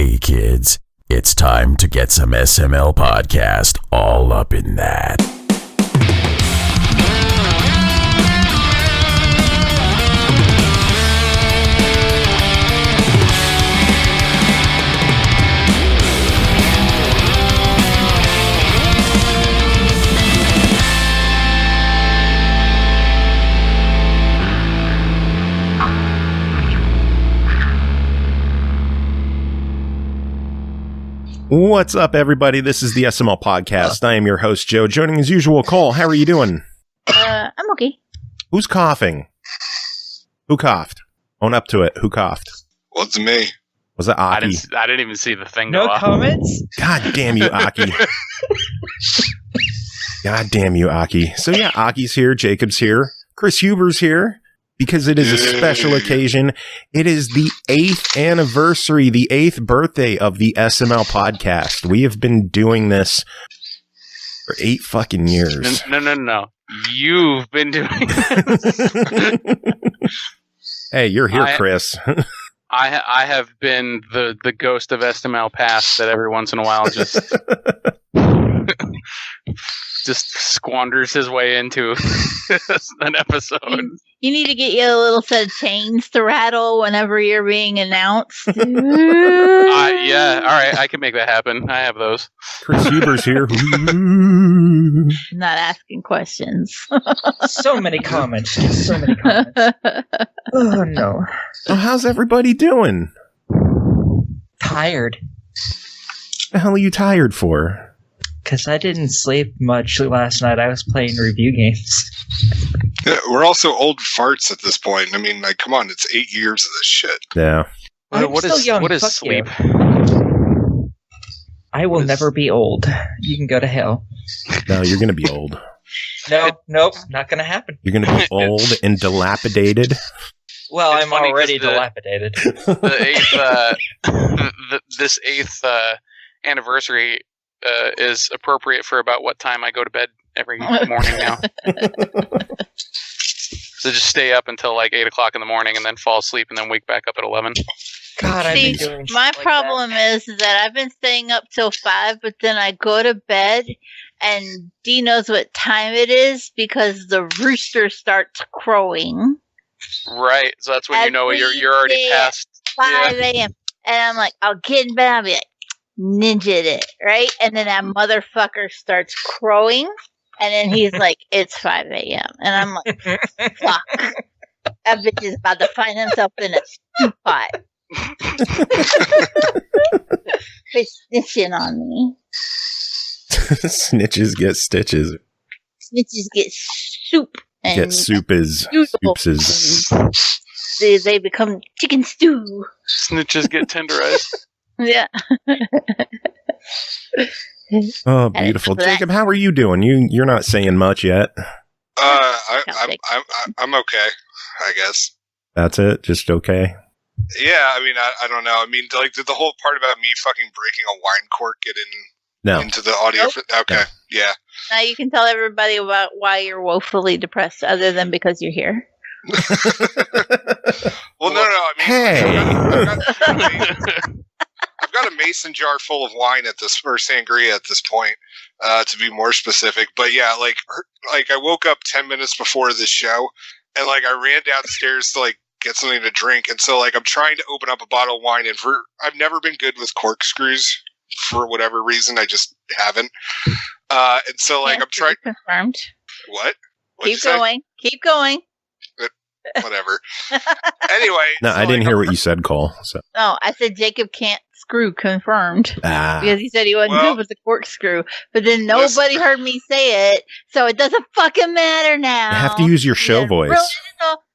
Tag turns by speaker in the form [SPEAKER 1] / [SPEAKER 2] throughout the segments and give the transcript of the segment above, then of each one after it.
[SPEAKER 1] Hey kids, it's time to get some SML podcast all up in that.
[SPEAKER 2] What's up, everybody? This is the SML podcast. I am your host, Joe. Joining as usual, Cole. How are you doing?
[SPEAKER 3] I'm okay.
[SPEAKER 2] Who's coughing? Who coughed? Own up to it. Who coughed?
[SPEAKER 4] Well, it's me.
[SPEAKER 2] Was it Aki?
[SPEAKER 5] I didn't even see the thing go
[SPEAKER 6] No
[SPEAKER 5] off.
[SPEAKER 6] comments?
[SPEAKER 2] God damn you, Aki. God damn you, Aki. So yeah, Aki's here. Jacob's here. Kris Huber's here. Because it is a special occasion. It is the 8th anniversary, the 8th birthday of the SML podcast. We have been doing this for 8 fucking years.
[SPEAKER 5] No. You've been doing this.
[SPEAKER 2] Hey, you're here, Kris.
[SPEAKER 5] I have been the ghost of SML past that every once in a while just squanders his way into an episode.
[SPEAKER 3] You need to get you a little set of chains to rattle whenever you're being announced.
[SPEAKER 5] Yeah, all right, I can make that happen. I have those.
[SPEAKER 2] Kris Huber's here.
[SPEAKER 3] Not asking questions.
[SPEAKER 6] So many comments. So many comments. Oh, no.
[SPEAKER 2] Oh, how's everybody doing?
[SPEAKER 6] Tired.
[SPEAKER 2] The hell are you tired for?
[SPEAKER 6] Because I didn't sleep much last night. I was playing review games.
[SPEAKER 4] Yeah, we're also old farts at this point. I mean, like, come on, it's 8 years of this shit.
[SPEAKER 2] Yeah.
[SPEAKER 5] What
[SPEAKER 6] still
[SPEAKER 5] is
[SPEAKER 6] young.
[SPEAKER 5] what is
[SPEAKER 6] Fuck
[SPEAKER 5] sleep?
[SPEAKER 6] you. I will never be old. You can go to hell.
[SPEAKER 2] No, you're going to be old.
[SPEAKER 6] Nope, not going to happen.
[SPEAKER 2] You're going to be old and dilapidated.
[SPEAKER 6] Well,
[SPEAKER 5] It's
[SPEAKER 6] I'm
[SPEAKER 5] funny 'cause
[SPEAKER 6] already dilapidated.
[SPEAKER 5] This 8th anniversary is appropriate for about what time I go to bed every morning now. So just stay up until like 8 o'clock in the morning and then fall asleep and then wake back up at 11.
[SPEAKER 6] God, I've
[SPEAKER 3] See,
[SPEAKER 6] been doing shit
[SPEAKER 3] my
[SPEAKER 6] like
[SPEAKER 3] problem is that I've been staying up till 5, but then I go to bed and Dee knows what time it is because the rooster starts crowing.
[SPEAKER 5] Right, so that's when you know
[SPEAKER 3] Every
[SPEAKER 5] you're already
[SPEAKER 3] day
[SPEAKER 5] past.
[SPEAKER 3] 5 a.m. And I'm like, I'll get in bed. I'll be like, ninja'd it, right? And then that motherfucker starts crowing. And then he's like, it's 5 a.m. And I'm like, fuck. That bitch is about to find himself in a stew pot. He's snitching on me.
[SPEAKER 2] Snitches get stitches.
[SPEAKER 3] Snitches get soup. And
[SPEAKER 2] Get soup is. Soupses.
[SPEAKER 3] They become chicken stew.
[SPEAKER 5] Snitches get tenderized.
[SPEAKER 3] Yeah.
[SPEAKER 2] Oh, beautiful. Jacob, how are you doing? You're not saying much yet.
[SPEAKER 4] I'm okay, I guess.
[SPEAKER 2] That's it? Just okay?
[SPEAKER 4] Yeah, I mean, I don't know. I mean, like, did the whole part about me fucking breaking a wine cork get into the audio?
[SPEAKER 3] Nope.
[SPEAKER 4] Okay, yeah.
[SPEAKER 3] Now you can tell everybody about why you're woefully depressed, other than because you're here.
[SPEAKER 4] Well, no. I mean,
[SPEAKER 2] Hey!
[SPEAKER 4] I've got a mason jar full of wine or sangria at this point, to be more specific. But yeah, like I woke up 10 minutes before this show, and like I ran downstairs to like get something to drink, and so like I'm trying to open up a bottle of wine, and I've never been good with corkscrews for whatever reason. I just haven't. And so like I'm trying.
[SPEAKER 3] Confirmed.
[SPEAKER 4] What?
[SPEAKER 3] Keep going. Keep going.
[SPEAKER 4] Whatever. Anyway.
[SPEAKER 2] No, I didn't hear what you said, Cole. So.
[SPEAKER 3] No, I said Jacob can't screw. Confirmed.
[SPEAKER 2] Ah.
[SPEAKER 3] Because he said he wasn't good with the corkscrew. But then nobody heard me say it, so it doesn't fucking matter now.
[SPEAKER 2] You have to use your show voice.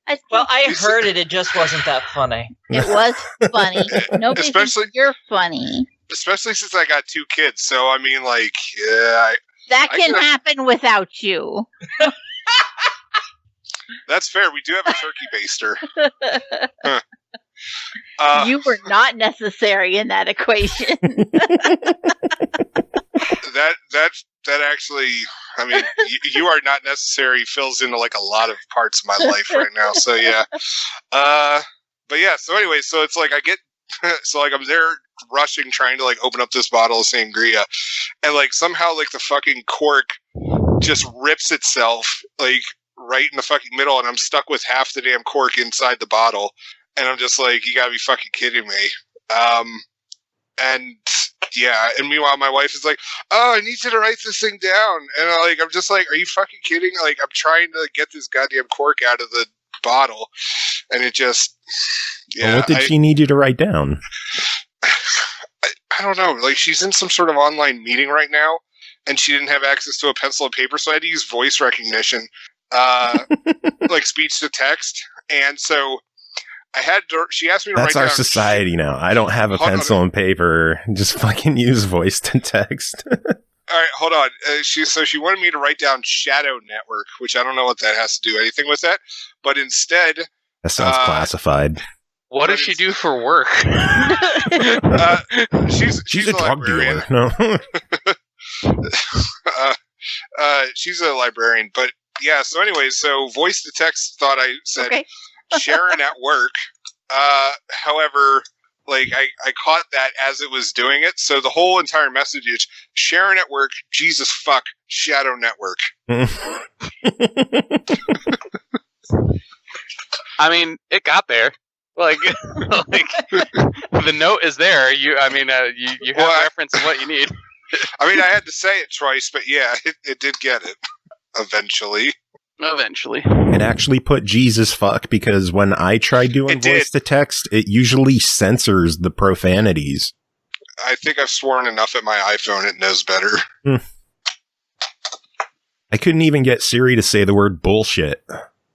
[SPEAKER 6] I heard it. It just wasn't that funny.
[SPEAKER 3] It was funny. Nobody thinks you're funny.
[SPEAKER 4] Especially since I got 2 kids. So, I mean, like, yeah.
[SPEAKER 3] That can happen without you.
[SPEAKER 4] That's fair. We do have a turkey baster.
[SPEAKER 3] You were not necessary in that equation.
[SPEAKER 4] That actually, I mean, you are not necessary fills into like a lot of parts of my life right now. So yeah. But yeah. So anyway, so it's like I get, so like I'm there rushing, trying to like open up this bottle of sangria, and like somehow like the fucking cork just rips itself like right in the fucking middle, and I'm stuck with half the damn cork inside the bottle, and I'm just like, you gotta be fucking kidding me. And yeah, and meanwhile my wife is like, oh, I need you to write this thing down, and I'm just like, are you fucking kidding? Like, I'm trying to get this goddamn cork out of the bottle, and it just, yeah.
[SPEAKER 2] Well, what did she need you to write down?
[SPEAKER 4] I don't know. Like, she's in some sort of online meeting right now, and she didn't have access to a pencil and paper, so I had to use voice recognition, like speech to text, and so she asked me to write down.
[SPEAKER 2] That's our society now. I don't have a pencil and paper. Just fucking use voice to text.
[SPEAKER 4] All right, hold on. She wanted me to write down Shadow Network, which I don't know what that has to do anything with that. But instead,
[SPEAKER 2] that sounds classified.
[SPEAKER 5] What does she do for work?
[SPEAKER 2] She's a drug dealer. No.
[SPEAKER 4] She's a librarian. But yeah. So anyway, voice to text thought I said. Okay. Sharon at work. However, like I caught that as it was doing it. So the whole entire message is Sharon at work, Jesus fuck, Shadow Network.
[SPEAKER 5] I mean, it got there. Like the note is there. You have reference of what you need.
[SPEAKER 4] I mean, I had to say it twice, but yeah, it did get it eventually.
[SPEAKER 2] It actually put Jesus fuck, because when I try doing voice to text, it usually censors the profanities.
[SPEAKER 4] I think I've sworn enough at my iPhone, it knows better.
[SPEAKER 2] I couldn't even get Siri to say the word bullshit.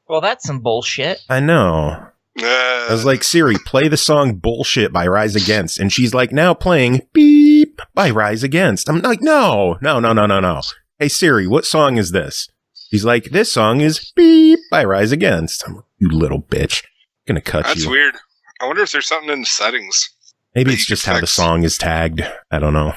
[SPEAKER 6] Well, that's some bullshit.
[SPEAKER 2] I know. I was like, Siri, play the song Bullshit by Rise Against. And she's like, now playing Beep by Rise Against. I'm like, no. Hey, Siri, what song is this? He's like, this song is Beep by Rise Against. I'm like, you little bitch. I'm gonna cut you.
[SPEAKER 4] That's weird. I wonder if there's something in the settings.
[SPEAKER 2] Maybe it's just how the song is tagged. I don't know.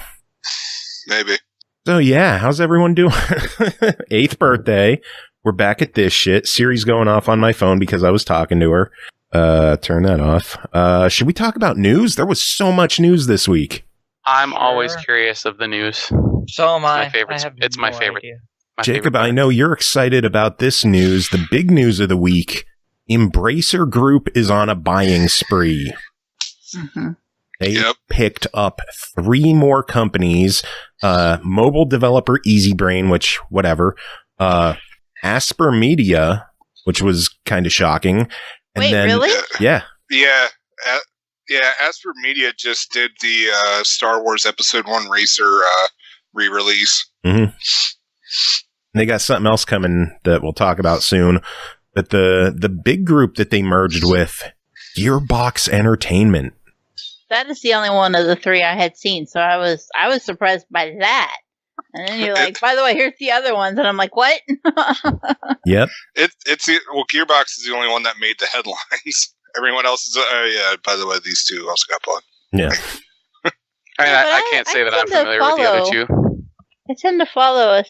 [SPEAKER 4] Maybe.
[SPEAKER 2] So yeah, how's everyone doing? 8th birthday. We're back at this shit. Siri's going off on my phone because I was talking to her. Turn that off. Should we talk about news? There was so much news this week.
[SPEAKER 5] I'm always curious of the news.
[SPEAKER 6] So am I.
[SPEAKER 5] It's my favorite.
[SPEAKER 6] Idea.
[SPEAKER 2] Jacob, I know you're excited about this news. The big news of the week. Embracer Group is on a buying spree.
[SPEAKER 3] Mm-hmm.
[SPEAKER 2] They picked up 3 more companies. Mobile developer EasyBrain, which, whatever. Aspyr Media, which was kind of shocking. And
[SPEAKER 3] Wait,
[SPEAKER 2] then,
[SPEAKER 3] really?
[SPEAKER 2] Yeah.
[SPEAKER 4] Yeah. Aspyr Media just did the Star Wars Episode 1 Racer re-release.
[SPEAKER 2] Mm-hmm. They got something else coming that we'll talk about soon. But the big group that they merged with, Gearbox Entertainment.
[SPEAKER 3] That is the only one of the 3 I had seen, so I was surprised by that. And then you're like, by the way, here's the other ones, and I'm like, what?
[SPEAKER 2] Yep.
[SPEAKER 4] Gearbox is the only one that made the headlines. Everyone else is, by the way, these 2 also got bought.
[SPEAKER 2] Yeah.
[SPEAKER 5] I can't say that I'm familiar with the other 2.
[SPEAKER 3] I tend to follow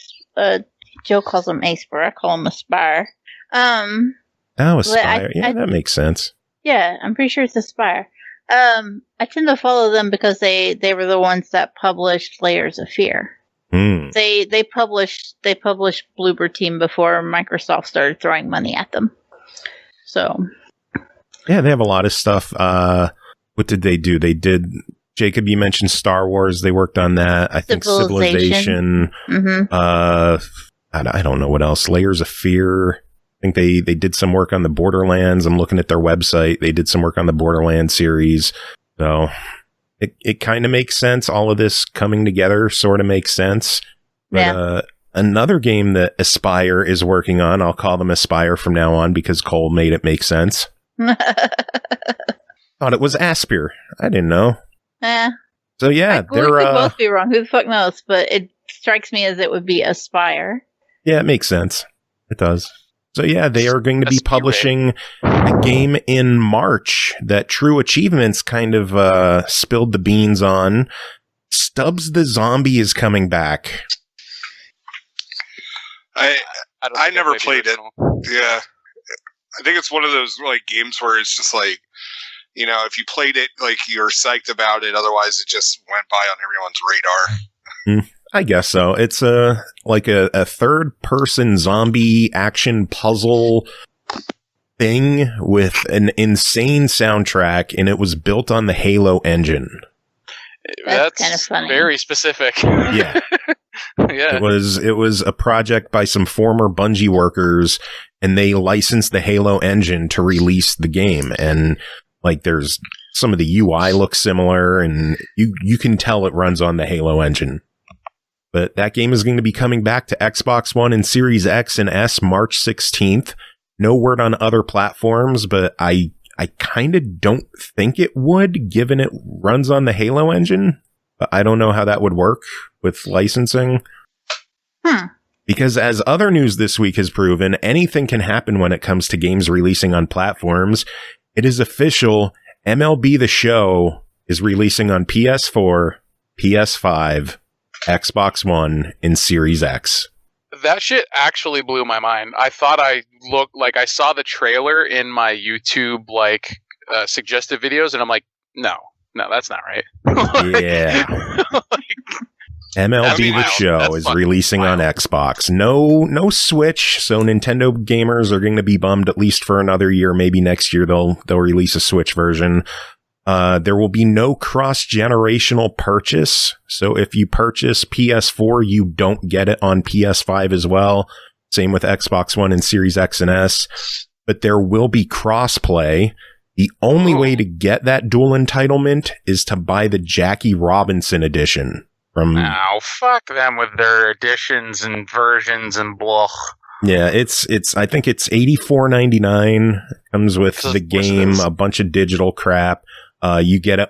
[SPEAKER 3] Joe calls him Aspyr. I call him Aspyr.
[SPEAKER 2] Aspyr. Yeah, that makes sense.
[SPEAKER 3] Yeah, I'm pretty sure it's Aspyr. I tend to follow them because they were the ones that published Layers of Fear.
[SPEAKER 2] Mm.
[SPEAKER 3] They published Bloober Team before Microsoft started throwing money at them. So
[SPEAKER 2] yeah, they have a lot of stuff. What did they do? They did. Jacob, you mentioned Star Wars. They worked on that. I think Civilization.
[SPEAKER 3] Mm-hmm.
[SPEAKER 2] I don't know what else. Layers of Fear. I think they did some work on the Borderlands. I'm looking at their website. They did some work on the Borderlands series. So it kind of makes sense. All of this coming together sort of makes sense. But,
[SPEAKER 3] yeah.
[SPEAKER 2] Another game that Aspyr is working on, I'll call them Aspyr from now on because Cole made it make sense. Thought it was Aspyr. I didn't know.
[SPEAKER 3] Yeah.
[SPEAKER 2] So yeah,
[SPEAKER 3] we could both be wrong. Who the fuck knows? But it strikes me as it would be Aspyr.
[SPEAKER 2] Yeah, it makes sense. It does. So yeah, they are going to be publishing a game in March that True Achievements kind of spilled the beans on. Stubbs the Zombie is coming back.
[SPEAKER 4] I never played it. Yeah. I think it's one of those like games where it's just like if you played it, like, you're psyched about it. Otherwise, it just went by on everyone's radar.
[SPEAKER 2] I guess so. It's a third-person zombie action puzzle thing with an insane soundtrack, and it was built on the Halo engine.
[SPEAKER 3] That's kind of funny.
[SPEAKER 5] Very specific.
[SPEAKER 2] Yeah.
[SPEAKER 5] Yeah.
[SPEAKER 2] It was a project by some former Bungie workers, and they licensed the Halo engine to release the game. And like, there's some of the UI looks similar, and you can tell it runs on the Halo engine. But that game is going to be coming back to Xbox One and Series X and S March 16th. No word on other platforms, but I kind of don't think it would, given it runs on the Halo engine. But I don't know how that would work with licensing. Because as other news this week has proven, anything can happen when it comes to games releasing on platforms. It is official. MLB The Show is releasing on PS4, PS5, Xbox One, and Series X.
[SPEAKER 5] That shit actually blew my mind. I thought I saw the trailer in my YouTube suggested videos, and I'm like, no, that's not right.
[SPEAKER 2] Yeah. MLB The Show is releasing on Xbox. No Switch, so Nintendo gamers are going to be bummed at least for another year. Maybe next year they'll release a Switch version. There will be no cross-generational purchase. So if you purchase PS4, you don't get it on PS5 as well. Same with Xbox One and Series X and S. But there will be cross-play. The only way to get that dual entitlement is to buy the Jackie Robinson edition.
[SPEAKER 5] Fuck them with their editions and versions and blah.
[SPEAKER 2] Yeah, I think it's $84.99. Comes with the game, a bunch of digital crap. You get it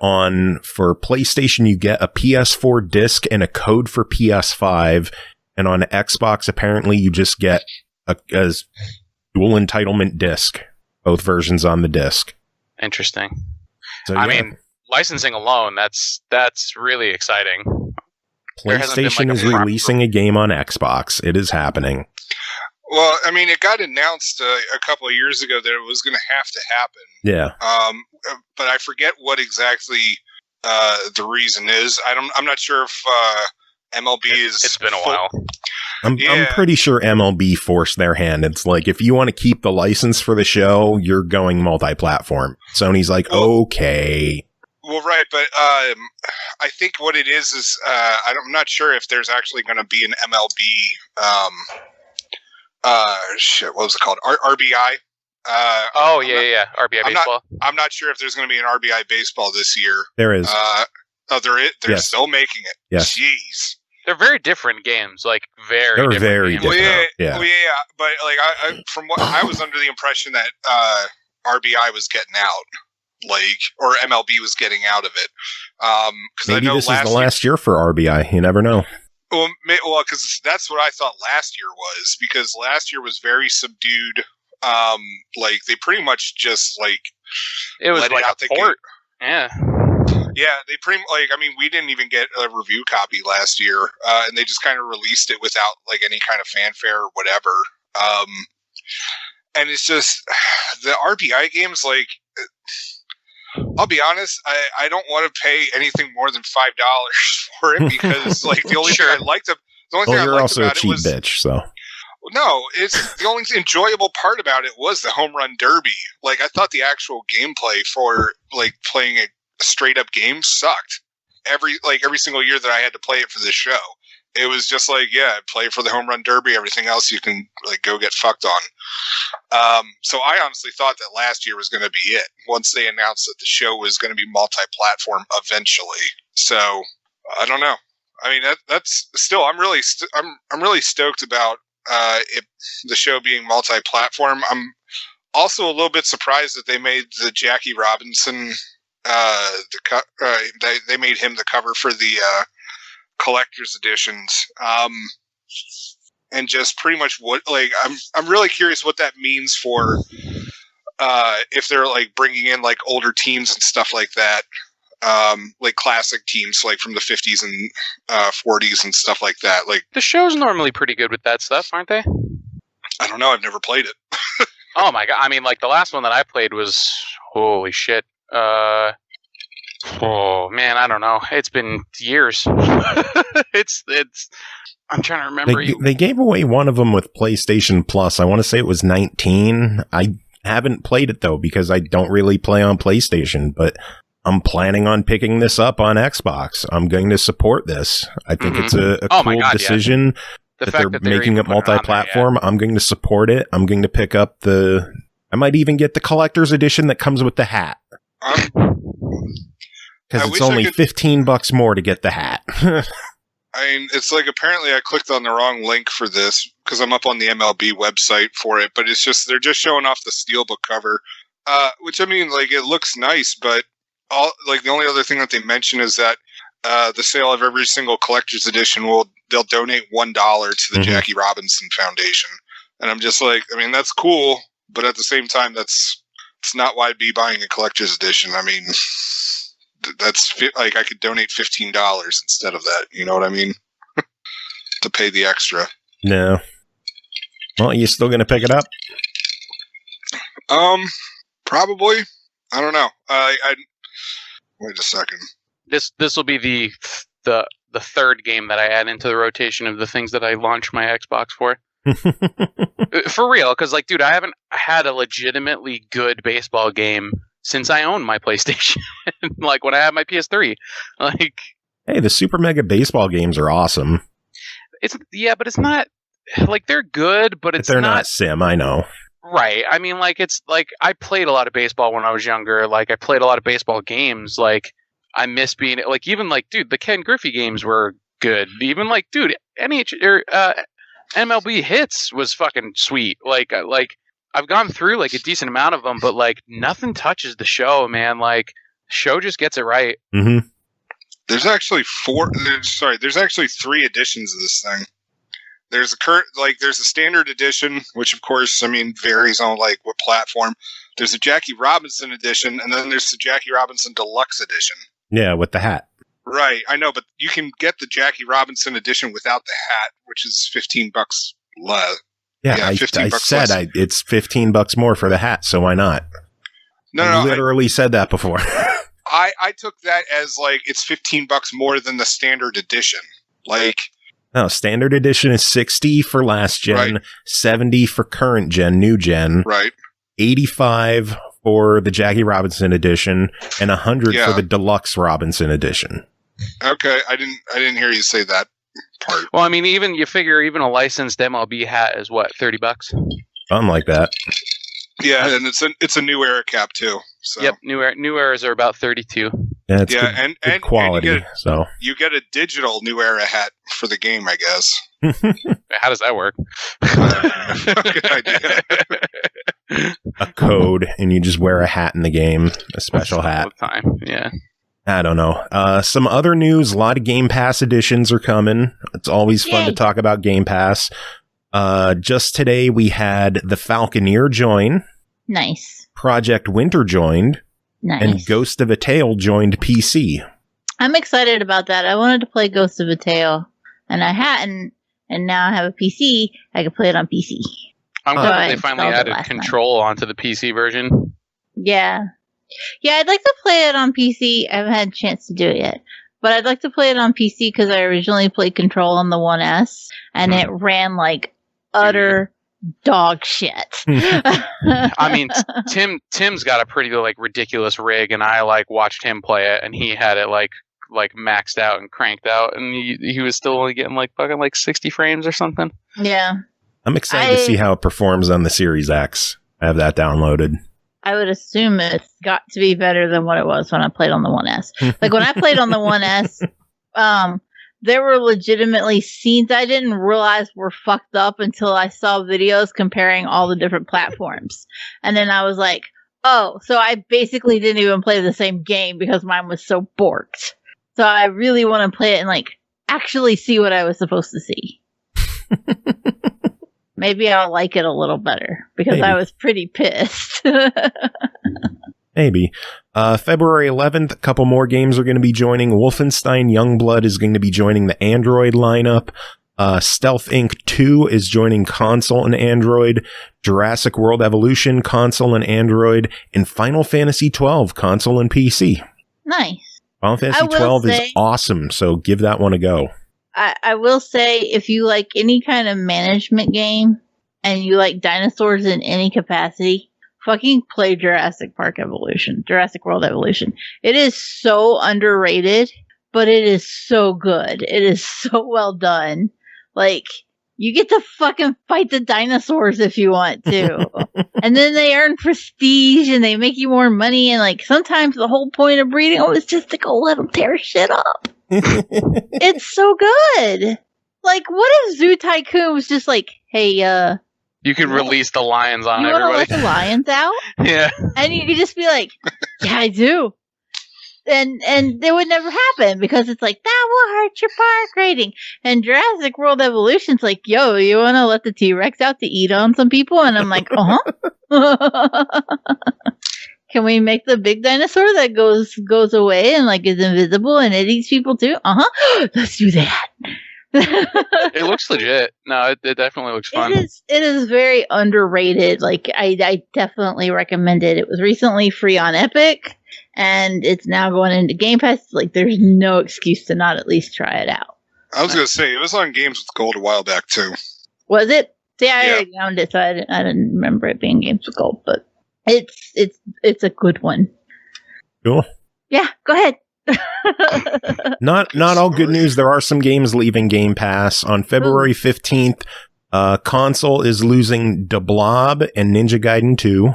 [SPEAKER 2] for PlayStation, you get a PS4 disc and a code for PS5. And on Xbox, apparently, you just get a dual entitlement disc. Both versions on the disc.
[SPEAKER 5] Interesting.
[SPEAKER 2] So,
[SPEAKER 5] I mean, licensing alone, that's really exciting.
[SPEAKER 2] PlayStation is releasing a game on Xbox. It is happening.
[SPEAKER 4] Well, I mean, it got announced a couple of years ago that it was going to have to happen.
[SPEAKER 2] Yeah.
[SPEAKER 4] But I forget what exactly the reason is. I'm not sure if MLB is. It's
[SPEAKER 5] been a while.
[SPEAKER 2] I'm pretty sure MLB forced their hand. It's like, if you want to keep the license for the show, you're going multi-platform. Sony's like, okay.
[SPEAKER 4] Well, right, but I think what it is I'm not sure if there's actually going to be an MLB. What was it called? RBI. RBI baseball. I'm not sure if there's going to be an RBI baseball this year.
[SPEAKER 2] There is.
[SPEAKER 4] They're still making it.
[SPEAKER 2] Yes.
[SPEAKER 4] Jeez.
[SPEAKER 5] They're very different games. Very different.
[SPEAKER 2] Well, yeah.
[SPEAKER 4] But from what I was under the impression that RBI was getting out, or MLB was getting out of it.
[SPEAKER 2] Maybe this is the last year for RBI. You never know.
[SPEAKER 4] Well, because that's what I thought last year was, because last year was very subdued. They pretty much just
[SPEAKER 5] it was like a port. Yeah.
[SPEAKER 4] Yeah, they we didn't even get a review copy last year, and they just kind of released it without any kind of fanfare or whatever. And it's just the RBI games. I'll be honest, I don't want to pay anything more than $5 for it, because the only thing I liked
[SPEAKER 2] you're also a cheap bitch, so.
[SPEAKER 4] No, it's the only enjoyable part about it was the home run derby. I thought the actual gameplay for playing a straight up game sucked. Every single year that I had to play it for this show, it was just play for the home run derby. Everything else you can go get fucked on. So I honestly thought that last year was going to be it, once they announced that the show was going to be multi-platform eventually. So I don't know. I mean, that's still, I'm really stoked about the show being multi-platform. I'm also a little bit surprised that they made the Jackie Robinson they made him the cover for the collector's editions, and just pretty much what I'm really curious what that means for if they're bringing in older teams and stuff like that, classic teams from the 50s and 40s and stuff like that.
[SPEAKER 5] The show's normally pretty good with that stuff, aren't they?
[SPEAKER 4] I don't know. I've never played it.
[SPEAKER 5] Oh my god! I mean, the last one that I played was holy shit. Oh man, I don't know. It's been years. it's. I'm trying to remember.
[SPEAKER 2] They gave away one of them with PlayStation Plus. I want to say it was 19. I haven't played it though because I don't really play on PlayStation, but I'm planning on picking this up on Xbox. I'm going to support this. I think it's a cool decision that they're making it multi-platform. I'm going to support it. I'm going to pick up I might even get the collector's edition that comes with the hat. Because it's only $15 more to get the hat.
[SPEAKER 4] I mean, it's like apparently I clicked on the wrong link for this because I'm up on the MLB website for it, but it's just they're just showing off the steelbook cover, which I mean, like it looks nice, but the only other thing that they mention is that the sale of every single collector's edition they'll donate $1 to the Jackie Robinson Foundation, and I'm just like, I mean, that's cool, but at the same time, it's not why I'd be buying a collector's edition. I mean. That's like I could donate $15 instead of that. You know what I mean? To pay the extra.
[SPEAKER 2] No. Well, you still gonna pick it up?
[SPEAKER 4] Probably. I don't know. I wait a second.
[SPEAKER 5] This will be the third game that I add into the rotation of the things that I launch my Xbox for. For real, because like, dude, I haven't had a legitimately good baseball game since I owned my PlayStation. Like when I had my PS3. Like,
[SPEAKER 2] hey, the Super Mega Baseball games are awesome.
[SPEAKER 5] But it's not like they're good, but
[SPEAKER 2] they're not sim, I know.
[SPEAKER 5] Right. I mean, like it's like I played a lot of baseball when I was younger. Like I played a lot of baseball games. Like I miss being like even like dude, the Ken Griffey games were good. Even like dude, MLB Hits was fucking sweet. Like I've gone through like a decent amount of them, but like nothing touches the show, man. Like show just gets it right.
[SPEAKER 2] Mm-hmm.
[SPEAKER 4] There's actually there's actually 3 editions of this thing. There's there's a standard edition, which of course, I mean, varies on like what platform. There's a Jackie Robinson edition, and then there's the Jackie Robinson Deluxe edition.
[SPEAKER 2] Yeah, with the hat.
[SPEAKER 4] Right, I know, but you can get the Jackie Robinson edition without the hat, which is $15 less.
[SPEAKER 2] Yeah, I said it's $15 more for the hat, so why not? I literally said that before.
[SPEAKER 4] I took that as like it's $15 more than the standard edition. Like,
[SPEAKER 2] no, standard edition is $60 for last gen, right. $70 for current gen, new gen,
[SPEAKER 4] right?
[SPEAKER 2] $85 for the Jackie Robinson edition, and $100 for the Deluxe Robinson edition.
[SPEAKER 4] Okay, I didn't hear you say that part.
[SPEAKER 5] Well, I mean, you figure a licensed MLB hat is what, $30?
[SPEAKER 2] Something like that.
[SPEAKER 4] Yeah, and it's a new era cap too. So. Yep,
[SPEAKER 5] new eras are about 32.
[SPEAKER 2] Yeah, it's good quality. So
[SPEAKER 4] you get a digital new era hat for the game, I guess.
[SPEAKER 5] How does that work?
[SPEAKER 4] Good idea.
[SPEAKER 2] A code, and you just wear a hat in the game, a special hat.
[SPEAKER 5] All the time, yeah.
[SPEAKER 2] I don't know. Some other news, a lot of Game Pass editions are coming. It's always fun to talk about Game Pass. Just today we had the Falconeer join.
[SPEAKER 3] Nice.
[SPEAKER 2] Project Winter joined.
[SPEAKER 3] Nice.
[SPEAKER 2] And Ghost of a Tale joined PC.
[SPEAKER 3] I'm excited about that. I wanted to play Ghost of a Tale, and I hadn't, and now I have a PC. I can play it on PC.
[SPEAKER 5] I'm glad they finally added Control onto the PC version.
[SPEAKER 3] Yeah. Yeah, I'd like to play it on PC. I haven't had a chance to do it yet. But I'd like to play it on PC because I originally played Control on the 1S, and it ran like utter dog shit.
[SPEAKER 5] I mean, Tim's got a pretty like ridiculous rig, and I like watched him play it, and he had it like maxed out and cranked out, and he was still only getting like fucking like 60 frames or something.
[SPEAKER 3] Yeah.
[SPEAKER 2] I'm excited to see how it performs on the Series X. I have that downloaded.
[SPEAKER 3] I would assume it's got to be better than what it was when I played on the 1S. Like when I played on the 1S, there were legitimately scenes I didn't realize were fucked up until I saw videos comparing all the different platforms. And then I was like, oh, so I basically didn't even play the same game because mine was so borked. So I really want to play it and like actually see what I was supposed to see. Maybe I'll like it a little better because I was pretty pissed.
[SPEAKER 2] Maybe. February 11th, a couple more games are going to be joining. Wolfenstein Youngblood is going to be joining the Android lineup. Stealth Inc. 2 is joining console and Android. Jurassic World Evolution, console and Android. And Final Fantasy 12, console and PC.
[SPEAKER 3] Nice.
[SPEAKER 2] Final Fantasy 12 is awesome, so give that one a go.
[SPEAKER 3] I will say, if you like any kind of management game and you like dinosaurs in any capacity, fucking play Jurassic World Evolution. It is so underrated, but it is so good. It is so well done. Like, you get to fucking fight the dinosaurs if you want to. And then they earn prestige and they make you more money. And like, sometimes the whole point of breeding is just to go let them tear shit up. It's so good. Like, what if Zoo Tycoon was just like, hey,
[SPEAKER 5] you could release the lions on everybody.
[SPEAKER 3] You want to let the lions out?
[SPEAKER 5] Yeah.
[SPEAKER 3] And you could just be like, yeah, I do. And it would never happen because it's like, that will hurt your park rating. And Jurassic World Evolution's like, yo, you want to let the T-Rex out to eat on some people? And I'm like, Can we make the big dinosaur that goes away and like is invisible and it eats people too? Let's do that.
[SPEAKER 5] It looks legit. No, it definitely looks fun.
[SPEAKER 3] It is very underrated. Like, I definitely recommend it. It was recently free on Epic, and it's now going into Game Pass. Like, there's no excuse to not at least try it out.
[SPEAKER 4] I was going to say, it was on Games with Gold a while back, too.
[SPEAKER 3] Was it? See, I already found it, so I didn't remember it being Games with Gold, but it's a good one.
[SPEAKER 2] Cool.
[SPEAKER 3] Yeah, go ahead.
[SPEAKER 2] Not all good news. There are some games leaving Game Pass. On February 15th, console is losing Da Blob and Ninja Gaiden 2.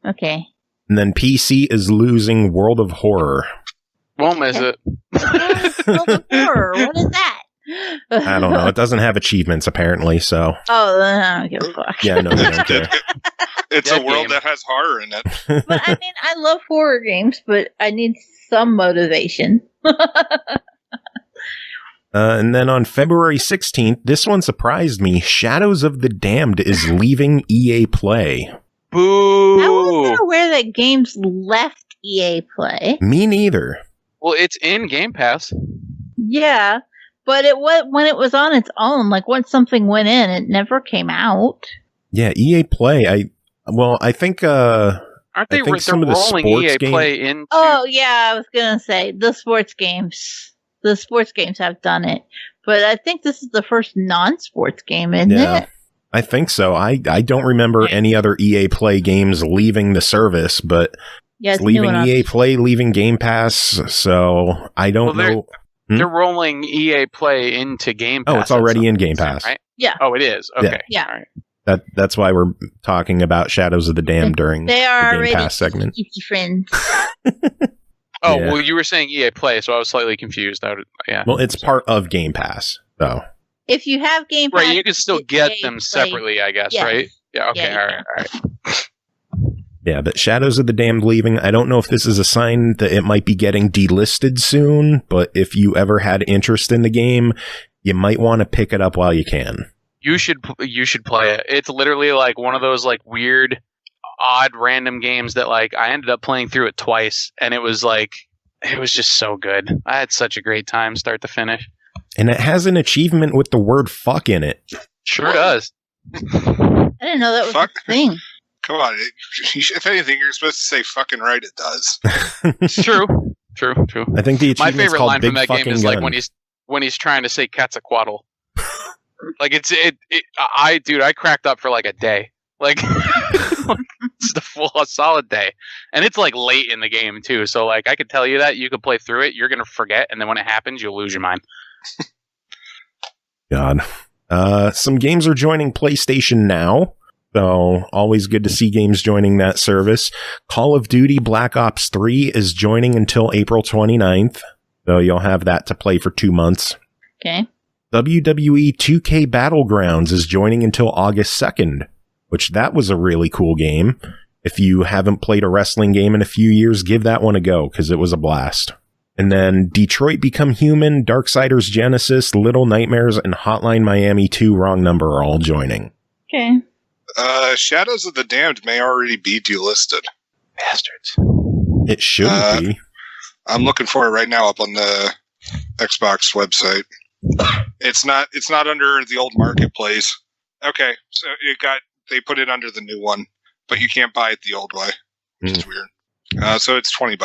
[SPEAKER 3] Okay.
[SPEAKER 2] And then PC is losing World of Horror.
[SPEAKER 5] Won't miss it.
[SPEAKER 3] World of Horror, what is that?
[SPEAKER 2] I don't know. It doesn't have achievements, apparently, so...
[SPEAKER 3] Oh, then I don't give a fuck.
[SPEAKER 2] Yeah, no, they don't care.
[SPEAKER 4] It's a world that has horror in it.
[SPEAKER 3] But, I mean, I love horror games, but I need some motivation.
[SPEAKER 2] And then on February 16th, this one surprised me. Shadows of the Damned is leaving EA Play.
[SPEAKER 5] Boo!
[SPEAKER 3] I wasn't aware that games left EA Play.
[SPEAKER 2] Me neither.
[SPEAKER 5] Well, it's in Game Pass.
[SPEAKER 3] Yeah, but when it was on its own, like once something went in, it never came out.
[SPEAKER 2] Yeah, EA Play. I think
[SPEAKER 5] Aren't they?
[SPEAKER 2] they're
[SPEAKER 5] They're rolling EA Play into.
[SPEAKER 3] Oh yeah, I was gonna say the sports games. The sports games have done it, but I think this is the first non-sports game, isn't it?
[SPEAKER 2] I think so. I don't remember any other EA Play games leaving the service, but it's leaving EA Play, leaving Game Pass. So I don't know.
[SPEAKER 5] They're rolling EA Play into Game Pass.
[SPEAKER 2] Oh, it's already in Game Pass,
[SPEAKER 5] right?
[SPEAKER 3] Yeah.
[SPEAKER 5] Oh, it is. Okay.
[SPEAKER 3] Yeah.
[SPEAKER 5] All right.
[SPEAKER 2] That's why we're talking about Shadows of the Damned during the Game Pass segment.
[SPEAKER 3] Friends.
[SPEAKER 5] Oh, well, you were saying EA Play, so I was slightly confused.
[SPEAKER 2] Well, it's part of Game Pass, though.
[SPEAKER 3] If you have Game Pass,
[SPEAKER 5] right, you can still get them separately, I guess, right? Yeah. Okay.
[SPEAKER 3] Yeah,
[SPEAKER 5] all right.
[SPEAKER 2] Yeah, but Shadows of the Damned leaving. I don't know if this is a sign that it might be getting delisted soon, but if you ever had interest in the game, you might want to pick it up while you can.
[SPEAKER 5] You should play it. It's literally like one of those like weird, odd, random games that like I ended up playing through it twice, and it was just so good. I had such a great time, start to finish.
[SPEAKER 2] And it has an achievement with the word "fuck" in it.
[SPEAKER 5] Sure does.
[SPEAKER 3] I didn't know that was a thing.
[SPEAKER 4] Come on, if anything, you're supposed to say "fucking right." It does.
[SPEAKER 5] True.
[SPEAKER 2] I think the
[SPEAKER 5] my favorite line from that game is
[SPEAKER 2] gun.
[SPEAKER 5] like when he's trying to say Quetzalcoatl. Like I cracked up for like a day. Like it's a solid day, and it's like late in the game too. So like I could tell you that you could play through it, you're gonna forget, and then when it happens, you'll lose your mind.
[SPEAKER 2] God, some games are joining PlayStation Now. So always good to see games joining that service. Call of Duty Black Ops 3 is joining until April 29th. So you'll have that to play for 2 months.
[SPEAKER 3] Okay.
[SPEAKER 2] WWE 2K Battlegrounds is joining until August 2nd, which that was a really cool game. If you haven't played a wrestling game in a few years, give that one a go because it was a blast. And then Detroit Become Human, Darksiders Genesis, Little Nightmares, and Hotline Miami 2 Wrong Number are all joining.
[SPEAKER 3] Okay.
[SPEAKER 4] Shadows of the Damned may already be delisted.
[SPEAKER 5] Bastards.
[SPEAKER 2] It shouldn't be.
[SPEAKER 4] I'm looking for it right now up on the Xbox website. It's not under the old marketplace. Okay, so they put it under the new one, but you can't buy it the old way, which is weird. So it's $20,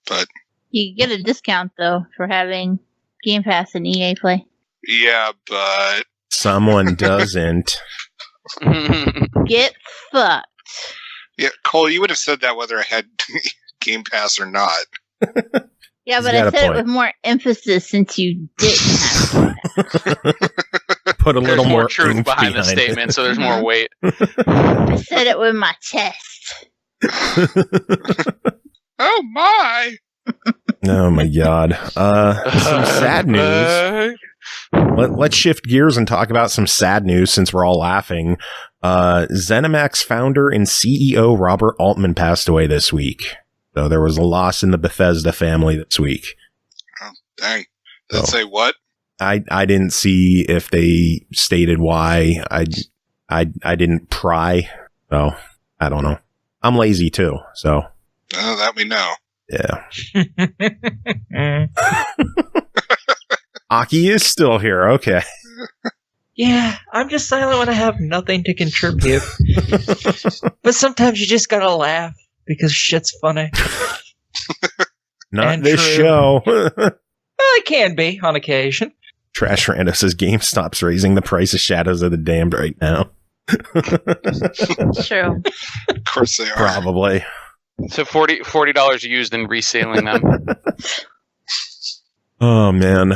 [SPEAKER 4] but
[SPEAKER 3] You get a discount though for having Game Pass and EA Play.
[SPEAKER 4] yeah, but
[SPEAKER 2] Someone doesn't.
[SPEAKER 3] Get fucked.
[SPEAKER 4] yeah, Cole, you would have said that whether I had Game Pass or not.
[SPEAKER 3] Yeah,
[SPEAKER 2] He's
[SPEAKER 3] but
[SPEAKER 2] got
[SPEAKER 3] I
[SPEAKER 2] a
[SPEAKER 3] said it
[SPEAKER 2] point.
[SPEAKER 3] with more emphasis since you didn't have it.
[SPEAKER 2] Put a
[SPEAKER 5] There's
[SPEAKER 2] little
[SPEAKER 5] more
[SPEAKER 2] more
[SPEAKER 5] truth
[SPEAKER 2] oomph
[SPEAKER 5] behind the
[SPEAKER 2] it.
[SPEAKER 5] statement, so there's more weight.
[SPEAKER 3] I said it with my chest.
[SPEAKER 4] Oh my!
[SPEAKER 2] Oh my god. Some sad news. Let's shift gears and talk about some sad news since we're all laughing. ZeniMax founder and CEO Robert Altman passed away this week. So there was a loss in the Bethesda family this week.
[SPEAKER 4] Oh, dang. Did it say what?
[SPEAKER 2] I didn't see if they stated why. I didn't pry. So I don't know. I'm lazy too. So
[SPEAKER 4] Oh, that we know.
[SPEAKER 2] yeah. Aki is still here. Okay.
[SPEAKER 6] Yeah, I'm just silent when I have nothing to contribute. But sometimes you just gotta laugh because shit's funny.
[SPEAKER 2] Not
[SPEAKER 6] And
[SPEAKER 2] this
[SPEAKER 6] true.
[SPEAKER 2] show.
[SPEAKER 6] Well, it can be on occasion.
[SPEAKER 2] Trash Rando says GameStop's raising the price of Shadows of the Damned right now.
[SPEAKER 3] True.
[SPEAKER 4] Of course they are.
[SPEAKER 2] Probably.
[SPEAKER 5] So $40 used in reselling them.
[SPEAKER 2] Oh man.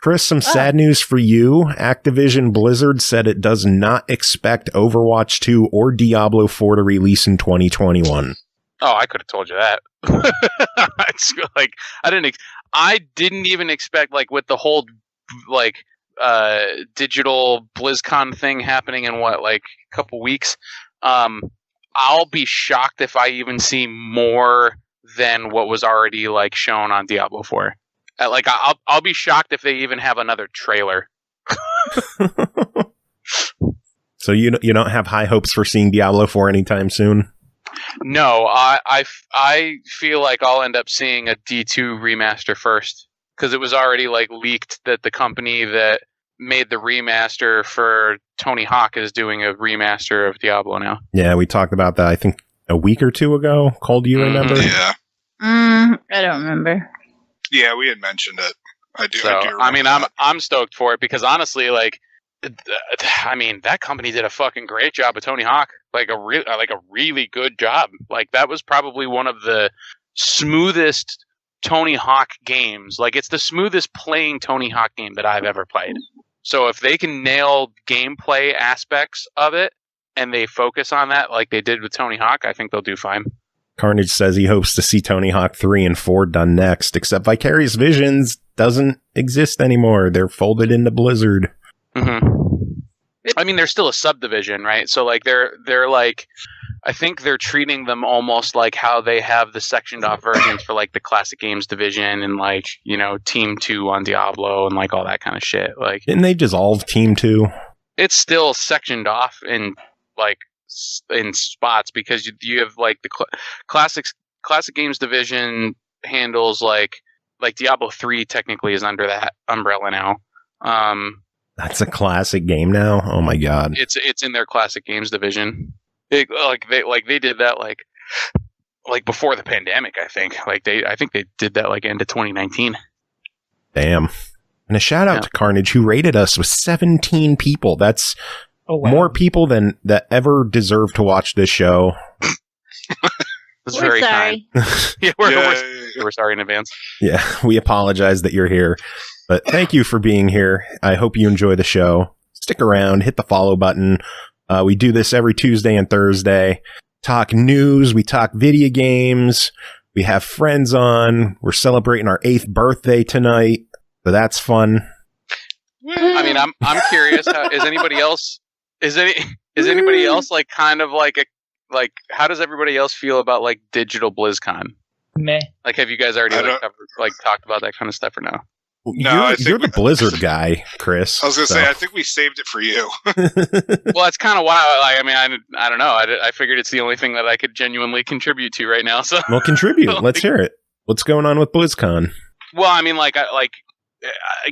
[SPEAKER 2] Chris, some sad news for you. Activision Blizzard said it does not expect Overwatch 2 or Diablo 4 to release in 2021.
[SPEAKER 5] Oh, I could have told you that. It's like I didn't even expect, like, with the whole like digital BlizzCon thing happening in a couple weeks. I'll be shocked if I even see more than what was already like shown on Diablo 4. I'll be shocked if they even have another trailer.
[SPEAKER 2] So you don't have high hopes for seeing Diablo 4 anytime soon?
[SPEAKER 5] No, I feel like I'll end up seeing a D2 remaster first, because it was already like leaked that the company that made the remaster for Tony Hawk is doing a remaster of Diablo now.
[SPEAKER 2] Yeah, we talked about that, I think, a week or two ago. Cole, do you remember?
[SPEAKER 4] Yeah.
[SPEAKER 3] I don't remember.
[SPEAKER 4] Yeah, we had mentioned it. I do.
[SPEAKER 5] So
[SPEAKER 4] I do
[SPEAKER 5] I mean,
[SPEAKER 4] remember
[SPEAKER 5] I'm stoked for it, because honestly, like, I mean, that company did a fucking great job with Tony Hawk. Like a really good job. Like, that was probably one of the smoothest Tony Hawk games. Like, it's the smoothest playing Tony Hawk game that I've ever played. So if they can nail gameplay aspects of it and they focus on that like they did with Tony Hawk, I think they'll do fine.
[SPEAKER 2] Carnage says he hopes to see Tony Hawk 3 and 4 done next, except Vicarious Visions doesn't exist anymore. They're folded into Blizzard.
[SPEAKER 5] Mm-hmm. I mean, they're still a subdivision, right? So like they're like, I think they're treating them almost like how they have the sectioned off versions for like the classic games division and like, you know, Team 2 on Diablo and like all that kind of shit. Like,
[SPEAKER 2] Didn't they dissolve Team 2?
[SPEAKER 5] it's still sectioned off in like in spots, because you have like the classic games division handles like Diablo 3 technically is under that umbrella now.
[SPEAKER 2] That's a classic game now? Oh my god.
[SPEAKER 5] It's in their classic games division. They did that like before the pandemic, I think. I think they did that like end of 2019.
[SPEAKER 2] Damn. And a shout out to Carnage, who rated us with 17 people. That's more people than that ever deserve to watch this show.
[SPEAKER 5] That's
[SPEAKER 3] We're
[SPEAKER 5] very
[SPEAKER 3] sorry.
[SPEAKER 5] kind. Yeah, we're sorry in advance.
[SPEAKER 2] Yeah, we apologize that you're here. But thank you for being here. I hope you enjoy the show. Stick around, hit the follow button. We do this every Tuesday and Thursday. Talk news, we talk video games, we have friends on. We're celebrating our 8th birthday tonight, so that's fun.
[SPEAKER 5] I mean, I'm curious. Is anybody else like kind of like how does everybody else feel about like digital BlizzCon?
[SPEAKER 6] Meh.
[SPEAKER 5] Like, have you guys already talked about that kind of stuff or no?
[SPEAKER 4] No,
[SPEAKER 2] you're the Blizzard guy, Chris.
[SPEAKER 4] I was going to say, I think we saved it for you.
[SPEAKER 5] Well, that's kind of why. I mean, I don't know. I figured it's the only thing that I could genuinely contribute to right now. So,
[SPEAKER 2] Well, contribute. Let's hear it. What's going on with BlizzCon?
[SPEAKER 5] well, I mean,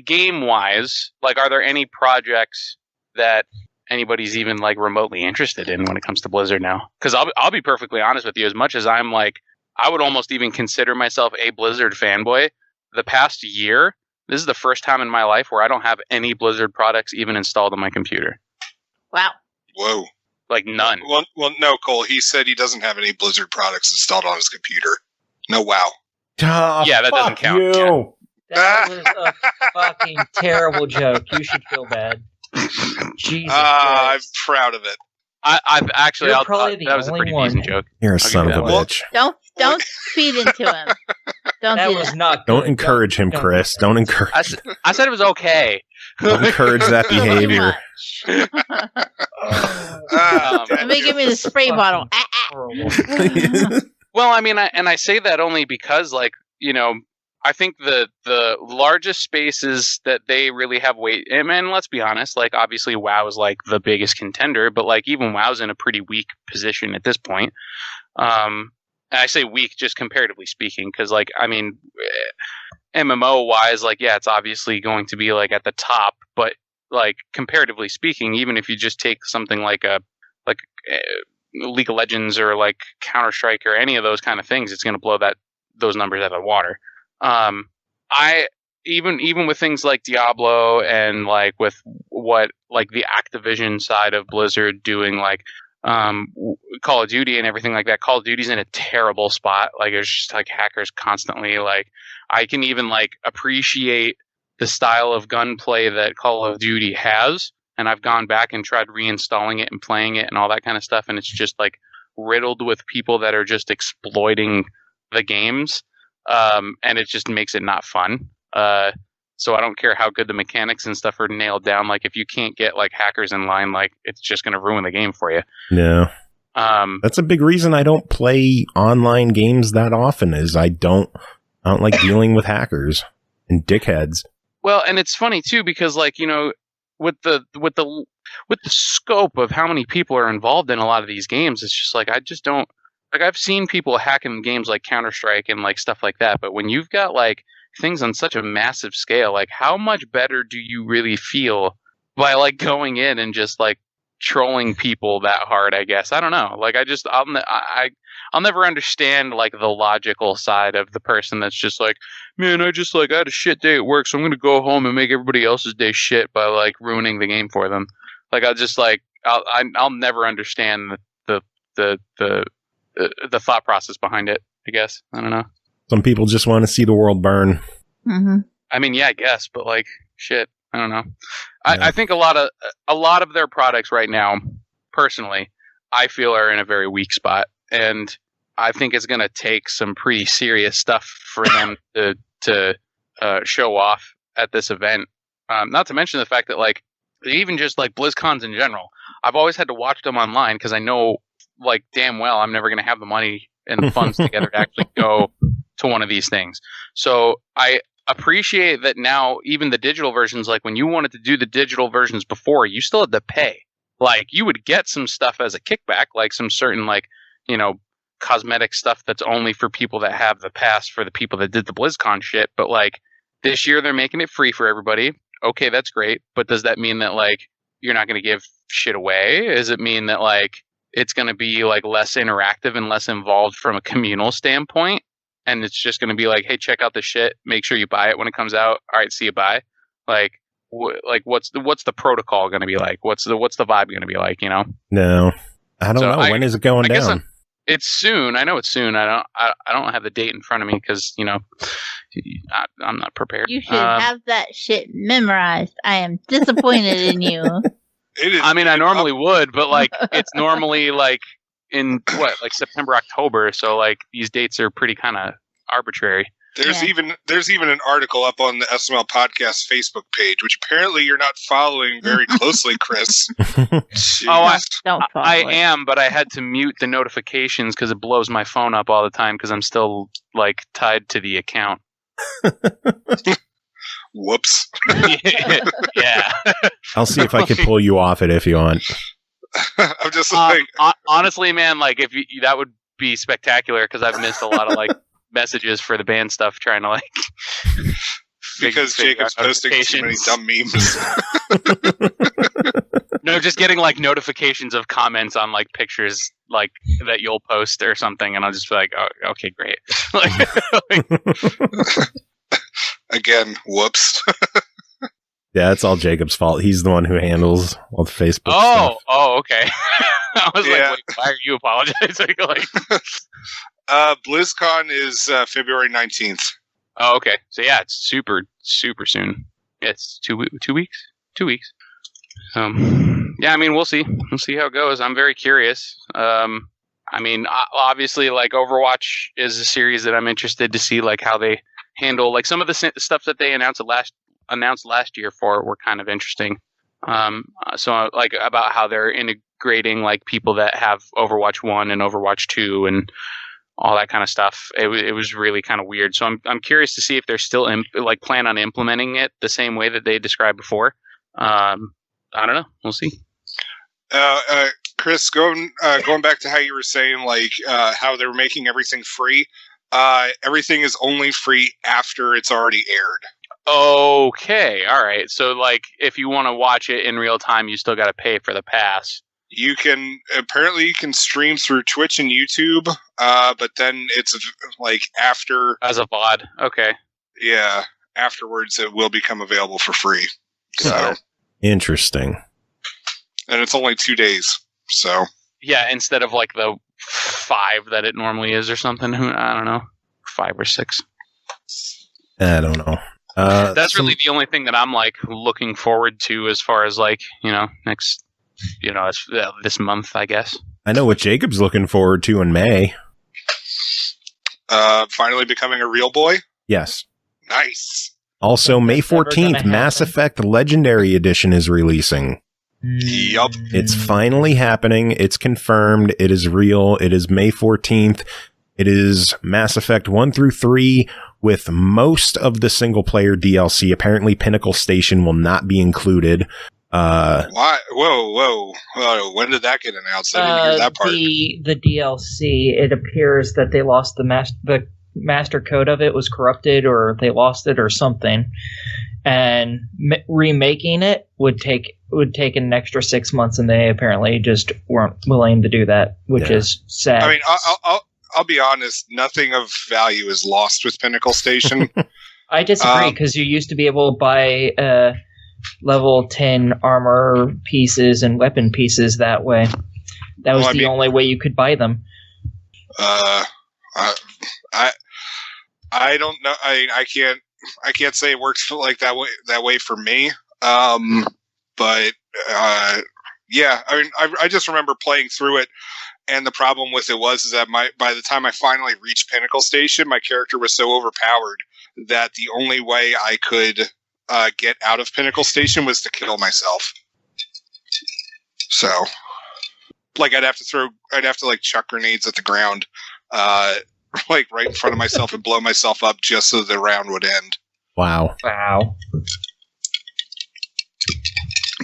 [SPEAKER 5] game-wise, like, are there any projects that anybody's even like remotely interested in when it comes to Blizzard now? Because I'll be perfectly honest with you. As much as I'm like, I would almost even consider myself a Blizzard fanboy. The past year, this is the first time in my life where I don't have any Blizzard products even installed on my computer.
[SPEAKER 3] Wow.
[SPEAKER 4] Whoa.
[SPEAKER 5] Like none.
[SPEAKER 4] Well, no, Cole. He said he doesn't have any Blizzard products installed on his computer. No, wow.
[SPEAKER 5] Yeah, that doesn't count. Yeah.
[SPEAKER 6] That was a fucking terrible joke. You should feel bad. Jesus
[SPEAKER 4] I'm
[SPEAKER 6] Christ.
[SPEAKER 4] proud of it.
[SPEAKER 5] I've actually,
[SPEAKER 6] You're probably the
[SPEAKER 5] that was a pretty
[SPEAKER 6] only
[SPEAKER 5] decent
[SPEAKER 6] one.
[SPEAKER 5] joke.
[SPEAKER 2] You're a
[SPEAKER 5] I'll
[SPEAKER 2] son
[SPEAKER 5] give
[SPEAKER 2] of
[SPEAKER 5] you
[SPEAKER 2] a
[SPEAKER 5] that
[SPEAKER 2] bitch.
[SPEAKER 3] Don't feed into him. Don't
[SPEAKER 6] That
[SPEAKER 3] do
[SPEAKER 6] was
[SPEAKER 3] that.
[SPEAKER 6] not
[SPEAKER 2] Don't
[SPEAKER 6] good.
[SPEAKER 2] encourage him,
[SPEAKER 6] Don't-
[SPEAKER 2] Chris. Don't encourage.
[SPEAKER 5] I said it was okay.
[SPEAKER 2] Don't encourage that
[SPEAKER 3] Too
[SPEAKER 2] behavior.
[SPEAKER 3] much. Let me give me the spray bottle.
[SPEAKER 6] Horrible.
[SPEAKER 5] Well, I mean, I say that only because, like, you know, I think the largest spaces that they really have weight, and let's be honest, like, obviously WoW is like the biggest contender, but like even WoW's in a pretty weak position at this point. And I say weak just comparatively speaking, because, like, I mean, MMO wise, like, yeah, it's obviously going to be like at the top, but like comparatively speaking, even if you just take something like League of Legends or like Counter-Strike or any of those kind of things, it's going to blow those numbers out of the water. I even with things like Diablo and like with what like the Activision side of Blizzard doing, like Call of Duty and everything like that, Call of Duty's in a terrible spot. Like, there's just like hackers constantly. Like, I can even like appreciate the style of gunplay that Call of Duty has, and I've gone back and tried reinstalling it and playing it and all that kind of stuff, and it's just like riddled with people that are just exploiting the games, and it just makes it not fun. So I don't care how good the mechanics and stuff are nailed down. Like, if you can't get like hackers in line, like, it's just going to ruin the game for you.
[SPEAKER 2] No. That's a big reason I don't play online games that often, is I don't like dealing with hackers and dickheads.
[SPEAKER 5] Well, and it's funny too, because, like, you know, with the scope of how many people are involved in a lot of these games, it's just like, I just don't, like, I've seen people hacking games like Counter-Strike and like stuff like that, but when you've got like things on such a massive scale, like, how much better do you really feel by like going in and just like trolling people that hard? I guess I don't know. Like, I'll never understand like the logical side of the person that's just like, man, I had a shit day at work, so I'm gonna go home and make everybody else's day shit by like ruining the game for them. Like, I'll never understand the thought process behind it. I guess I don't know.
[SPEAKER 2] Some people just want to see the world burn.
[SPEAKER 3] Mm-hmm.
[SPEAKER 5] I mean, yeah, I guess, but like, shit, I don't know. I think a lot of their products right now, personally, I feel are in a very weak spot, and I think it's going to take some pretty serious stuff for them to show off at this event. Not to mention the fact that, like, even just like BlizzCons in general, I've always had to watch them online because I know, like, damn well I'm never going to have the money and the funds together to actually go to one of these things. So I appreciate that now even the digital versions, like when you wanted to do the digital versions before, you still had to pay. Like, you would get some stuff as a kickback, like some certain, like, you know, cosmetic stuff that's only for people that have the pass for the people that did the BlizzCon shit. But like, this year they're making it free for everybody. Okay, that's great. But does that mean that like you're not going to give shit away? Does it mean that like it's going to be like less interactive and less involved from a communal standpoint? And it's just going to be like, hey, check out this shit. Make sure you buy it when it comes out. All right, see you, bye. Like, what's the protocol going to be like? What's the vibe going to be like? You know?
[SPEAKER 2] No, I don't know. When is it going down?
[SPEAKER 5] It's soon. I know it's soon. I don't have the date in front of me because, you know, I'm not prepared.
[SPEAKER 3] You should have that shit memorized. I am disappointed in you.
[SPEAKER 5] I mean, I normally would, but like, it's normally like in like September, October. So like, these dates are pretty kind of arbitrary.
[SPEAKER 4] There's even an article up on the SML podcast Facebook page, which apparently you're not following very closely, Chris.
[SPEAKER 5] I am, but I had to mute the notifications because it blows my phone up all the time because I'm still like tied to the account.
[SPEAKER 4] Whoops.
[SPEAKER 5] Yeah.
[SPEAKER 2] I'll see if I can pull you off it if you want.
[SPEAKER 4] I'm just like,
[SPEAKER 5] honestly, man, like that would be spectacular because I've missed a lot of like messages for the band stuff trying to like
[SPEAKER 4] Because Jacob's posting too many dumb memes.
[SPEAKER 5] No, just getting like notifications of comments on like pictures like that you'll post or something, and I'll just be like, oh, okay, great.
[SPEAKER 4] Again, whoops.
[SPEAKER 2] Yeah, it's all Jacob's fault. He's the one who handles all the Facebook stuff.
[SPEAKER 5] Oh, okay. I was like, wait, why are you apologizing? Like,
[SPEAKER 4] BlizzCon is February 19th.
[SPEAKER 5] Oh, okay. So yeah, it's super, super soon. It's 2 weeks. 2 weeks. Yeah, I mean, we'll see. We'll see how it goes. I'm very curious. I mean, obviously, like Overwatch is a series that I'm interested to see, like how they handle like some of the stuff that they announced last year for were kind of interesting. So like about how they're integrating like people that have Overwatch 1 and Overwatch 2 and all that kind of stuff. It was really kind of weird. So I'm curious to see if they're still plan on implementing it the same way that they described before. I don't know. We'll see.
[SPEAKER 4] Kris, going back to how you were saying like how they were making everything free. Everything is only free after it's already aired.
[SPEAKER 5] Okay, all right. So, like, if you want to watch it in real time, you still got to pay for the pass.
[SPEAKER 4] You can stream through Twitch and YouTube, but then it's like after
[SPEAKER 5] as a VOD. Okay.
[SPEAKER 4] Yeah, afterwards it will become available for free. So
[SPEAKER 2] interesting.
[SPEAKER 4] And it's only 2 days. So
[SPEAKER 5] yeah, instead of like the 5 that it normally is or something. I don't know, 5 or 6.
[SPEAKER 2] I don't know.
[SPEAKER 5] That's really the only thing that I'm like looking forward to as far as like, next, this month, I guess.
[SPEAKER 2] I know what Jacob's looking forward to in May.
[SPEAKER 4] Finally becoming a real boy?
[SPEAKER 2] Yes.
[SPEAKER 4] Nice.
[SPEAKER 2] Also, May 14th, Mass Effect Legendary Edition is releasing.
[SPEAKER 4] Yup.
[SPEAKER 2] It's finally happening. It's confirmed. It is real. It is May 14th. It is Mass Effect 1 through 3 with most of the single-player DLC. Apparently, Pinnacle Station will not be included.
[SPEAKER 4] Why? Whoa. When did that get announced? I didn't hear that part.
[SPEAKER 6] The DLC, it appears that they lost the master code of it was corrupted, or they lost it or something. And remaking it would take an extra 6 months, and they apparently just weren't willing to do that, which is sad.
[SPEAKER 4] I mean, I'll be honest, nothing of value is lost with Pinnacle Station.
[SPEAKER 6] I disagree, because you used to be able to buy level 10 armor pieces and weapon pieces that way. That was the only way you could buy them.
[SPEAKER 4] I don't know. I can't say it works like that way for me. But yeah, I mean, I just remember playing through it. And the problem with it was that by the time I finally reached Pinnacle Station, my character was so overpowered that the only way I could get out of Pinnacle Station was to kill myself. So, like, I'd have to like chuck grenades at the ground, like right in front of myself and blow myself up just so the round would end.
[SPEAKER 2] Wow.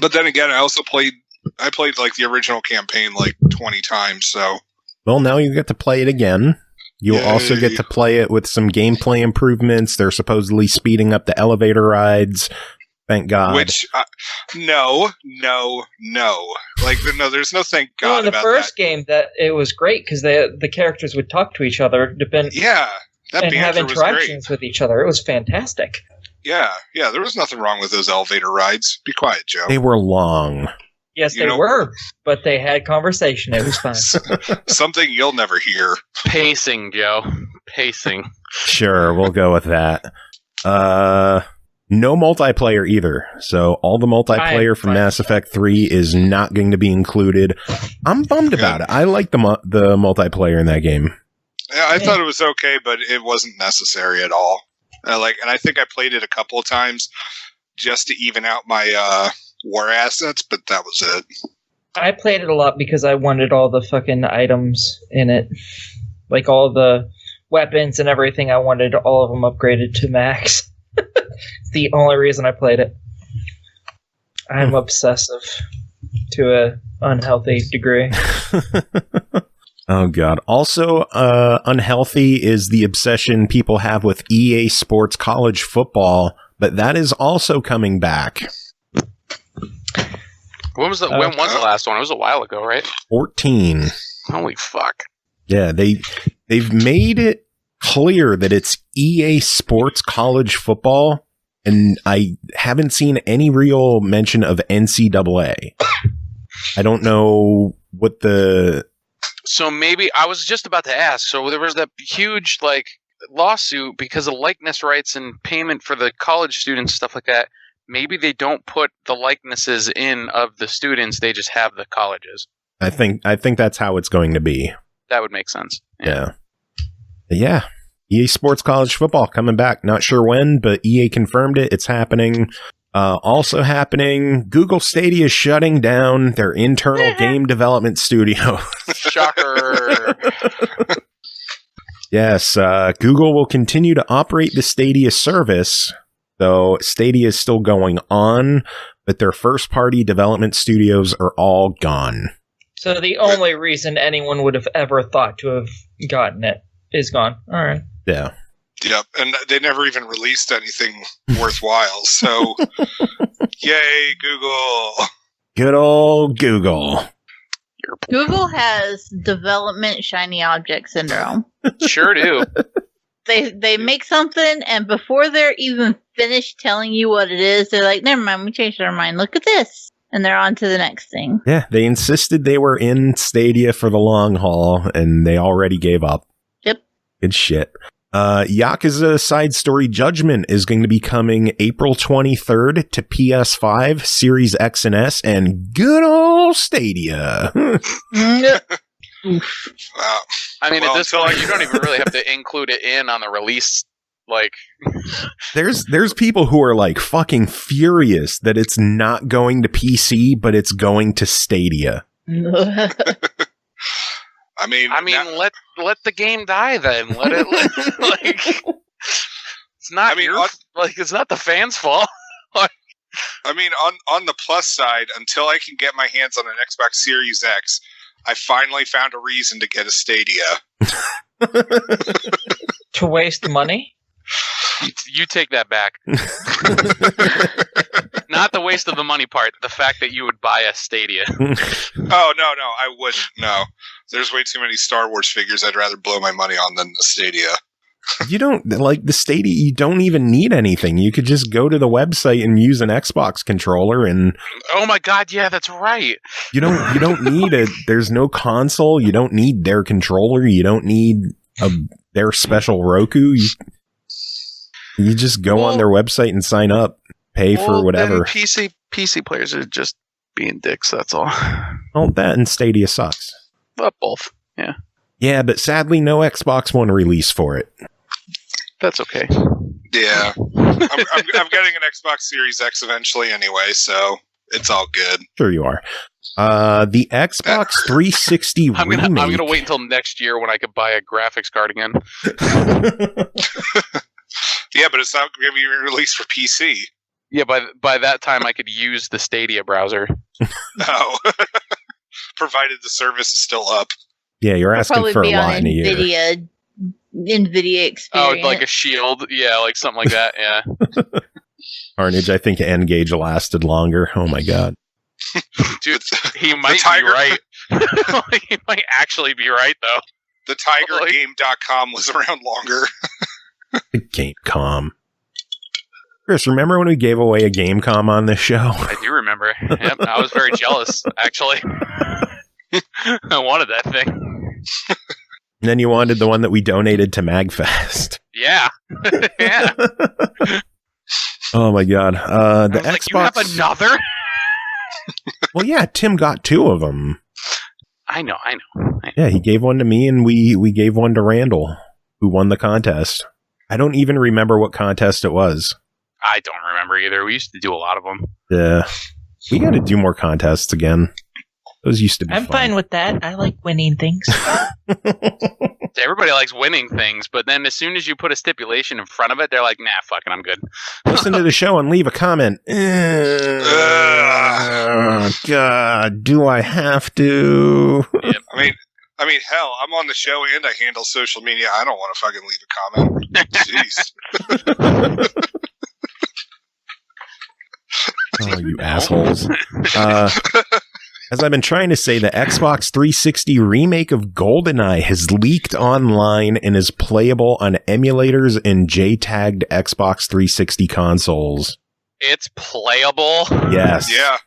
[SPEAKER 4] But then again, I played like the original campaign like 20 times, so.
[SPEAKER 2] Well, now you get to play it again. You'll also get to play it with some gameplay improvements. They're supposedly speeding up the elevator rides. Thank God.
[SPEAKER 4] Which, no. Like, no, there's no thank God
[SPEAKER 6] in the first game, that it was great because the characters would talk to each other, and have interactions with each other. It was fantastic.
[SPEAKER 4] Yeah, there was nothing wrong with those elevator rides. Be quiet, Joe.
[SPEAKER 2] They were long.
[SPEAKER 6] Yes, they were, but they had conversation. It was fun.
[SPEAKER 4] Something you'll never hear.
[SPEAKER 5] Pacing, Joe. Pacing.
[SPEAKER 2] Sure, we'll go with that. No multiplayer either. So all the multiplayer from Mass Effect 3 is not going to be included. I'm bummed about it. I like the multiplayer in that game.
[SPEAKER 4] Yeah, I thought it was okay, but it wasn't necessary at all. And I think I played it a couple of times just to even out my war assets, but that was it.
[SPEAKER 6] I played it a lot because I wanted all the fucking items in it. Like all the weapons and everything, I wanted all of them upgraded to max. It's the only reason I played it. I'm obsessive to an unhealthy degree.
[SPEAKER 2] Oh, God. Also, unhealthy is the obsession people have with EA Sports College Football but that is also coming back.
[SPEAKER 5] When was the last one? It was a while ago, right?
[SPEAKER 2] 14.
[SPEAKER 5] Holy fuck.
[SPEAKER 2] Yeah, they've made it clear that it's EA Sports College Football, and I haven't seen any real mention of NCAA. I don't know what the...
[SPEAKER 5] So maybe, I was just about to ask, so there was that huge, like, lawsuit because of likeness rights and payment for the college students, stuff like that. Maybe they don't put the likenesses in of the students, they just have the colleges.
[SPEAKER 2] I think that's how it's going to be.
[SPEAKER 5] That would make sense.
[SPEAKER 2] Yeah. EA Sports College Football coming back. Not sure when, but EA confirmed it. It's happening. Also happening, Google Stadia is shutting down their internal game development studio.
[SPEAKER 5] Shocker.
[SPEAKER 2] Yes, Google will continue to operate the Stadia service, though Stadia is still going on, but their first-party development studios are all gone.
[SPEAKER 6] So the only reason anyone would have ever thought to have gotten it is gone. All right.
[SPEAKER 2] Yeah.
[SPEAKER 4] Yep, and they never even released anything worthwhile, so yay, Google.
[SPEAKER 2] Good old Google.
[SPEAKER 3] Google has development shiny object syndrome.
[SPEAKER 5] Sure do.
[SPEAKER 3] They make something, and before they're even finished telling you what it is, they're like, never mind, we changed our mind. Look at this. And they're on to the next thing.
[SPEAKER 2] Yeah, they insisted they were in Stadia for the long haul, and they already gave up.
[SPEAKER 3] Yep.
[SPEAKER 2] Good shit. Yakuza Side Story Judgment is going to be coming April 23rd to PS5, Series X and S, and good old Stadia.
[SPEAKER 4] Wow.
[SPEAKER 5] I mean, at this point, you don't even really have to include it in on the release. Like,
[SPEAKER 2] there's people who are like fucking furious that it's not going to PC, but it's going to Stadia.
[SPEAKER 4] I mean,
[SPEAKER 5] let the game die then. Let it like. It's not it's not the fans' fault.
[SPEAKER 4] I mean, on the plus side, until I can get my hands on an Xbox Series X, I finally found a reason to get a Stadia.
[SPEAKER 6] To waste money?
[SPEAKER 5] You take that back. Not the waste of the money part. The fact that you would buy a Stadia.
[SPEAKER 4] Oh, no, I wouldn't. No. There's way too many Star Wars figures I'd rather blow my money on than the Stadia.
[SPEAKER 2] You don't, like, the Stadia, you don't even need anything. You could just go to the website and use an Xbox controller and...
[SPEAKER 5] Oh my god, yeah, that's right.
[SPEAKER 2] You don't need it. There's no console. You don't need their controller. You don't need their special Roku. You just go on their website and sign up, pay for whatever.
[SPEAKER 5] PC players are just being dicks, that's all.
[SPEAKER 2] Oh, that and Stadia sucks.
[SPEAKER 5] But both, yeah.
[SPEAKER 2] Yeah, but sadly no Xbox One release for it.
[SPEAKER 5] That's okay.
[SPEAKER 4] Yeah. I'm getting an Xbox Series X eventually anyway, so it's all good.
[SPEAKER 2] Sure you are. The Xbox 360 remake.
[SPEAKER 5] I'm gonna wait until next year when I could buy a graphics card again.
[SPEAKER 4] Yeah, but it's not going to be released for PC.
[SPEAKER 5] Yeah, by that time I could use the Stadia browser.
[SPEAKER 4] No. Provided the service is still up.
[SPEAKER 2] Yeah, you're asking for a lot in a year.
[SPEAKER 3] NVIDIA experience.
[SPEAKER 5] Oh, like a Shield? Yeah, like something like that, yeah.
[SPEAKER 2] Carnage, I think N-Gage lasted longer. Oh my god.
[SPEAKER 5] Dude, he might be right. He might actually be right, though.
[SPEAKER 4] The TigerGame.com was around longer.
[SPEAKER 2] Gamecom. Chris, remember when we gave away a Gamecom on this show?
[SPEAKER 5] I do remember. Yep, I was very jealous, actually. I wanted that thing.
[SPEAKER 2] And then you wanted the one that we donated to MagFest.
[SPEAKER 5] Yeah. Yeah.
[SPEAKER 2] Oh my god. The Xbox.
[SPEAKER 5] Like, you have another?
[SPEAKER 2] Well, yeah, Tim got 2 of them.
[SPEAKER 5] I know.
[SPEAKER 2] Yeah, he gave one to me, and we gave one to Randall, who won the contest. I don't even remember what contest it was.
[SPEAKER 5] I don't remember either. We used to do a lot of them.
[SPEAKER 2] Yeah. We got to do more contests again. Those used to be
[SPEAKER 6] I'm
[SPEAKER 2] fun.
[SPEAKER 6] fine with that. I like winning things.
[SPEAKER 5] Everybody likes winning things, but then as soon as you put a stipulation in front of it, they're like, nah, fuck it, I'm good.
[SPEAKER 2] Listen to the show and leave a comment. God, do I have to?
[SPEAKER 5] Yep.
[SPEAKER 4] I mean, hell, I'm on the show and I handle social media. I don't want to fucking leave a comment. Jeez.
[SPEAKER 2] Oh, you assholes. As I've been trying to say, the Xbox 360 remake of Goldeneye has leaked online and is playable on emulators and JTagged Xbox 360 consoles.
[SPEAKER 5] It's playable?
[SPEAKER 2] Yes.
[SPEAKER 4] Yeah.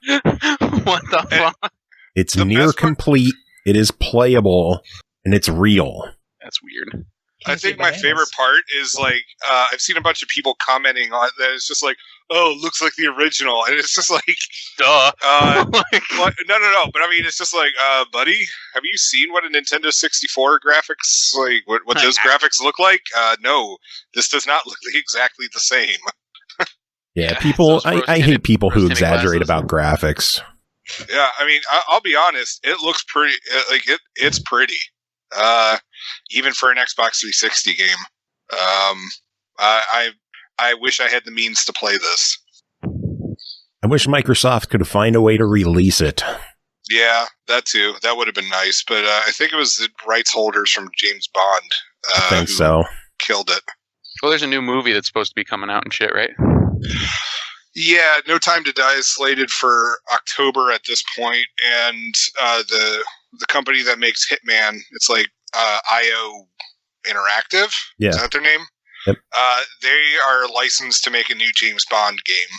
[SPEAKER 5] What the fuck?
[SPEAKER 2] It's
[SPEAKER 4] The
[SPEAKER 2] near
[SPEAKER 4] best part-
[SPEAKER 2] complete. It is playable, and it's real.
[SPEAKER 5] That's weird.
[SPEAKER 4] I think my favorite part is like I've seen a bunch of people commenting on that. It's just like, oh, it looks like the original, and it's just like,
[SPEAKER 5] Duh.
[SPEAKER 4] what? No. But I mean, it's just like, buddy, have you seen what a Nintendo 64 graphics like? What those graphics look like? No, this does not look exactly the same.
[SPEAKER 2] Yeah, people.
[SPEAKER 5] those
[SPEAKER 2] I hate people who
[SPEAKER 5] roasting
[SPEAKER 2] exaggerate
[SPEAKER 5] glasses.
[SPEAKER 2] about graphics.
[SPEAKER 4] Yeah, I mean, I'll be honest. It looks pretty. It's pretty. Even for an Xbox 360 game. I wish I had the means to play this.
[SPEAKER 2] I wish Microsoft could find a way to release it.
[SPEAKER 4] Yeah, that too. That would have been nice. But I think it was the rights holders from James Bond
[SPEAKER 2] I think
[SPEAKER 4] who
[SPEAKER 2] so.
[SPEAKER 4] killed it.
[SPEAKER 5] Well, there's a new movie that's supposed to be coming out and shit, right?
[SPEAKER 4] Yeah, No Time to Die is slated for October at this point, and the company that makes Hitman, it's like IO Interactive.
[SPEAKER 2] Yeah.
[SPEAKER 4] Is that their name?
[SPEAKER 2] Yep.
[SPEAKER 4] They are licensed to make a new James Bond game,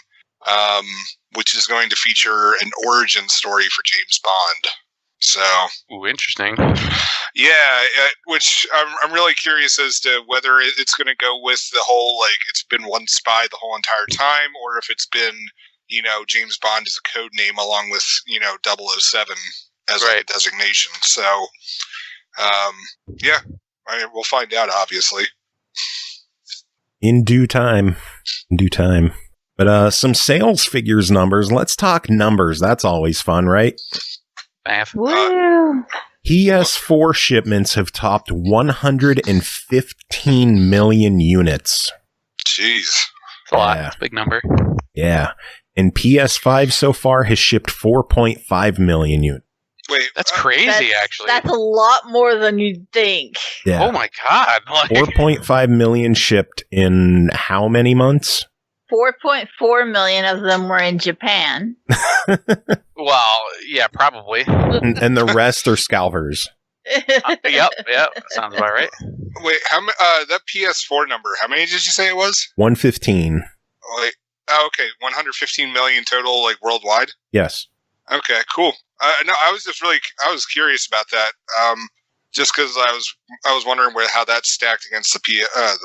[SPEAKER 4] which is going to feature an origin story for James Bond. So,
[SPEAKER 5] Ooh, interesting.
[SPEAKER 4] yeah, which I'm really curious as to whether it's going to go with the whole, like, it's been one spy the whole entire time, or if it's been, James Bond as a code name along with, 007 as like a designation. So, yeah, we'll find out, obviously.
[SPEAKER 2] In due time. But some sales figures numbers. Let's talk numbers. That's always fun, right?
[SPEAKER 5] Math.
[SPEAKER 3] Woo!
[SPEAKER 2] PS4 shipments have topped 115 million units.
[SPEAKER 4] Jeez.
[SPEAKER 5] It's a lot.
[SPEAKER 2] Yeah.
[SPEAKER 5] It's a big number.
[SPEAKER 2] Yeah. And PS5 so far has shipped 4.5 million units.
[SPEAKER 4] Wait,
[SPEAKER 5] That's crazy, actually.
[SPEAKER 3] That's a lot more than you'd think.
[SPEAKER 2] Yeah.
[SPEAKER 5] Oh my god. Like,
[SPEAKER 2] 4.5 million shipped in how many months?
[SPEAKER 3] 4.4 million of them were in Japan.
[SPEAKER 5] well, yeah, probably.
[SPEAKER 2] And the rest are scalpers.
[SPEAKER 5] Yep. Sounds about right.
[SPEAKER 4] Wait, that PS4 number, how many did you say it was?
[SPEAKER 2] 115.
[SPEAKER 4] Wait, okay, 115 million total, like, worldwide?
[SPEAKER 2] Yes.
[SPEAKER 4] Okay, cool. No, I was curious about that. Just because I was wondering how that stacked against the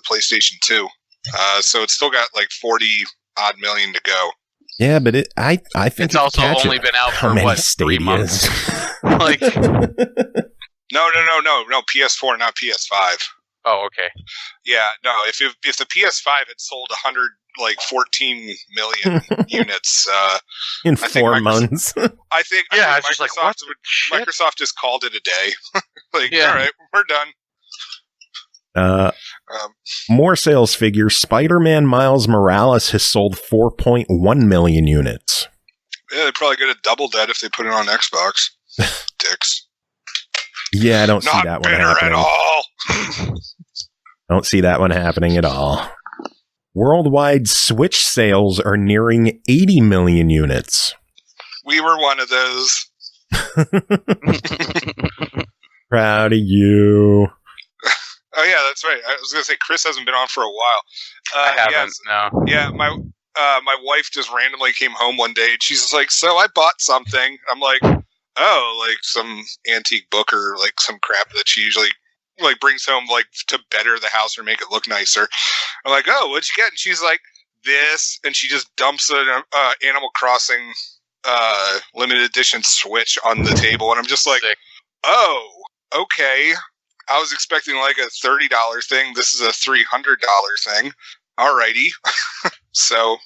[SPEAKER 4] PlayStation 2. So it's still got like 40 odd million to go.
[SPEAKER 2] Yeah, but I think
[SPEAKER 5] It's also only been out for what, 3 months? Like,
[SPEAKER 4] No, PS4, not PS5.
[SPEAKER 5] oh, okay.
[SPEAKER 4] Yeah, no. If the PS5 had sold 14 million units,
[SPEAKER 2] in
[SPEAKER 4] I think
[SPEAKER 2] 4 months.
[SPEAKER 4] I think
[SPEAKER 5] it's just like, what the shit?
[SPEAKER 4] Microsoft just called it a day.
[SPEAKER 5] Yeah.
[SPEAKER 4] All right, we're done.
[SPEAKER 2] More sales figures. Spider-Man Miles Morales has sold 4.1 million units.
[SPEAKER 4] Yeah, they probably could have doubled that if they put it on Xbox. Dicks.
[SPEAKER 2] Yeah, I don't see
[SPEAKER 4] Not
[SPEAKER 2] that one
[SPEAKER 4] better
[SPEAKER 2] happening.
[SPEAKER 4] at all.
[SPEAKER 2] Don't see that one happening at all. Worldwide Switch sales are nearing 80 million units.
[SPEAKER 4] We were one of those.
[SPEAKER 2] Proud of you.
[SPEAKER 4] Oh yeah, that's right. I was gonna say Chris hasn't been on for a while.
[SPEAKER 5] I haven't,
[SPEAKER 4] yes.
[SPEAKER 5] no.
[SPEAKER 4] Yeah, my wife just randomly came home one day and she's just like, "So I bought something." I'm like, "Oh, like some antique book or like some crap that she usually like brings home like to better the house or make it look nicer." I'm like, "Oh, what'd you get?" And she's like, "This," and she just dumps an Animal Crossing limited edition Switch on the table, and I'm just like,
[SPEAKER 5] Sick.
[SPEAKER 4] "Oh, okay." I was expecting like a $30 thing. This is a $300 thing. Alrighty. So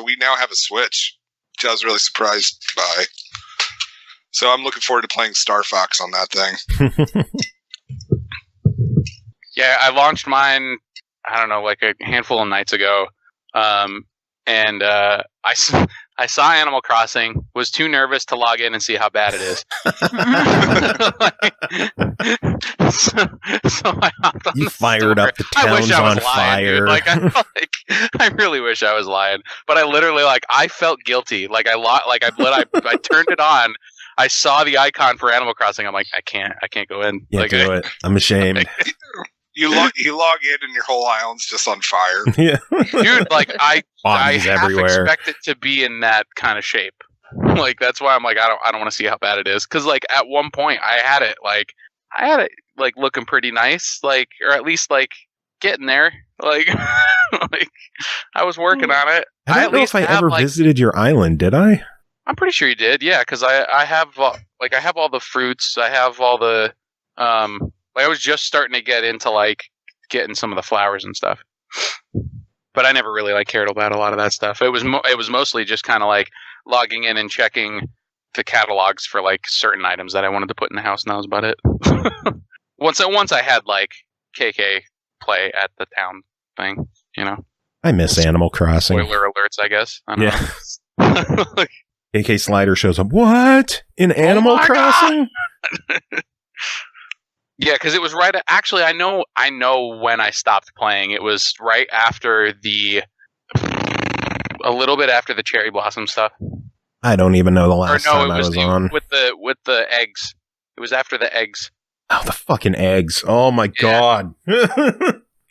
[SPEAKER 4] we now have a Switch, which I was really surprised by. So I'm looking forward to playing Star Fox on that thing.
[SPEAKER 5] Yeah, I launched mine, I don't know, like a handful of nights ago. And I saw Animal Crossing, was too nervous to log in and see how bad it is. so I hopped on
[SPEAKER 2] You
[SPEAKER 5] the
[SPEAKER 2] fired
[SPEAKER 5] store.
[SPEAKER 2] up the town's on fire.
[SPEAKER 5] Lying, I really wish I was lying, but I literally I felt guilty. I turned it on. I saw the icon for Animal Crossing. I'm like, I can't go in.
[SPEAKER 2] Yeah, do it. I'm ashamed.
[SPEAKER 4] You log in and your whole island's just on fire.
[SPEAKER 2] Yeah,
[SPEAKER 5] dude. I half
[SPEAKER 2] everywhere.
[SPEAKER 5] expect it to be in that kind of shape. That's why I'm like, I don't want to see how bad it is. Because at one point I had it looking pretty nice, or at least getting there. I was working on it.
[SPEAKER 2] I don't know if I ever visited your island. Did I?
[SPEAKER 5] I'm pretty sure you did. Yeah, because I have I have all the fruits. I have all the I was just starting to get into getting some of the flowers and stuff, but I never really cared about a lot of that stuff. It was mostly just kind of logging in and checking the catalogs for certain items that I wanted to put in the house, and that was about it. Once I had KK play at the town thing,
[SPEAKER 2] I miss Animal Crossing.
[SPEAKER 5] Spoiler alerts, I guess. I don't know.
[SPEAKER 2] KK Slider shows up. What? In Animal Crossing?
[SPEAKER 5] Yeah, because it was right. Actually, I know when I stopped playing. It was right after a little bit after the cherry blossom stuff.
[SPEAKER 2] I don't even know the last time I was on
[SPEAKER 5] with the eggs. It was after the eggs.
[SPEAKER 2] Oh, the fucking eggs! Oh my god!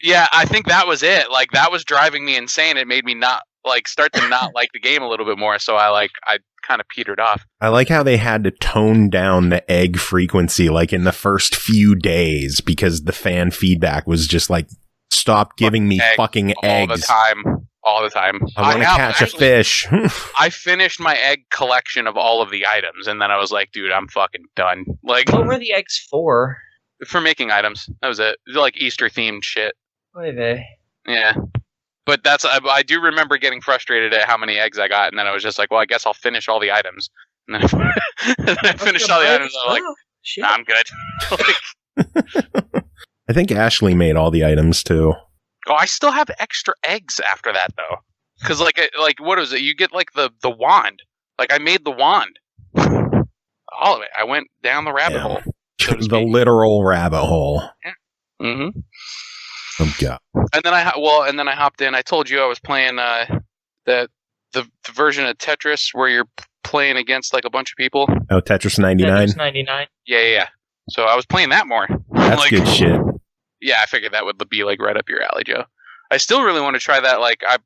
[SPEAKER 5] Yeah, I think that was it. That was driving me insane. It made me not start to not like the game a little bit more. So I kind of petered off.
[SPEAKER 2] I like how they had to tone down the egg frequency in the first few days because the fan feedback was just stop giving me fucking eggs
[SPEAKER 5] all the time.
[SPEAKER 2] I want to catch a fish.
[SPEAKER 5] I finished my egg collection of all of the items, and then I was like, dude, I'm fucking done.
[SPEAKER 6] What were the eggs for?
[SPEAKER 5] For making items. That was it. Easter themed shit.
[SPEAKER 6] Oy vey.
[SPEAKER 5] Yeah. But I do remember getting frustrated at how many eggs I got, and then I was just like, well, I guess I'll finish all the items. And then I finished all the items, and I'm I'm good.
[SPEAKER 2] I think Ashley made all the items, too.
[SPEAKER 5] Oh, I still have extra eggs after that, though. Because, what was it? You get, the wand. I made the wand. All of it. I went down the rabbit hole. So
[SPEAKER 2] the literal rabbit hole.
[SPEAKER 5] Yeah. Mm-hmm.
[SPEAKER 2] Oh god!
[SPEAKER 5] And then I hopped in. I told you I was playing the version of Tetris where you're playing against a bunch of people.
[SPEAKER 2] Oh, Tetris 99.
[SPEAKER 6] Tetris 99.
[SPEAKER 5] Yeah. So I was playing that more.
[SPEAKER 2] That's good shit.
[SPEAKER 5] Yeah, I figured that would be right up your alley, Joe. I still really want to try that.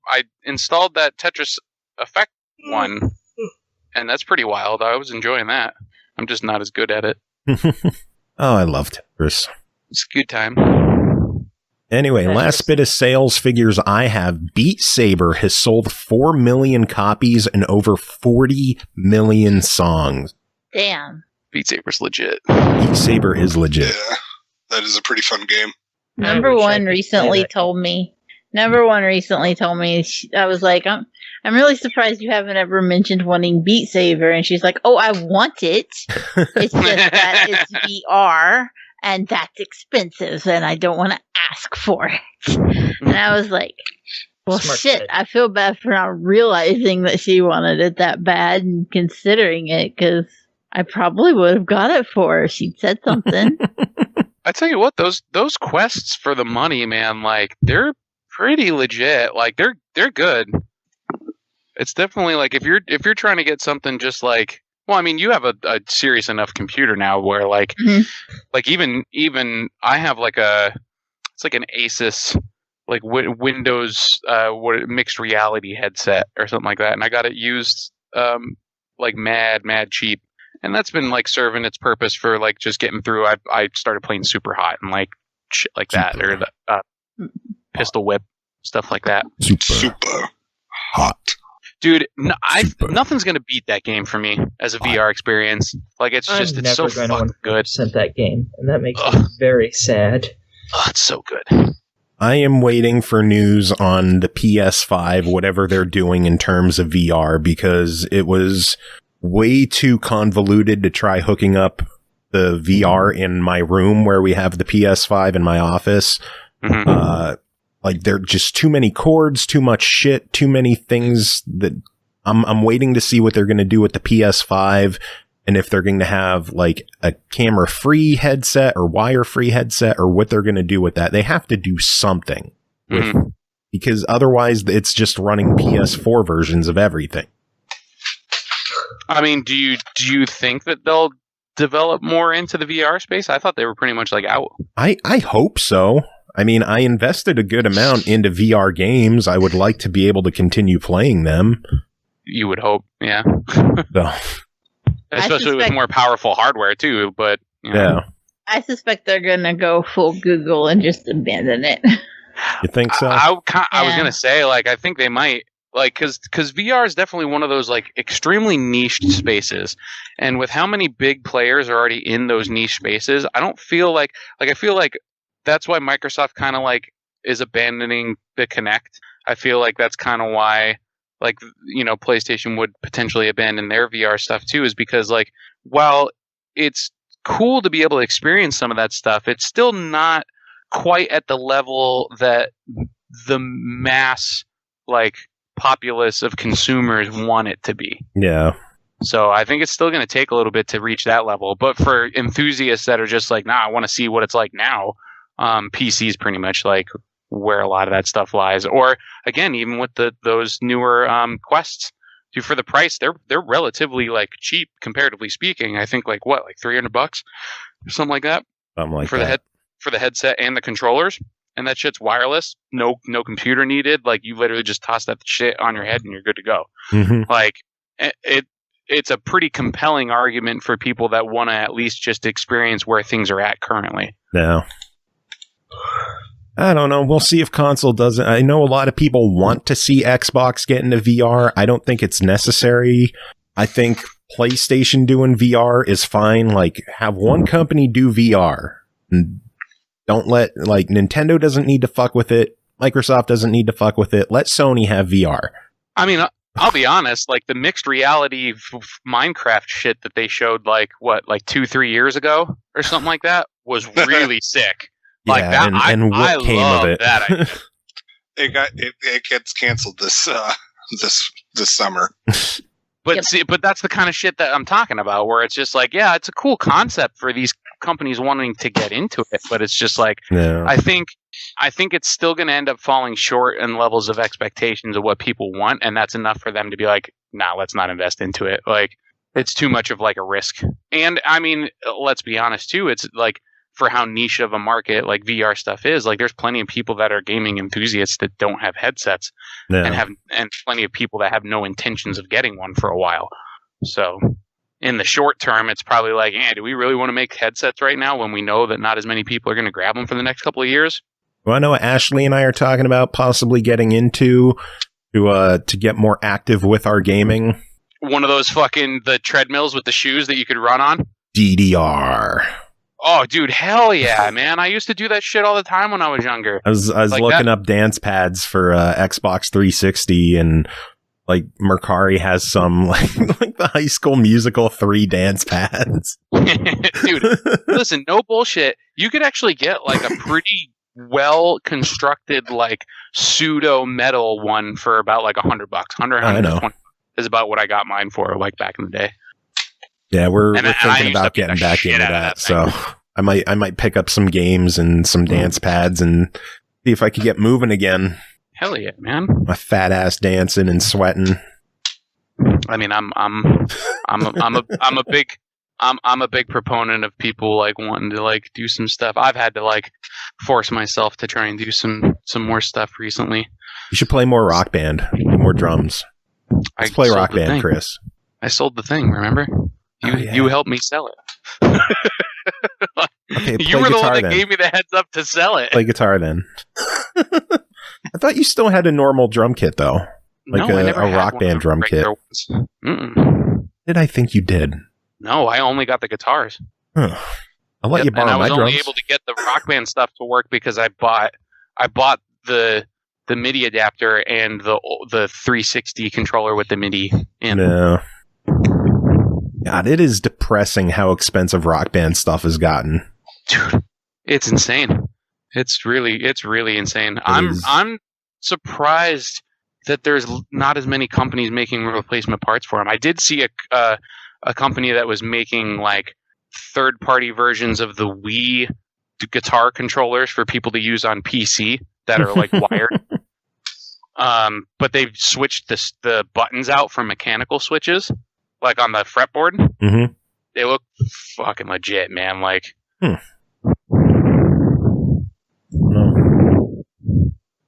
[SPEAKER 5] I installed that Tetris Effect one, and that's pretty wild. I was enjoying that. I'm just not as good at it.
[SPEAKER 2] Oh, I love Tetris.
[SPEAKER 5] It's a good time.
[SPEAKER 2] Anyway, last bit of sales figures I have. Beat Saber has sold 4 million copies and over 40 million songs.
[SPEAKER 3] Damn.
[SPEAKER 5] Beat Saber's legit.
[SPEAKER 2] Beat Saber is legit.
[SPEAKER 4] Yeah, that is a pretty fun game.
[SPEAKER 3] Number one recently told me, I was like, I'm really surprised you haven't ever mentioned wanting Beat Saber. And she's like, oh, I want it. It's just that it's VR. And that's expensive, and I don't want to ask for it. And I was like, well,
[SPEAKER 6] Smart
[SPEAKER 3] shit,
[SPEAKER 6] kid.
[SPEAKER 3] I feel bad for not realizing that she wanted it that bad and considering it, because I probably would have got it for her if she'd said something.
[SPEAKER 5] I tell you what, those quests for the money, man, they're pretty legit. They're good. It's definitely if you're trying to get something just well, I mean, you have a serious enough computer now where, even I have it's an Asus, Windows, mixed reality headset or something like that, and I got it used, mad cheap, and that's been serving its purpose for just getting through. I started playing Super Hot and shit like that, or the Pistol Whip, stuff like that.
[SPEAKER 4] Super hot.
[SPEAKER 5] Dude, nothing's gonna beat that game for me as a VR experience. It's so fucking good.
[SPEAKER 6] Sent that game, and that makes me very sad.
[SPEAKER 5] Oh, it's so good.
[SPEAKER 2] I am waiting for news on the PS5, whatever they're doing in terms of VR, because it was way too convoluted to try hooking up the VR in my room where we have the PS5 in my office. Mm-hmm. There are just too many cords, too much shit, too many things that I'm waiting to see what they're going to do with the PS5 and if they're going to have like a camera-free headset or wire-free headset or what they're going to do with that. They have to do something because otherwise it's just running PS4 versions of everything.
[SPEAKER 5] I mean, do you think that they'll develop more into the VR space? I thought they were pretty much like out.
[SPEAKER 2] I hope so. I mean, I invested a good amount into VR games. I would like to be able to continue playing them.
[SPEAKER 5] You would hope, yeah.
[SPEAKER 2] So.
[SPEAKER 5] Especially with more powerful hardware too, but you know.
[SPEAKER 2] Yeah.
[SPEAKER 3] I suspect they're gonna go full Google and just abandon it.
[SPEAKER 2] You think so?
[SPEAKER 5] I was gonna say, like, I think they might, like, because VR is definitely one of those like extremely niched spaces, and with how many big players are already in those niche spaces, I don't feel like I feel like that's why Microsoft kind of like is abandoning the Kinect. I feel like that's kind of why, like, you know, PlayStation would potentially abandon their VR stuff too, is because, like, while it's cool to be able to experience some of that stuff, it's still not quite at the level that the mass, like, populace of consumers want it to be.
[SPEAKER 2] Yeah.
[SPEAKER 5] So I think it's still going to take a little bit to reach that level. But for enthusiasts that are just like, nah, I want to see what it's like now, PC is pretty much like where a lot of that stuff lies. Or again, even with those newer Quests, dude, for the price, they're relatively like cheap comparatively speaking. I think like $300 or something like that.
[SPEAKER 2] Something like
[SPEAKER 5] for
[SPEAKER 2] that.
[SPEAKER 5] For the headset and the controllers, and that shit's wireless, no computer needed. Like, you literally just toss that shit on your head and you're good to go.
[SPEAKER 2] Mm-hmm.
[SPEAKER 5] Like, it's a pretty compelling argument for people that want to at least just experience where things are at currently.
[SPEAKER 2] Yeah. I don't know. We'll see if console doesn't. I know a lot of people want to see Xbox get into VR. I don't think it's necessary. I think PlayStation doing VR is fine. Like, have one company do VR. And don't let, like, Nintendo doesn't need to fuck with it. Microsoft doesn't need to fuck with it. Let Sony have VR.
[SPEAKER 5] I mean, I'll be honest, like, the mixed reality Minecraft shit that they showed, like 2-3 years ago or something like that was really sick. Like,
[SPEAKER 2] yeah,
[SPEAKER 5] that,
[SPEAKER 2] and what
[SPEAKER 5] I
[SPEAKER 2] came
[SPEAKER 5] love
[SPEAKER 2] of it?
[SPEAKER 5] That
[SPEAKER 4] it gets canceled this summer.
[SPEAKER 5] But see, but that's the kind of shit that I'm talking about, where it's just like, yeah, it's a cool concept for these companies wanting to get into it, but it's just like,
[SPEAKER 2] Yeah.
[SPEAKER 5] I think it's still going to end up falling short in levels of expectations of what people want, and that's enough for them to be like, nah, let's not invest into it. Like, it's too much of like a risk. And I mean, let's be honest too, it's like, for how niche of a market like VR stuff is, like, there's plenty of people that are gaming enthusiasts that don't have headsets,
[SPEAKER 2] Yeah.
[SPEAKER 5] and plenty of people that have no intentions of getting one for a while. So in the short term, it's probably like, do we really want to make headsets right now when we know that not as many people are going to grab them for the next couple of years?
[SPEAKER 2] Well, I know what Ashley and I are talking about possibly getting into to get more active with our gaming.
[SPEAKER 5] One of those the treadmills with the shoes that you could run on?
[SPEAKER 2] DDR.
[SPEAKER 5] Oh, dude, hell yeah, man. I used to do that shit all the time when I was younger.
[SPEAKER 2] I was like looking up dance pads for Xbox 360, and like Mercari has some like the High School Musical 3 dance pads.
[SPEAKER 5] Dude, listen, no bullshit. You could actually get like a pretty well constructed like pseudo metal one for about like $100. $120 is about what I got mine for, like, back in the day.
[SPEAKER 2] Yeah, we're thinking about getting back into that. So I might pick up some games and some dance pads and see if I could get moving again.
[SPEAKER 5] Hell yeah, man!
[SPEAKER 2] My fat ass dancing and sweating.
[SPEAKER 5] I mean, I'm a big proponent of people like wanting to like do some stuff. I've had to like force myself to try and do some more stuff recently.
[SPEAKER 2] You should play more Rock Band, do more drums. Let's play Rock Band, Chris.
[SPEAKER 5] I sold the thing, remember? You helped me sell it.
[SPEAKER 2] Okay,
[SPEAKER 5] you were the one that
[SPEAKER 2] then.
[SPEAKER 5] gave me the heads up to sell it.
[SPEAKER 2] Play guitar then. I thought you still had a normal drum kit though, like
[SPEAKER 5] no,
[SPEAKER 2] a Rock Band drum kit. Did I think you did?
[SPEAKER 5] No, I only got the guitars.
[SPEAKER 2] Huh. I'll let you borrow my drums.
[SPEAKER 5] And I was only able to get the Rock Band stuff to work because I bought the MIDI adapter and the 360 controller with the MIDI in.
[SPEAKER 2] No. God, it is depressing how expensive Rock Band stuff has gotten.
[SPEAKER 5] Dude, it's insane. It's really insane. I'm surprised that there's not as many companies making replacement parts for them. I did see a company that was making like third-party versions of the Wii guitar controllers for people to use on PC that are like wired. But they've switched the buttons out from mechanical switches, like on the fretboard.
[SPEAKER 2] Mm-hmm.
[SPEAKER 5] They look fucking legit, man. Like,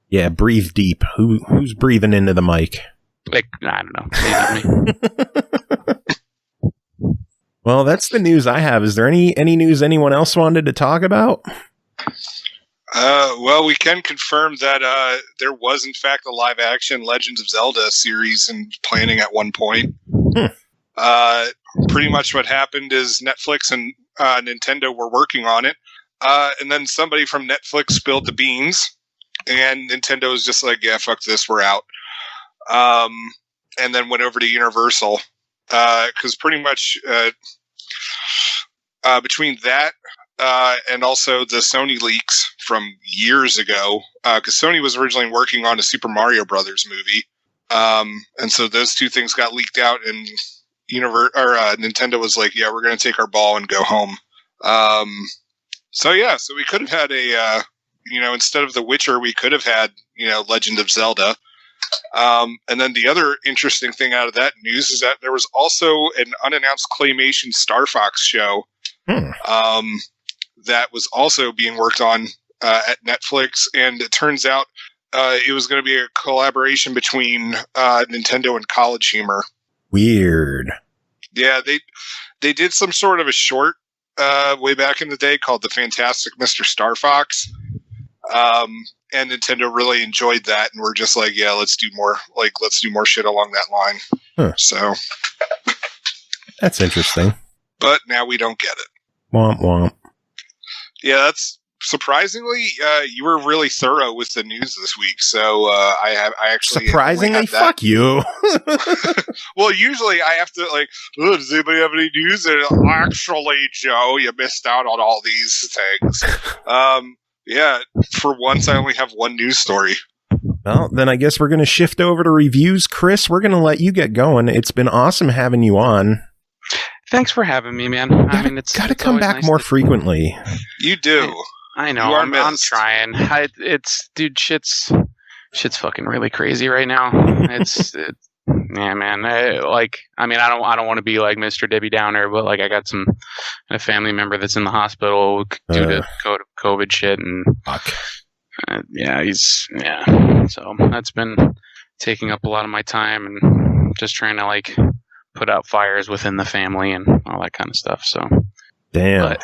[SPEAKER 2] yeah, breathe deep. Who's breathing into the mic?
[SPEAKER 5] like I don't know. Maybe me.
[SPEAKER 2] Well, that's the news I have. Is there any news anyone else wanted to talk about?
[SPEAKER 4] Well, we can confirm that there was, in fact, a live-action Legend of Zelda series in planning at one point. Pretty much what happened is Netflix and Nintendo were working on it, and then somebody from Netflix spilled the beans, and Nintendo was just like, yeah, fuck this, we're out. And then went over to Universal, because pretty much between that and also the Sony leaks from years ago, because Sony was originally working on a Super Mario Brothers movie, and so those two things got leaked out, and Nintendo was like, yeah, we're going to take our ball and go home. So we could have had a, instead of The Witcher, we could have had, Legend of Zelda. And then the other interesting thing out of that news is that there was also an unannounced claymation Star Fox show that was also being worked on at Netflix, and it turns out it was going to be a collaboration between Nintendo and College Humor. Weird. Yeah, they did some sort of a short way back in the day called The Fantastic Mr. Star Fox. And Nintendo really enjoyed that, and we're just like, yeah, let's do more shit along that line. Huh. So
[SPEAKER 2] that's interesting.
[SPEAKER 4] But now we don't get it.
[SPEAKER 2] Womp womp.
[SPEAKER 4] Yeah, that's surprisingly, you were really thorough with the news this week. So I actually
[SPEAKER 2] surprisingly, fuck you.
[SPEAKER 4] Well, usually I have to does anybody have any news? And actually, Joe, you missed out on all these things. Yeah, for once I only have one news story.
[SPEAKER 2] Well, then I guess we're going to shift over to reviews. Chris, we're going to let you get going. It's been awesome having you on.
[SPEAKER 5] Thanks for having me, man. It's
[SPEAKER 2] got to come back more frequently.
[SPEAKER 4] You do.
[SPEAKER 5] I know. I'm trying. Dude, shit's fucking really crazy right now. Yeah, man. I don't want to be like Mr. Debbie Downer, but I got a family member that's in the hospital due to COVID shit, and
[SPEAKER 2] fuck.
[SPEAKER 5] So that's been taking up a lot of my time, and just trying to put out fires within the family and all that kind of stuff. So,
[SPEAKER 2] damn.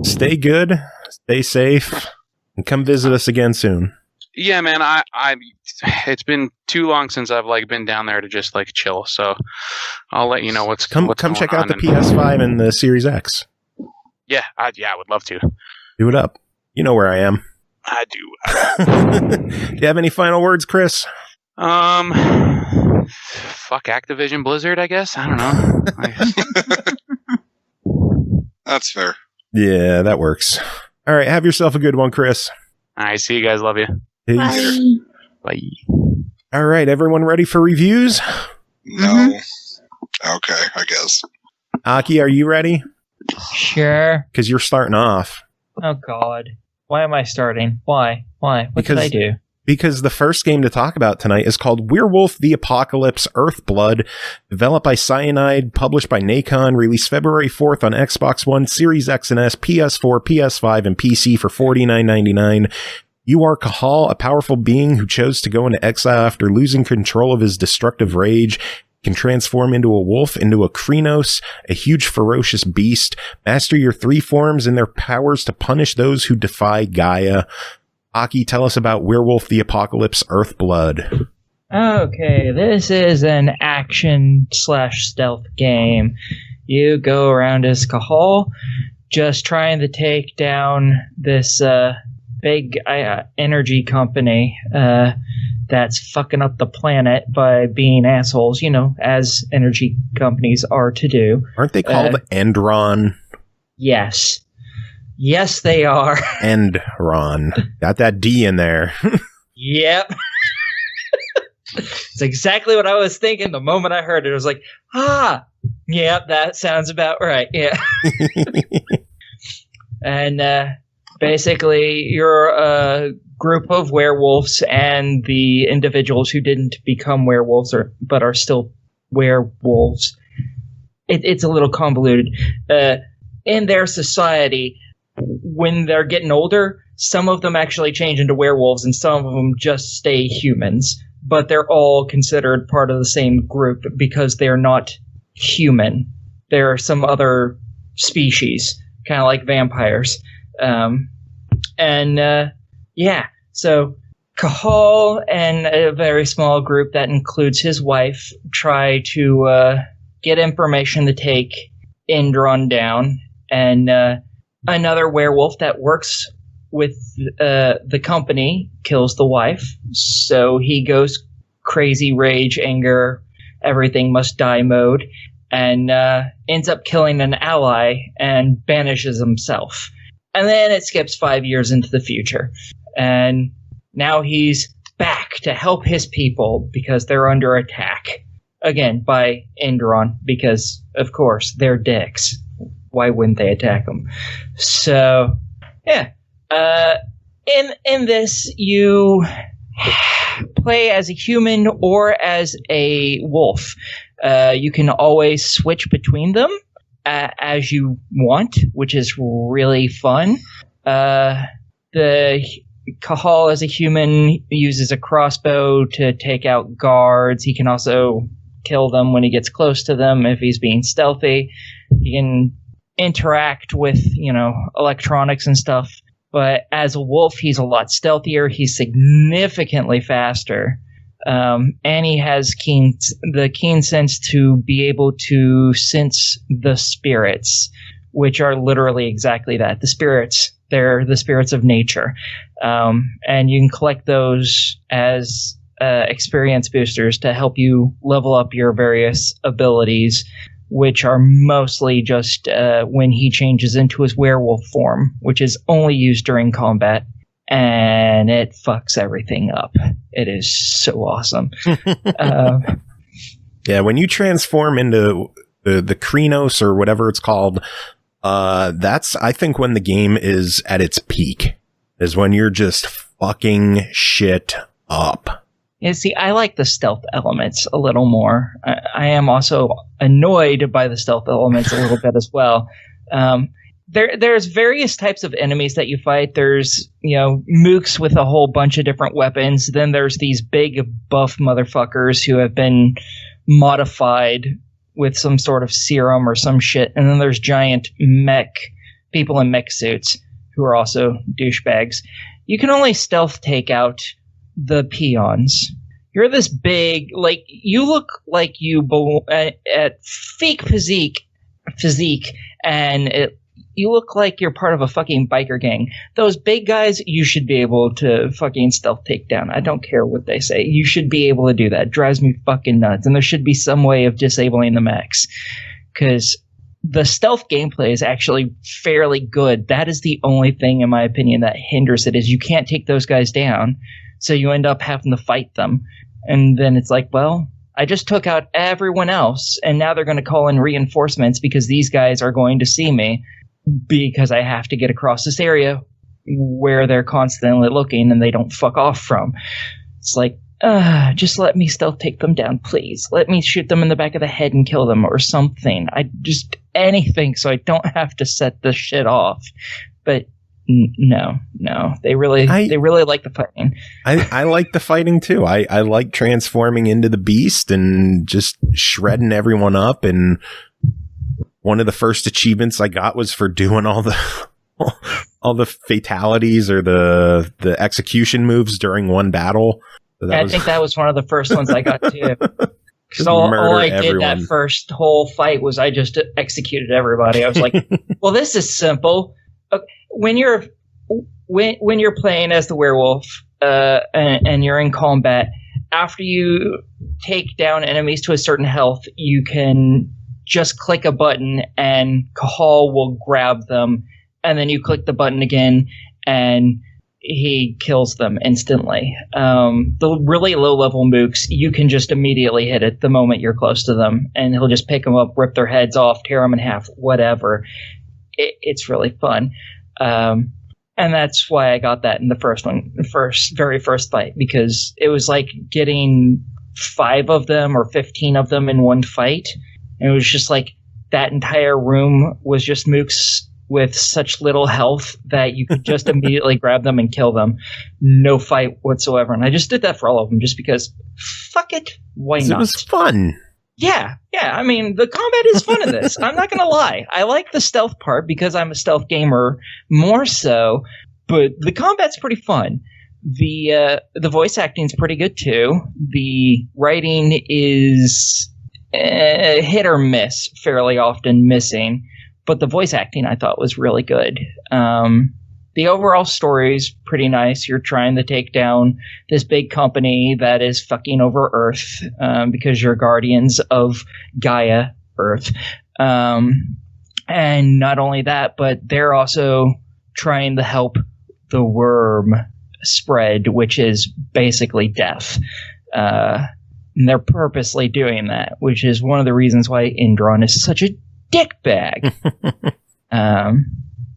[SPEAKER 2] Stay good, stay safe, and come visit us again soon.
[SPEAKER 5] Yeah, man. It's been too long since I've been down there to just chill. So I'll let you know what's
[SPEAKER 2] come check out the PS5 and the Series X.
[SPEAKER 5] Yeah, I would love to.
[SPEAKER 2] Do it up. You know where I am.
[SPEAKER 5] I do.
[SPEAKER 2] Do you have any final words, Chris?
[SPEAKER 5] Fuck Activision Blizzard, I guess. I don't
[SPEAKER 4] know. That's fair.
[SPEAKER 2] Yeah, that works. All right, have yourself a good one, Chris.
[SPEAKER 5] All right, see you guys. Love you.
[SPEAKER 2] Peace.
[SPEAKER 5] Bye.
[SPEAKER 2] All right, everyone ready for reviews?
[SPEAKER 4] No. Mm-hmm. Okay, I guess.
[SPEAKER 2] Aki, are you ready?
[SPEAKER 6] Sure.
[SPEAKER 2] Because you're starting off.
[SPEAKER 6] Oh, God. Why am I starting? Why? What did I do?
[SPEAKER 2] Because the first game to talk about tonight is called Werewolf the Apocalypse Earthblood, developed by Cyanide, published by Nacon, released February 4th on Xbox One, Series X and S, PS4, PS5, and PC for $49.99. You are Kahal, a powerful being who chose to go into exile after losing control of his destructive rage. Can transform into a wolf, into a Krynos, a huge ferocious beast. Master your three forms and their powers to punish those who defy Gaia. Aki, tell us about Werewolf the Apocalypse Earthblood.
[SPEAKER 6] Okay, this is an action/stealth game. You go around as Kahal, just trying to take down this big energy company that's fucking up the planet by being assholes, as energy companies are to do.
[SPEAKER 2] Aren't they called Endron?
[SPEAKER 6] Yes. Yes, they are.
[SPEAKER 2] Endron. Got that D in there.
[SPEAKER 6] Yep. It's exactly what I was thinking the moment I heard it. I was like, yeah, that sounds about right. Yeah. And basically, you're a group of werewolves, and the individuals who didn't become werewolves but are still werewolves. It's a little convoluted. In their society, when they're getting older, some of them actually change into werewolves, and some of them just stay humans. But they're all considered part of the same group because they're not human. They're some other species, kind of like vampires. So Cahal and a very small group that includes his wife try to get information to take Indron down. And another werewolf that works with the company kills the wife. So he goes crazy rage, anger, everything must die mode, and ends up killing an ally and banishes himself. And then it skips 5 years into the future. And now he's back to help his people because they're under attack. Again, by Indron, because, of course, they're dicks. Why wouldn't they attack them? So, yeah. In this, you play as a human or as a wolf. You can always switch between them as you want, which is really fun. The Cahal as a human uses a crossbow to take out guards. He can also kill them when he gets close to them if he's being stealthy. He can interact with, electronics and stuff. But as a wolf, he's a lot stealthier. He's significantly faster. And he has the keen sense to be able to sense the spirits, which are literally exactly that. The spirits, they're the spirits of nature. And you can collect those as experience boosters to help you level up your various abilities, which are mostly just when he changes into his werewolf form, which is only used during combat, and it fucks everything up. It is so awesome.
[SPEAKER 2] Yeah, when you transform into the Krynos or whatever it's called, that's, I think, when the game is at its peak, is when you're just fucking shit up.
[SPEAKER 6] Yeah, see, I like the stealth elements a little more. I am also annoyed by the stealth elements a little bit as well. There's various types of enemies that you fight. There's, mooks with a whole bunch of different weapons. Then there's these big buff motherfuckers who have been modified with some sort of serum or some shit. And then there's giant people in mech suits who are also douchebags. You can only stealth take out the peons. You're this big, you look like you at fake physique, and you look like you're part of a fucking biker gang. Those big guys, you should be able to fucking stealth take down. I don't care what they say. You should be able to do that. It drives me fucking nuts. And there should be some way of disabling the mechs. Because the stealth gameplay is actually fairly good. That is the only thing, in my opinion, that hinders it, is you can't take those guys down. So you end up having to fight them. And then it's like, well, I just took out everyone else, and now they're going to call in reinforcements because these guys are going to see me, because I have to get across this area where they're constantly looking and they don't fuck off from. It's like, just let me stealth take them down, please. Let me shoot them in the back of the head and kill them or something. Anything so I don't have to set this shit off. But no, they really like the fighting.
[SPEAKER 2] I like the fighting too. I like transforming into the beast and just shredding everyone up. And one of the first achievements I got was for doing all the fatalities or the execution moves during one battle. So
[SPEAKER 6] I think that was one of the first ones I got too. Because all I did that first whole fight was I just executed everybody. I was like, well, this is simple. When you're playing as the werewolf and you're in combat, after you take down enemies to a certain health, you can just click a button and Cahal will grab them, and then you click the button again and he kills them instantly. The really low-level mooks, you can just immediately hit it the moment you're close to them, and he'll just pick them up, rip their heads off, tear them in half, whatever. It's really fun. And that's why I got that in the very first fight, because it was like getting 5 of them or 15 of them in one fight. And it was just like that entire room was just mooks with such little health that you could just immediately grab them and kill them. No fight whatsoever. And I just did that for all of them just because, fuck it, why not?
[SPEAKER 2] It was fun.
[SPEAKER 6] Yeah. I mean, the combat is fun in this. I'm not going to lie. I like the stealth part because I'm a stealth gamer more so, but the combat's pretty fun. The voice acting's pretty good too. The writing is hit or miss, fairly often missing. But the voice acting I thought was really good. The overall story is pretty nice. You're trying to take down this big company that is fucking over Earth because you're guardians of Gaia, Earth. And not only that, but they're also trying to help the worm spread, which is basically death. And they're purposely doing that, which is one of the reasons why Indron is such a dickbag.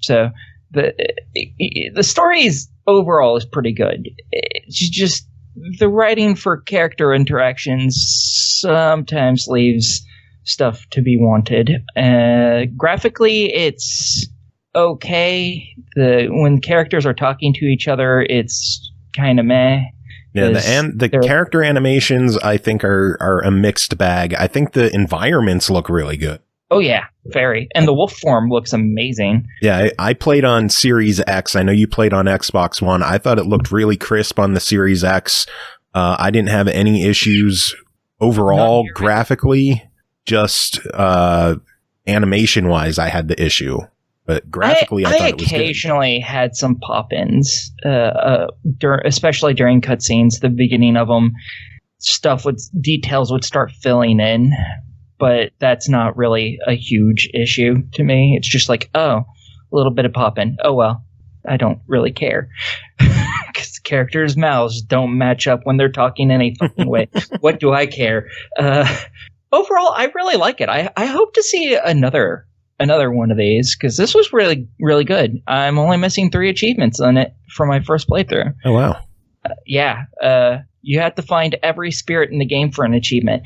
[SPEAKER 6] So the story overall is pretty good. It's just the writing for character interactions sometimes leaves stuff to be wanted. Graphically, it's okay. When characters are talking to each other, it's kind of meh.
[SPEAKER 2] Yeah, the character animations I think are a mixed bag. I think the environments look really good.
[SPEAKER 6] Oh yeah, very. And the wolf form looks amazing.
[SPEAKER 2] Yeah, I played on Series X. I know you played on Xbox One. I thought it looked really crisp on the Series X. I didn't have any issues overall graphically. Just animation-wise, I had the issue. But graphically, I thought it was good. I occasionally
[SPEAKER 6] had some pop-ins, especially during cutscenes, the beginning of them. Details would start filling in. But that's not really a huge issue to me. It's just like, oh, a little bit of pop-in. Oh, well, I don't really care. Because the characters' mouths don't match up when they're talking any fucking way. What do I care? Overall, I really like it. I hope to see another one of these, because this was really, really good. I'm only missing 3 achievements on it for my first playthrough.
[SPEAKER 2] Oh, wow.
[SPEAKER 6] You have to find every spirit in the game for an achievement.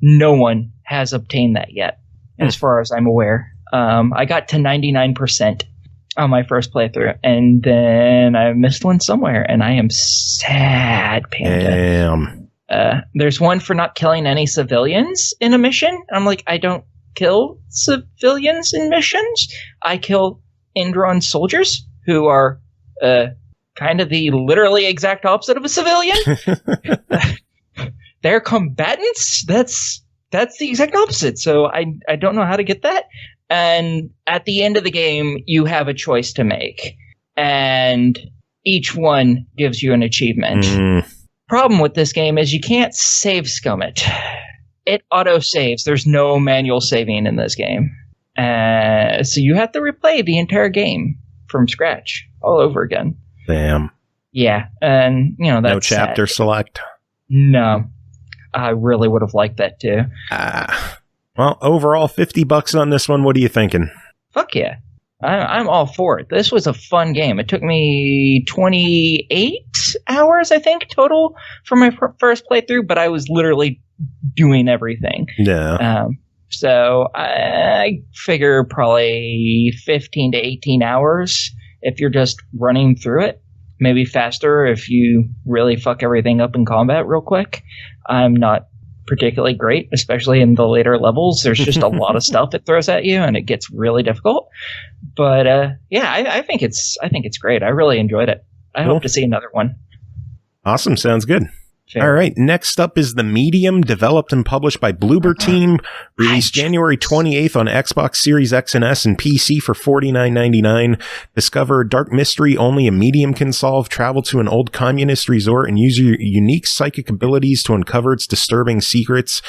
[SPEAKER 6] No one has obtained that yet, as far as I'm aware. I got to 99% on my first playthrough, and then I missed one somewhere, and I am sad, Panda.
[SPEAKER 2] Damn.
[SPEAKER 6] There's one for not killing any civilians in a mission. I'm like, I don't kill civilians in missions. I kill Indron soldiers, who are kind of the literally exact opposite of a civilian. They're combatants. That's the exact opposite. So I don't know how to get that. And at the end of the game, you have a choice to make, and each one gives you an achievement. Problem with this game is you can't save scum it. It auto saves. There's no manual saving in this game, so you have to replay the entire game from scratch all over again.
[SPEAKER 2] Damn.
[SPEAKER 6] Yeah, and that's
[SPEAKER 2] no chapter
[SPEAKER 6] sad.
[SPEAKER 2] Select.
[SPEAKER 6] No. I really would have liked that too.
[SPEAKER 2] Well, overall, $50 on this one. What are you thinking?
[SPEAKER 6] Fuck yeah. I'm all for it. This was a fun game. It took me 28 hours, I think, total for my first playthrough, but I was literally doing everything.
[SPEAKER 2] Yeah.
[SPEAKER 6] So I figure probably 15 to 18 hours if you're just running through it. Maybe faster if you really fuck everything up in combat real quick. I'm not particularly great, especially in the later levels. There's just a lot of stuff it throws at you, and it gets really difficult. But I think it's great. I really enjoyed it. I hope to see another one.
[SPEAKER 2] Awesome. Sounds good.
[SPEAKER 6] Fair.
[SPEAKER 2] All right. Next up is The Medium, developed and published by Bloober Team, released January 28th on Xbox Series X and S and PC for $49.99. Discover a dark mystery only a medium can solve. Travel to an old communist resort and use your unique psychic abilities to uncover its disturbing secrets.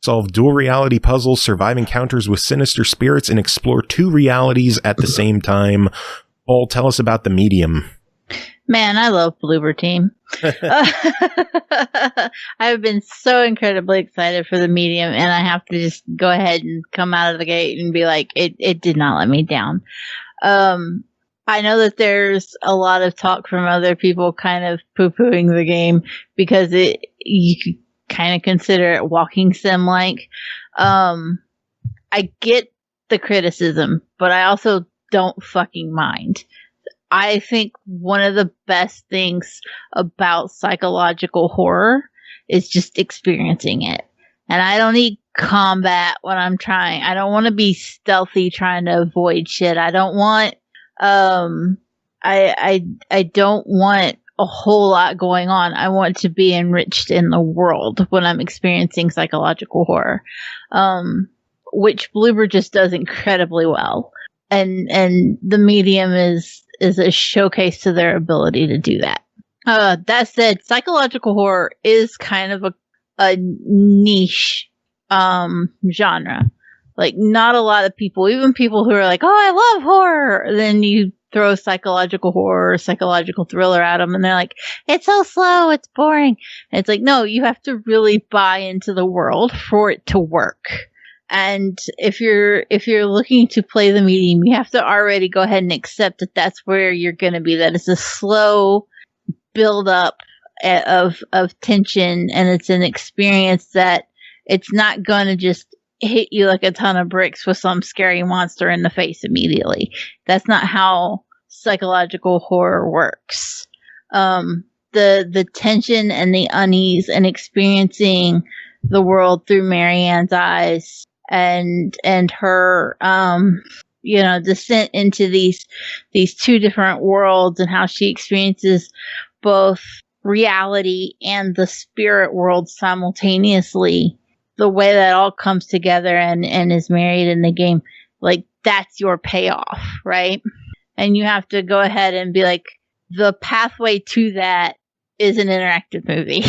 [SPEAKER 2] Solve dual reality puzzles, survive encounters with sinister spirits, and explore 2 realities at the same time. Paul, tell us about The Medium.
[SPEAKER 3] Man, I love Bloober team. I've been so incredibly excited for the medium, and I have to just go ahead and come out of the gate and be like, it did not let me down. I know that there's a lot of talk from other people kind of poo-pooing the game because you could kind of consider it walking sim-like. I get the criticism, but I also don't fucking mind. I think one of the best things about psychological horror is just experiencing it. And I don't need combat when I'm trying. I don't want to be stealthy trying to avoid shit. I don't want, I don't want a whole lot going on. I want to be enriched in the world when I'm experiencing psychological horror. Which Bloober just does incredibly well. And the medium is a showcase to their ability to do that. That said, psychological horror is kind of a niche genre. Like, not a lot of people, even people who are like, oh, I love horror, then you throw psychological horror or psychological thriller at them and they're like, it's so slow, it's boring. And it's like, no, you have to really buy into the world for it to work. And if you're looking to play the medium, you have to already go ahead and accept that that's where you're going to be. That it's a slow build up of tension, and it's an experience that it's not going to just hit you like a ton of bricks with some scary monster in the face immediately. That's not how psychological horror works. The tension and the unease and experiencing the world through Marianne's eyes and her descent into these two different worlds, and how she experiences both reality and the spirit world simultaneously, the way that all comes together and is married in the game, like, that's your payoff, right? And you have to go ahead and be like, the pathway to that is an interactive movie.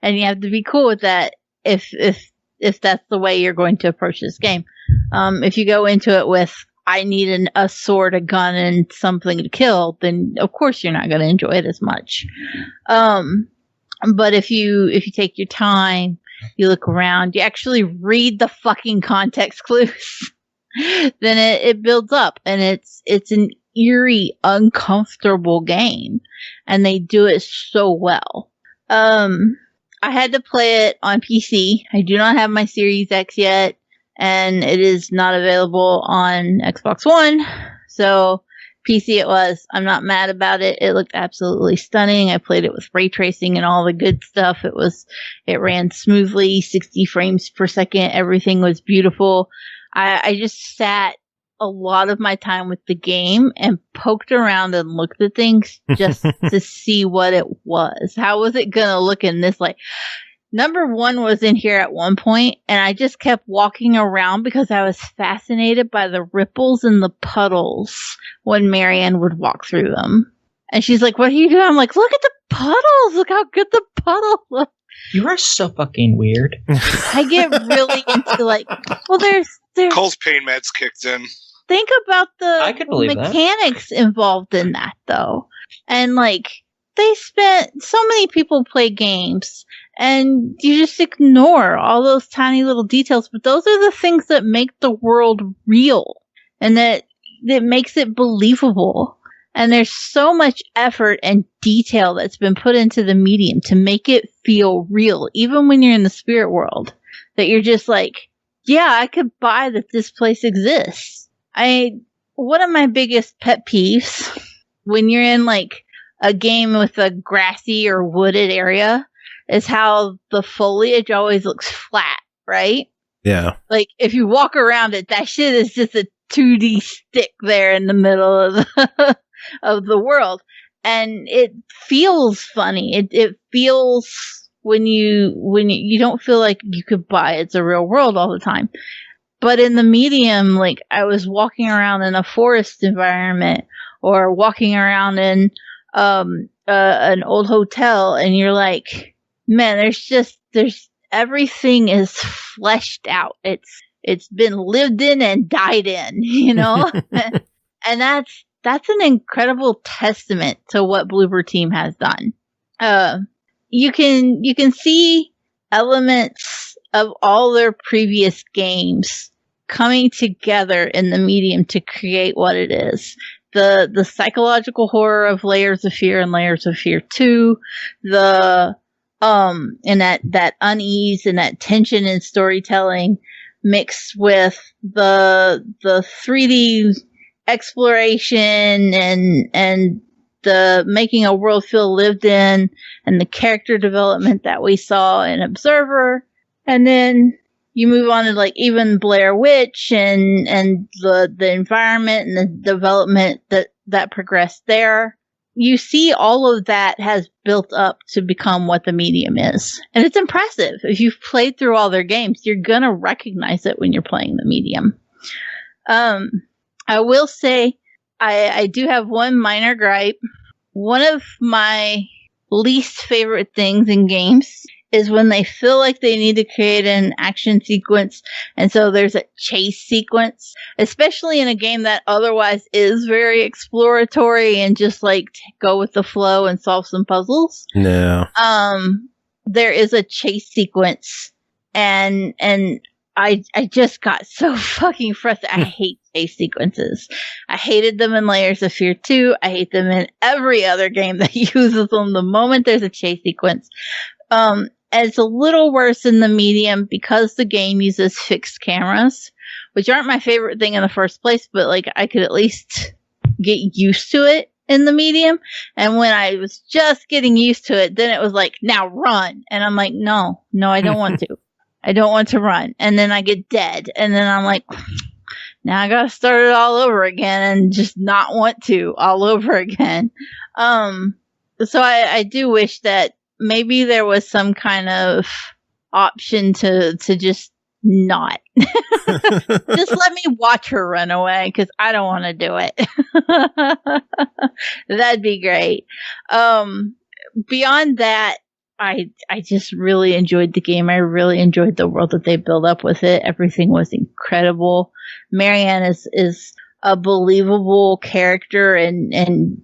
[SPEAKER 3] And you have to be cool with that if that's the way you're going to approach this game. If you go into it with, I need a sword, a gun, and something to kill, then of course you're not going to enjoy it as much. But if you take your time, you look around, you actually read the fucking context clues, then it builds up, and it's an eerie, uncomfortable game, and they do it so well. I had to play it on PC. I do not have my Series X yet, and it is not available on Xbox One. So PC it was. I'm not mad about it. It looked absolutely stunning. I played it with ray tracing and all the good stuff. It ran smoothly, 60 frames per second. Everything was beautiful. I just sat a lot of my time with the game and poked around and looked at things just to see what it was. How was it gonna look in this light? Number one was in here at one point, and I just kept walking around because I was fascinated by the ripples and the puddles when Marianne would walk through them. And she's like, what are you doing? I'm like, look at the puddles. Look how good the puddle looks.
[SPEAKER 6] You are so fucking weird.
[SPEAKER 3] I get really into there's
[SPEAKER 4] Cole's pain meds kicked in.
[SPEAKER 3] Think about
[SPEAKER 6] I could believe
[SPEAKER 3] mechanics involved in that, though. And, so many people play games, and you just ignore all those tiny little details, but those are the things that make the world real, and that makes it believable. And there's so much effort and detail that's been put into the medium to make it feel real, even when you're in the spirit world, that you're just like, yeah, I could buy that this place exists. One of my biggest pet peeves when you're in a game with a grassy or wooded area is how the foliage always looks flat, right?
[SPEAKER 2] Yeah.
[SPEAKER 3] If you walk around it, that shit is just a 2D stick there in the middle of of the world. And it feels funny. It feels when you don't feel like you could buy it's a real world all the time. But in the medium, I was walking around in a forest environment or walking around in an old hotel, and you're like, man, there's everything is fleshed out. It's been lived in and died in, and that's an incredible testament to what Bloober team has done. You can see elements of all their previous games coming together in the medium to create what it is. The psychological horror of Layers of Fear and Layers of Fear 2, and that unease and that tension in storytelling mixed with the 3D exploration and the making a world feel lived in and the character development that we saw in Observer. And then you move on to like even Blair Witch and the environment and the development that progressed there. You see all of that has built up to become what the medium is. And it's impressive. If you've played through all their games, you're going to recognize it when you're playing the medium. I will say I do have one minor gripe. One of my least favorite things in games is when they feel like they need to create an action sequence, and so there's a chase sequence, especially in a game that otherwise is very exploratory and just like go with the flow and solve some puzzles.
[SPEAKER 2] No.
[SPEAKER 3] There is a chase sequence, and I just got so fucking frustrated. I hate chase sequences. I hated them in Layers of Fear 2. I hate them in every other game that uses them the moment there's a chase sequence. And it's a little worse in the medium because the game uses fixed cameras, which aren't my favorite thing in the first place, but like I could at least get used to it in the medium. And when I was just getting used to it, then it was like, now run. And I'm like, no, I don't want to. I don't want to run. And then I get dead. And then I'm like, now I gotta start it all over again and just not want to all over again. So I do wish that maybe there was some kind of option to just not. Just let me watch her run away because I don't want to do it. That'd be great. Beyond that, I just really enjoyed the game. I really enjoyed the world that they built up with it. Everything was incredible. Marianne is a believable character and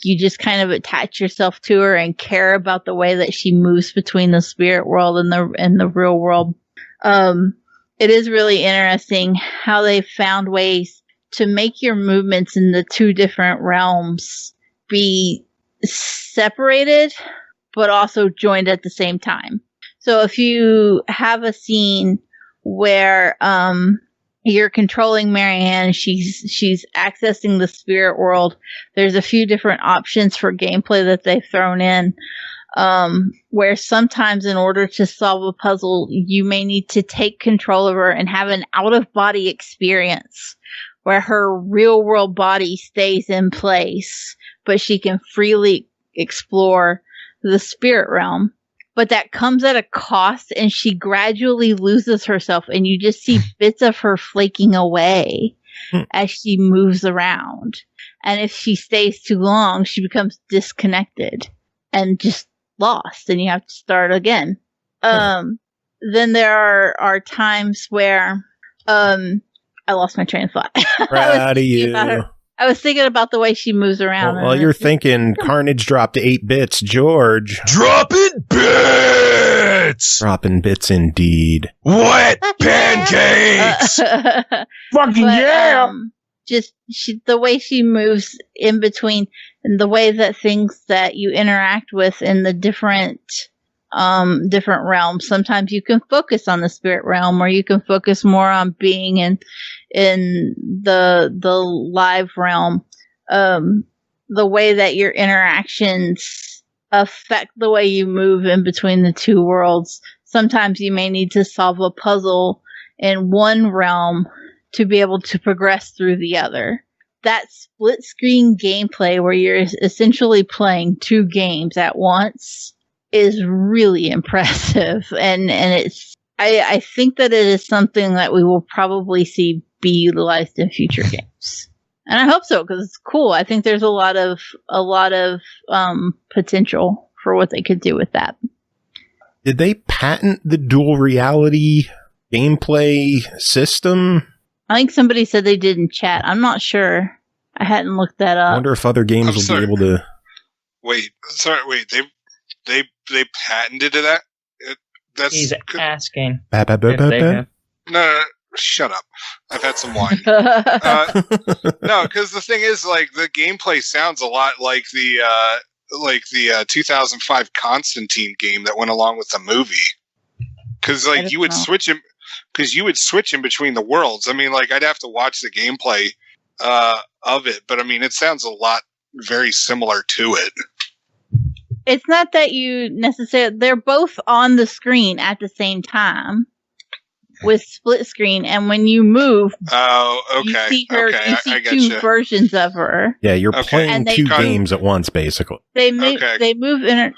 [SPEAKER 3] you just kind of attach yourself to her and care about the way that she moves between the spirit world and the real world. It is really interesting how they found ways to make your movements in the two different realms be separated, but also joined at the same time. So if you have a scene where you're controlling Marianne, she's accessing the spirit world, there's a few different options for gameplay that they've thrown in, where sometimes in order to solve a puzzle, you may need to take control of her and have an out-of-body experience where her real-world body stays in place, but she can freely explore the spirit realm. But that comes at a cost, and she gradually loses herself, and you just see bits of her flaking away as she moves around. And if she stays too long, she becomes disconnected and just lost, and you have to start again. Then there are times where I lost my train of thought.
[SPEAKER 2] Proud of you.
[SPEAKER 3] I was thinking about the way she moves around.
[SPEAKER 2] Well, you're thinking Carnage dropped 8 bits, George.
[SPEAKER 1] Dropping bits!
[SPEAKER 2] Dropping bits indeed.
[SPEAKER 1] Wet pancakes!
[SPEAKER 2] Fucking yeah!
[SPEAKER 3] Just the way she moves in between and the way that things that you interact with in the different realms. Sometimes you can focus on the spirit realm, or you can focus more on being in the live realm. The way that your interactions affect the way you move in between the two worlds. Sometimes you may need to solve a puzzle in one realm to be able to progress through the other. That split screen gameplay where you're essentially playing two games at once is really impressive, and it's I think that it is something that we will probably see be utilized in future games, and I hope so because it's cool. I think there's a lot of potential for what they could do with that.
[SPEAKER 2] Did they patent the dual reality gameplay system?
[SPEAKER 3] I think somebody said they did in chat. I'm not sure. I hadn't looked that
[SPEAKER 2] I
[SPEAKER 3] up.
[SPEAKER 2] wonder if other games will be able to.
[SPEAKER 4] Wait, they patented that? That's
[SPEAKER 6] He's asking.
[SPEAKER 2] Ba, ba, ba,
[SPEAKER 6] if
[SPEAKER 2] ba,
[SPEAKER 6] they
[SPEAKER 2] ba.
[SPEAKER 6] have.
[SPEAKER 4] No, shut up. I've had some wine. No, because the thing is, like, the gameplay sounds a lot like the 2005 Constantine game that went along with the movie. Because like you would switch him, in between the worlds. I mean, like I'd have to watch the gameplay of it, but I mean, it sounds a lot very similar to it.
[SPEAKER 3] It's not that you necessarily, they're both on the screen at the same time with split screen, and when you move, you see her, you see two versions of her.
[SPEAKER 2] Yeah, you're playing two games at once, basically.
[SPEAKER 3] They move in.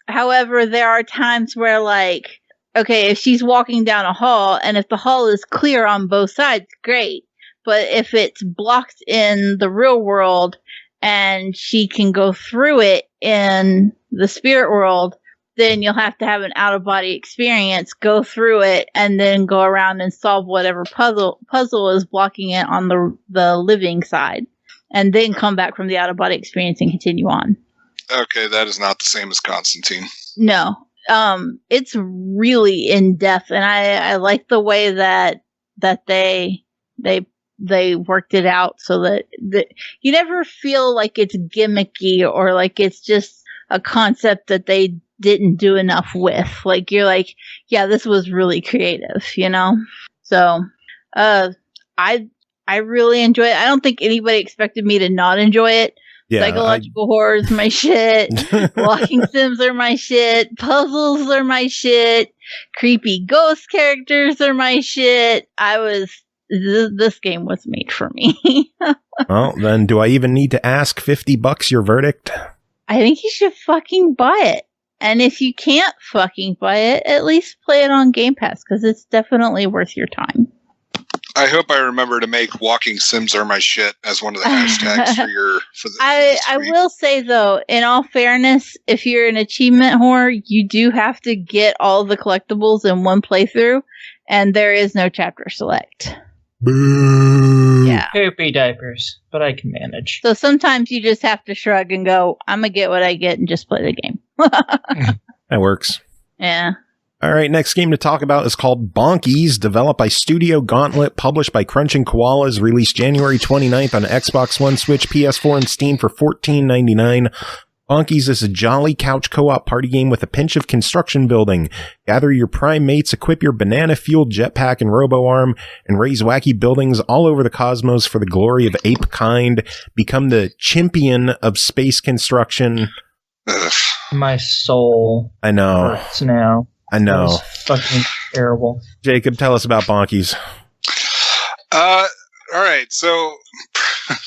[SPEAKER 3] However, there are times where, like, okay, if she's walking down a hall, and if the hall is clear on both sides, great. But if it's blocked in the real world, and she can go through it in the spirit world, then you'll have to have an out-of-body experience, go through it, and then go around and solve whatever puzzle is blocking it on the living side, and then come back from the out-of-body experience and continue on.
[SPEAKER 4] Okay, that is not the same as Constantine.
[SPEAKER 3] No. It's really in-depth, and I like the way that they worked it out so that you never feel like it's gimmicky or like it's just a concept that they didn't do enough with. Like, you're like, yeah, this was really creative, you know? So, I really enjoy it. I don't think anybody expected me to not enjoy it. Yeah, psychological horror is my shit. Walking sims are my shit. Puzzles are my shit. Creepy ghost characters are my shit. This game was made for me.
[SPEAKER 2] Well, then do I even need to ask $50 your verdict?
[SPEAKER 3] I think you should fucking buy it. And if you can't fucking buy it, at least play it on Game Pass, because it's definitely worth your time.
[SPEAKER 4] I hope I remember to make walking sims are my shit as one of the hashtags for this
[SPEAKER 3] I will say, though, in all fairness, if you're an achievement whore, you do have to get all the collectibles in one playthrough, and there is no chapter select.
[SPEAKER 2] Boo.
[SPEAKER 3] Yeah.
[SPEAKER 6] Poopy diapers, but I can manage.
[SPEAKER 3] So sometimes you just have to shrug and go, I'm going to get what I get and just play the game.
[SPEAKER 2] That works.
[SPEAKER 3] Yeah.
[SPEAKER 2] All right, next game to talk about is called Bonkies, developed by Studio Gauntlet, published by Crunch and Koalas, released January 29th on Xbox One, Switch, PS4, and Steam for $14.99. Bonkies is a jolly couch co-op party game with a pinch of construction building. Gather your prime mates, equip your banana-fueled jetpack and robo-arm, and raise wacky buildings all over the cosmos for the glory of ape kind. Become the champion of space construction.
[SPEAKER 4] Ugh.
[SPEAKER 6] My soul
[SPEAKER 2] I know.
[SPEAKER 6] hurts now.
[SPEAKER 2] I know.
[SPEAKER 6] That was fucking terrible.
[SPEAKER 2] Jacob, tell us about Bonkies.
[SPEAKER 4] All right, so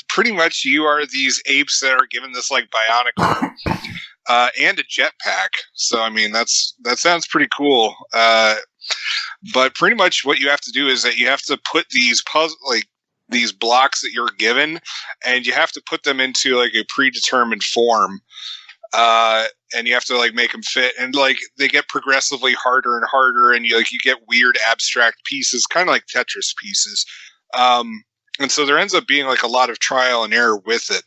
[SPEAKER 4] pretty much you are these apes that are given this like bionic arm and a jetpack. So I mean that sounds pretty cool. But pretty much what you have to do is that you have to put these these blocks that you're given, and you have to put them into like a predetermined form. And you have to like make them fit, and like they get progressively harder and harder, and you get weird abstract pieces, kind of like Tetris pieces. And so there ends up being like a lot of trial and error with it.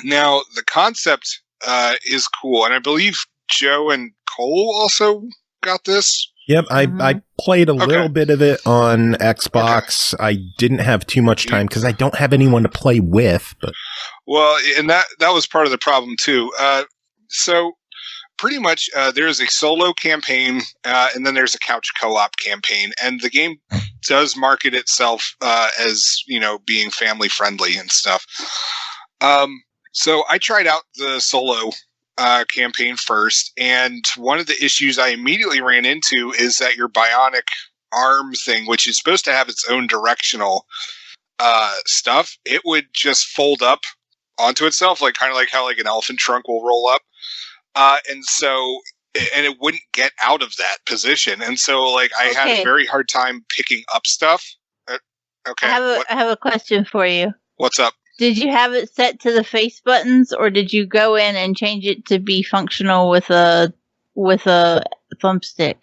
[SPEAKER 4] Now the concept is cool, and I believe Joe and Cole also got this.
[SPEAKER 2] Yep, I played a little bit of it on Xbox. Okay. I didn't have too much time because I don't have anyone to play with. But
[SPEAKER 4] well, and that was part of the problem too. So pretty much there's a solo campaign, and then there's a couch co-op campaign, and the game does market itself as, you know, being family friendly and stuff. So I tried out the solo campaign first, and one of the issues I immediately ran into is that your bionic arm thing, which is supposed to have its own directional stuff, it would just fold up onto itself, like kind of like how like an elephant trunk will roll up. And it wouldn't get out of that position. And so like I had a very hard time picking up stuff. Okay.
[SPEAKER 3] I have a question for you.
[SPEAKER 4] What's up?
[SPEAKER 3] Did you have it set to the face buttons, or did you go in and change it to be functional with a thumbstick?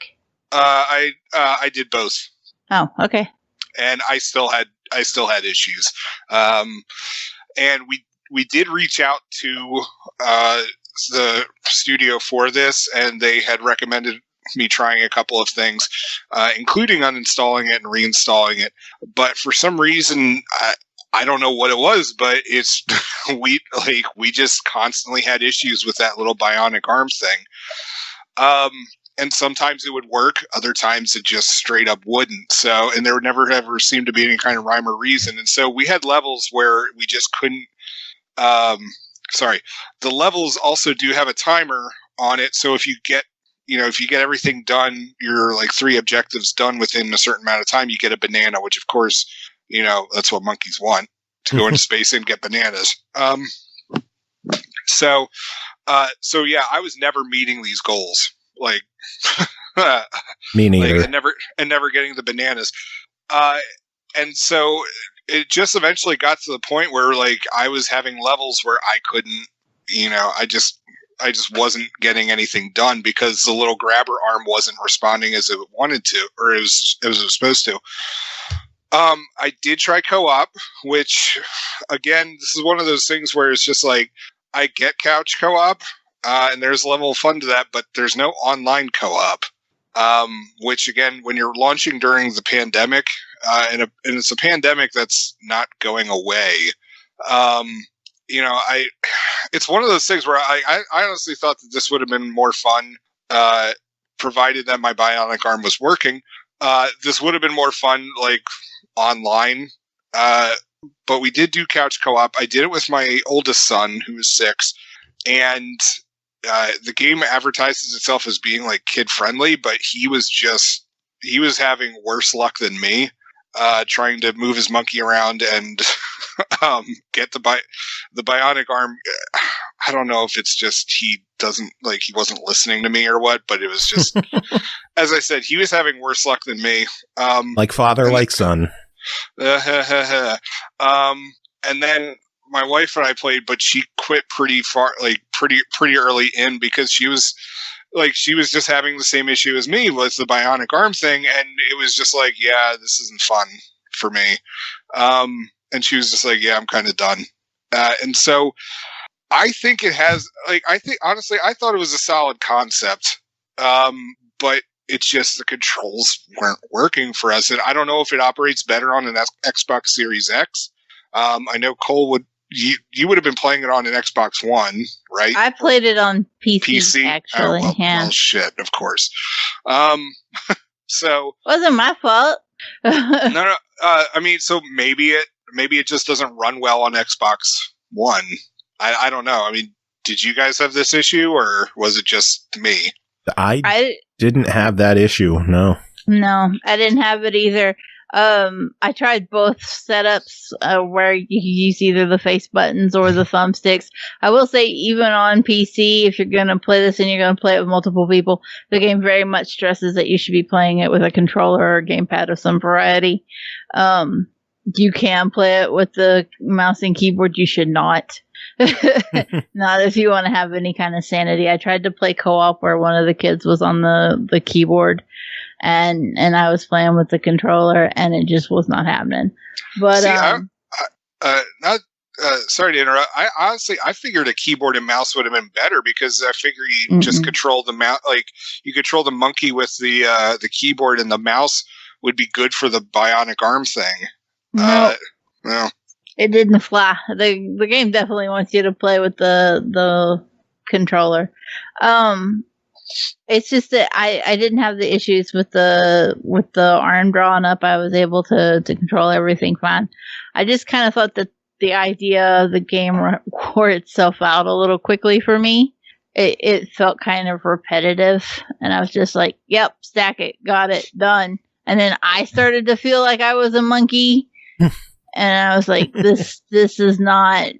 [SPEAKER 4] I did both.
[SPEAKER 3] Oh, okay.
[SPEAKER 4] And I still had still had issues. And we did reach out to the studio for this, and they had recommended me trying a couple of things, including uninstalling it and reinstalling it. But for some reason, I don't know what it was, but it's we just constantly had issues with that little bionic arm thing. And sometimes it would work, other times it just straight up wouldn't. So, and there would never ever seem to be any kind of rhyme or reason. And so we had levels where we just couldn't. The levels also do have a timer on it. So if you get everything done, your like 3 objectives done within a certain amount of time, you get a banana, which of course, that's what monkeys want, to go into space and get bananas. So yeah, I was never meeting these goals. Like,
[SPEAKER 2] me neither.
[SPEAKER 4] Like, and never getting the bananas. And so it just eventually got to the point where like I was having levels where I couldn't, I just wasn't getting anything done because the little grabber arm wasn't responding as it wanted to, or it was supposed to. I did try co-op, which again, this is one of those things where it's just like, I get couch co-op, and there's a level of fun to that, but there's no online co-op. Which again, when you're launching during the pandemic, and it's a pandemic that's not going away. It's one of those things where I honestly thought that this would have been more fun, provided that my bionic arm was working. This would have been more fun, like online. But we did do couch co-op. I did it with my oldest son, who is 6, and the game advertises itself as being like kid friendly, but he was having worse luck than me, trying to move his monkey around and get the bionic arm. I don't know if it's just he wasn't listening to me or what, but it was just, as I said, he was having worse luck than me.
[SPEAKER 2] Like father, like son.
[SPEAKER 4] And then my wife and I played, but she quit pretty early in because she was just having the same issue as me with the bionic arm thing, and it was just like, yeah, this isn't fun for me. And she was just like, yeah, I'm kind of done. And so I think it has, honestly, I thought it was a solid concept, but it's just the controls weren't working for us, and I don't know if it operates better on an Xbox Series X. I know Cole you would have been playing it on an Xbox One, right?
[SPEAKER 3] I played it on PC actually.
[SPEAKER 4] Well, shit, of course. So
[SPEAKER 3] wasn't my fault.
[SPEAKER 4] No. I mean, so maybe it just doesn't run well on Xbox One. I don't know. I mean, did you guys have this issue, or was it just me?
[SPEAKER 2] I didn't have that issue. No,
[SPEAKER 3] I didn't have it either. I tried both setups where you use either the face buttons or the thumbsticks. I will say, even on PC, if you're going to play this and you're going to play it with multiple people, the game very much stresses that you should be playing it with a controller or a gamepad of some variety. You can play it with the mouse and keyboard. You should not. Not if you want to have any kind of sanity. I tried to play co-op where one of the kids was on the keyboard, and I was playing with the controller, and it just was not happening. But
[SPEAKER 4] sorry to interrupt. I figured a keyboard and mouse would have been better, because I figure you just control the mouse, like you control the monkey with the keyboard, and the mouse would be good for the bionic arm thing.
[SPEAKER 3] No.
[SPEAKER 4] No.
[SPEAKER 3] It didn't fly. The game definitely wants you to play with the controller. It's just that I didn't have the issues with the arm drawn up. I was able to control everything fine. I just kind of thought that the idea of the game wore itself out a little quickly for me. It felt kind of repetitive, and I was just like, "Yep, stack it, got it, done." And then I started to feel like I was a monkey. And I was like, this is not,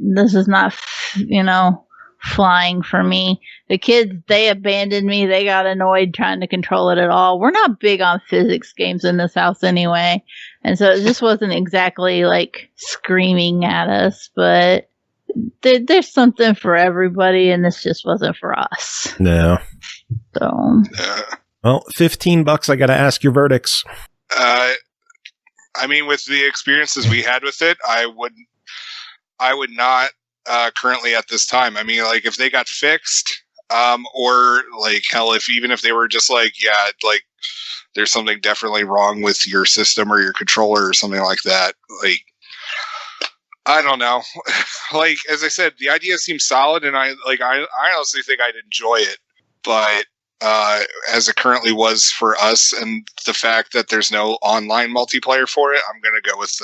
[SPEAKER 3] flying for me. The kids, they abandoned me. They got annoyed trying to control it at all. We're not big on physics games in this house anyway. And so it just wasn't exactly like screaming at us, but there's something for everybody, and this just wasn't for us.
[SPEAKER 2] No.
[SPEAKER 3] So.
[SPEAKER 2] Well, $15. I got to ask your verdicts.
[SPEAKER 4] I mean, with the experiences we had with it, I would not currently at this time. I mean, like if they got fixed, or like hell, even if they were just like, yeah, like there's something definitely wrong with your system or your controller or something like that. Like, I don't know. Like, as I said, the idea seems solid, and I honestly think I'd enjoy it. But as it currently was for us, and the fact that there's no online multiplayer for it, I'm going to go with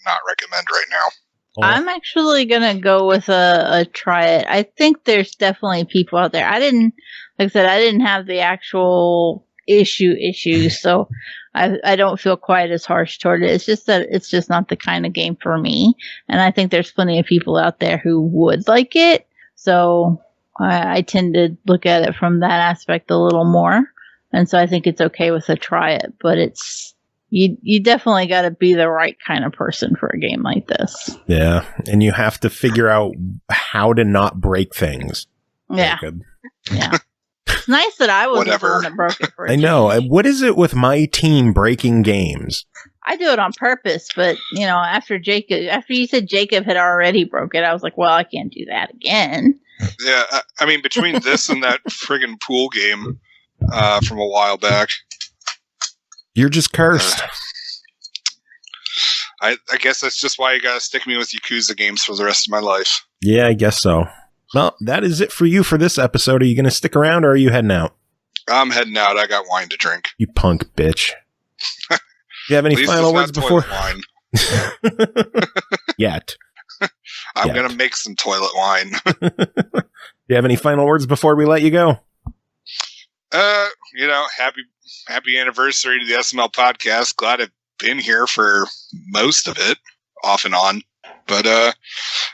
[SPEAKER 4] not recommend right now.
[SPEAKER 3] I'm actually going to go with a try it. I think there's definitely people out there. I didn't have the actual issues, so I don't feel quite as harsh toward it. It's just that it's just not the kind of game for me, and I think there's plenty of people out there who would like it, so I tend to look at it from that aspect a little more, and so I think it's okay with a try it, but it's you definitely got to be the right kind of person for a game like this.
[SPEAKER 2] Yeah, and you have to figure out how to not break things.
[SPEAKER 3] Yeah. Yeah. It's nice that I was the one that broke it for
[SPEAKER 2] I know. What is it with my team breaking games?
[SPEAKER 3] I do it on purpose, but after you said Jacob had already broke it, I was like, well, I can't do that again.
[SPEAKER 4] Yeah, I mean, between this and that friggin' pool game from a while back,
[SPEAKER 2] you're just cursed.
[SPEAKER 4] I guess that's just why you gotta stick me with Yakuza games for the rest of my life. Yeah,
[SPEAKER 2] I guess so. Well, that is it for you for this episode. Are you going to stick around, or are you heading out?
[SPEAKER 4] I'm heading out. I got wine to drink.
[SPEAKER 2] You punk bitch. Do you have any final words before?
[SPEAKER 4] Wine.
[SPEAKER 2] Yet.
[SPEAKER 4] I'm going to make some toilet wine.
[SPEAKER 2] Do you have any final words before we let you go?
[SPEAKER 4] Happy anniversary to the SML podcast. Glad I've been here for most of it, off and on. But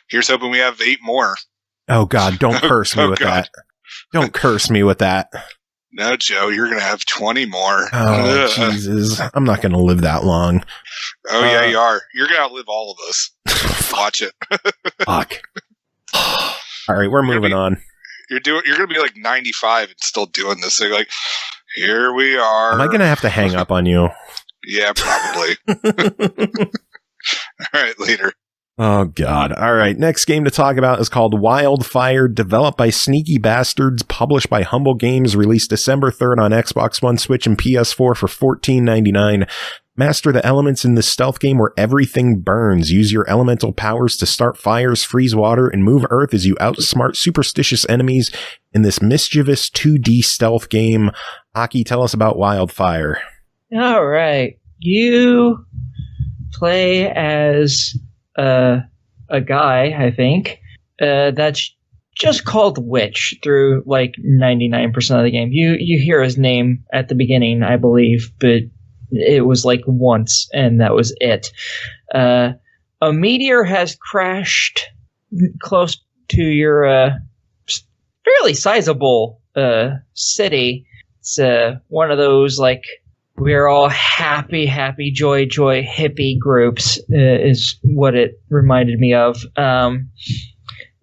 [SPEAKER 4] here's hoping we have 8 more.
[SPEAKER 2] Oh, God, don't curse me with that. Don't curse me with that.
[SPEAKER 4] No, Joe, you're going to have 20 more.
[SPEAKER 2] Oh, Jesus. I'm not going to live that long.
[SPEAKER 4] Oh, yeah, you are. You're going to outlive all of us. Watch it.
[SPEAKER 2] Fuck. All right, we're moving on.
[SPEAKER 4] You're going to be like 95 and still doing this thing. Like, here we are.
[SPEAKER 2] Am I going to have to hang up on you?
[SPEAKER 4] Yeah, probably. All right, later.
[SPEAKER 2] Oh, God. All right. Next game to talk about is called Wildfire, developed by Sneaky Bastards, published by Humble Games, released December 3rd on Xbox One, Switch, and PS4 for $14.99. Master the elements in this stealth game where everything burns. Use your elemental powers to start fires, freeze water, and move Earth as you outsmart superstitious enemies in this mischievous 2D stealth game. Aki, tell us about Wildfire.
[SPEAKER 6] All right. You play as a guy, I think, that's just called Witch through like 99% of the game. You hear his name at the beginning, I believe, but it was like once, and that was it. A meteor has crashed close to your fairly sizable city. It's one of those like we're all happy, joy, hippie groups is what it reminded me of.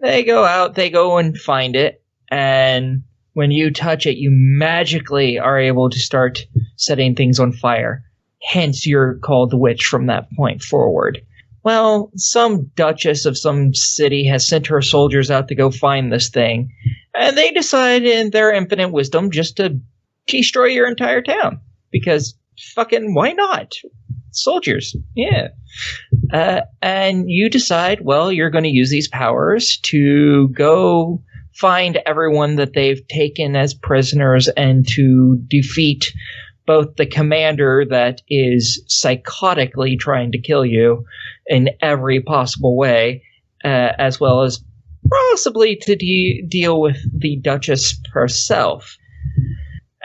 [SPEAKER 6] They go out, they go and find it, and when you touch it, you magically are able to start setting things on fire. Hence, you're called the Witch from that point forward. Well, some duchess of some city has sent her soldiers out to go find this thing, and they decide in their infinite wisdom just to destroy your entire town. Because fucking why not? Soldiers, yeah. And you decide, well, you're going to use these powers to go find everyone that they've taken as prisoners and to defeat both the commander that is psychotically trying to kill you in every possible way, as well as possibly to deal with the Duchess herself.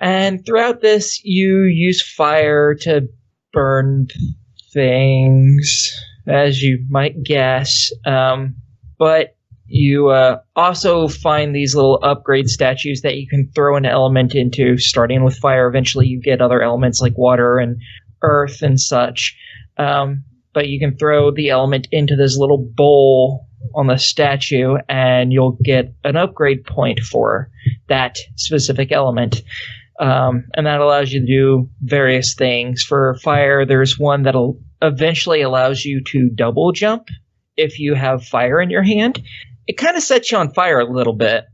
[SPEAKER 6] And throughout this, you use fire to burn things, as you might guess. But you also find these little upgrade statues that you can throw an element into, starting with fire. Eventually, you get other elements like water and earth and such. But you can throw the element into this little bowl on the statue, and you'll get an upgrade point for that specific element. And that allows you to do various things. For fire, there's one that'll eventually allows you to double jump if you have fire in your hand. It kind of sets you on fire a little bit,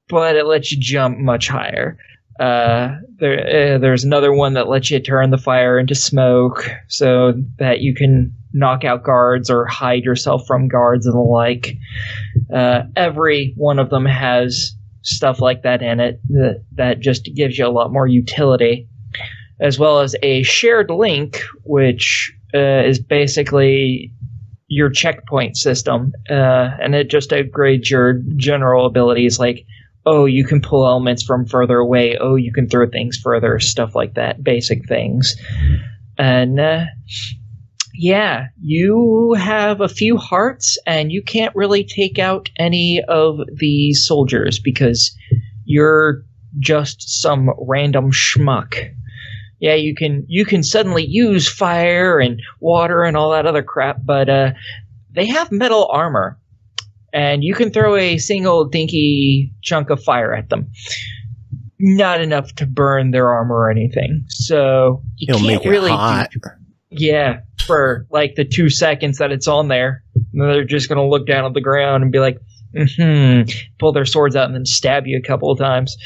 [SPEAKER 6] but it lets you jump much higher. There's another one that lets you turn the fire into smoke so that you can knock out guards or hide yourself from guards and the like. Every one of them has stuff like that in it that just gives you a lot more utility, as well as a shared link, which is basically your checkpoint system, and it just upgrades your general abilities, like, oh, you can pull elements from further away, oh, you can throw things further, stuff like that, basic things. And yeah, you have a few hearts, and you can't really take out any of the soldiers because you're just some random schmuck. Yeah, you can suddenly use fire and water and all that other crap, but they have metal armor, and you can throw a single dinky chunk of fire at them. Not enough to burn their armor or anything, so
[SPEAKER 2] It'll
[SPEAKER 6] can't
[SPEAKER 2] make it
[SPEAKER 6] really
[SPEAKER 2] hot.
[SPEAKER 6] Yeah, for like the 2 seconds that it's on there. And they're just going to look down at the ground and be like, pull their swords out and then stab you a couple of times.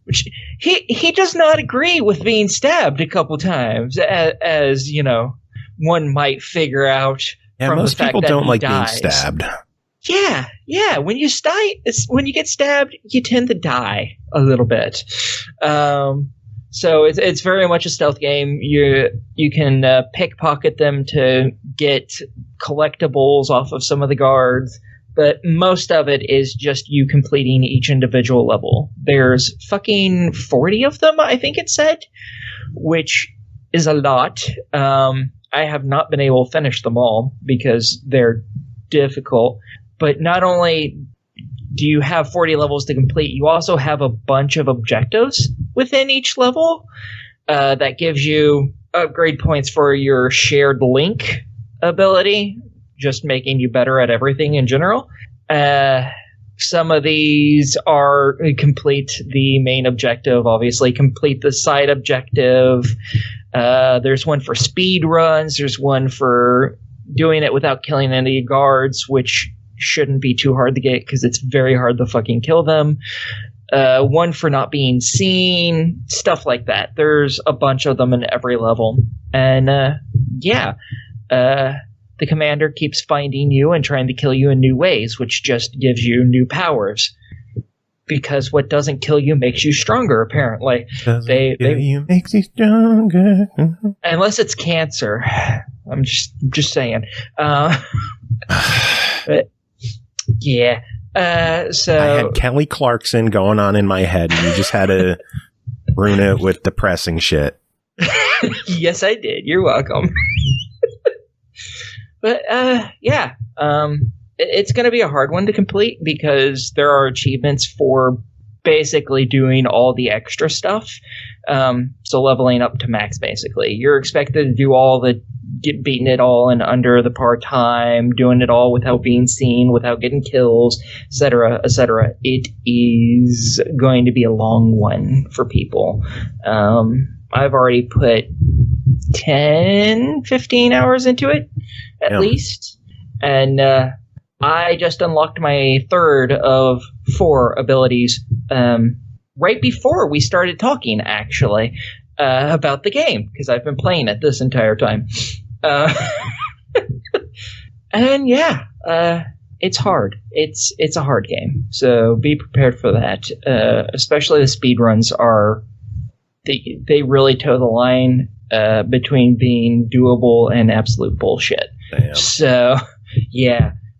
[SPEAKER 6] Which he does not agree with being stabbed a couple times, as you know, one might figure out.
[SPEAKER 2] Yeah,
[SPEAKER 6] from
[SPEAKER 2] most
[SPEAKER 6] the fact
[SPEAKER 2] people
[SPEAKER 6] that
[SPEAKER 2] don't
[SPEAKER 6] he
[SPEAKER 2] like
[SPEAKER 6] dies.
[SPEAKER 2] being stabbed.
[SPEAKER 6] Yeah. When you get stabbed, you tend to die a little bit. So it's very much a stealth game. You can pickpocket them to get collectibles off of some of the guards, but most of it is just you completing each individual level. There's fucking 40 of them, I think it said, which is a lot. I have not been able to finish them all because they're difficult. But not only do you have 40 levels to complete, you also have a bunch of objectives within each level that gives you upgrade points for your shared link ability, just making you better at everything in general. Some of these are complete the main objective, obviously, complete the side objective. There's one for speed runs. There's one for doing it without killing any guards, which shouldn't be too hard to get because it's very hard to fucking kill them. One for not being seen, stuff like that. There's a bunch of them in every level. And the commander keeps finding you and trying to kill you in new ways, which just gives you new powers. Because what doesn't kill you makes you stronger, apparently.
[SPEAKER 2] You makes you stronger.
[SPEAKER 6] Unless it's cancer. I'm just saying. But, yeah. So
[SPEAKER 2] I had Kelly Clarkson going on in my head, and you just had to ruin it with depressing shit.
[SPEAKER 6] Yes, I did. You're welcome. But it's going to be a hard one to complete because there are achievements for basically doing all the extra stuff. So leveling up to max, basically. You're expected to do all the beating it all in under the par time, doing it all without being seen, without getting kills, etc., etc. It is going to be a long one for people. I've already put 10, 15 hours into it, at least. And I just unlocked my third of 4 abilities right before we started talking, actually, about the game, because I've been playing it this entire time. And it's hard. It's a hard game, so be prepared for that. Especially the speedruns they really toe the line between being doable and absolute bullshit.
[SPEAKER 2] Damn.
[SPEAKER 6] So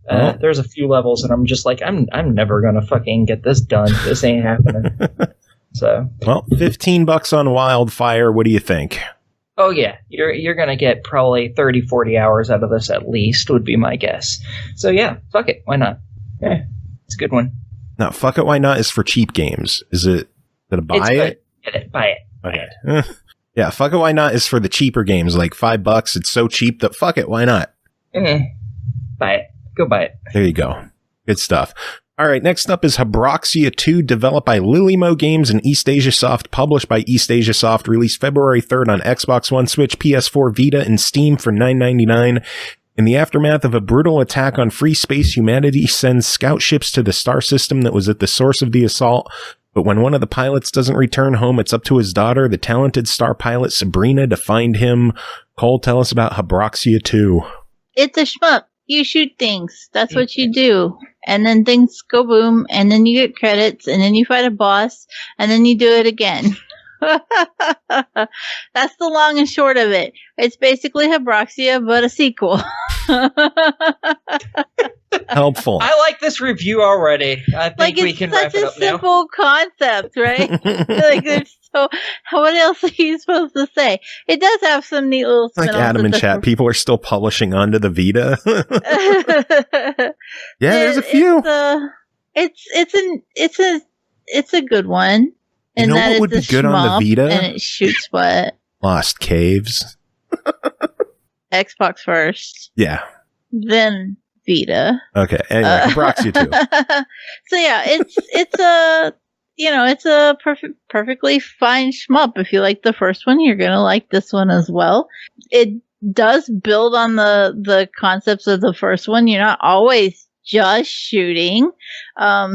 [SPEAKER 6] there's a few levels, and I'm just like, I'm never gonna fucking get this done. This ain't happening. So,
[SPEAKER 2] well, $15 on Wildfire. What do you think?
[SPEAKER 6] Oh yeah, you're gonna get probably 30-40 hours out of this at least, would be my guess. So yeah, fuck it, why not? Yeah, it's a good one.
[SPEAKER 2] No, fuck it, why not is for cheap games. Is it gonna buy it?
[SPEAKER 6] Get it, buy it.
[SPEAKER 2] Okay. Yeah, fuck it, why not is for the cheaper games, like $5. It's so cheap that fuck it, why not?
[SPEAKER 6] Buy it. Go buy it.
[SPEAKER 2] There you go. Good stuff. All right, next up is Habroxia 2, developed by Lillymo Games and eastasiasoft, published by eastasiasoft, released February 3rd on Xbox One, Switch, PS4, Vita, and Steam for $9.99. In the aftermath of a brutal attack on free space, humanity sends scout ships to the star system that was at the source of the assault. But when one of the pilots doesn't return home, it's up to his daughter, the talented star pilot Sabrina, to find him. Cole, tell us about Habroxia 2.
[SPEAKER 3] It's a shmup. You shoot things. That's what you do. And then things go boom, and then you get credits, and then you fight a boss, and then you do it again. That's the long and short of it. It's basically Habroxia, but a sequel.
[SPEAKER 2] Helpful.
[SPEAKER 6] I like this review already. I think we can wrap it up now.
[SPEAKER 3] It's such a simple concept, right? Like, there's so. What else are you supposed to say? It does have some neat little.
[SPEAKER 2] Like Adam in chat, people are still publishing onto the Vita. Yeah, there's a few.
[SPEAKER 3] It's a good one.
[SPEAKER 2] You know what would be good on the Vita?
[SPEAKER 3] And it shoots what?
[SPEAKER 2] Lost Caves.
[SPEAKER 3] Xbox first.
[SPEAKER 2] Yeah.
[SPEAKER 3] Then Vita.
[SPEAKER 2] Okay. Anyway, Habroxia 2.
[SPEAKER 3] So yeah, it's a perfectly fine shmup. If you like the first one, you're gonna like this one as well. It does build on the concepts of the first one. You're not always just shooting.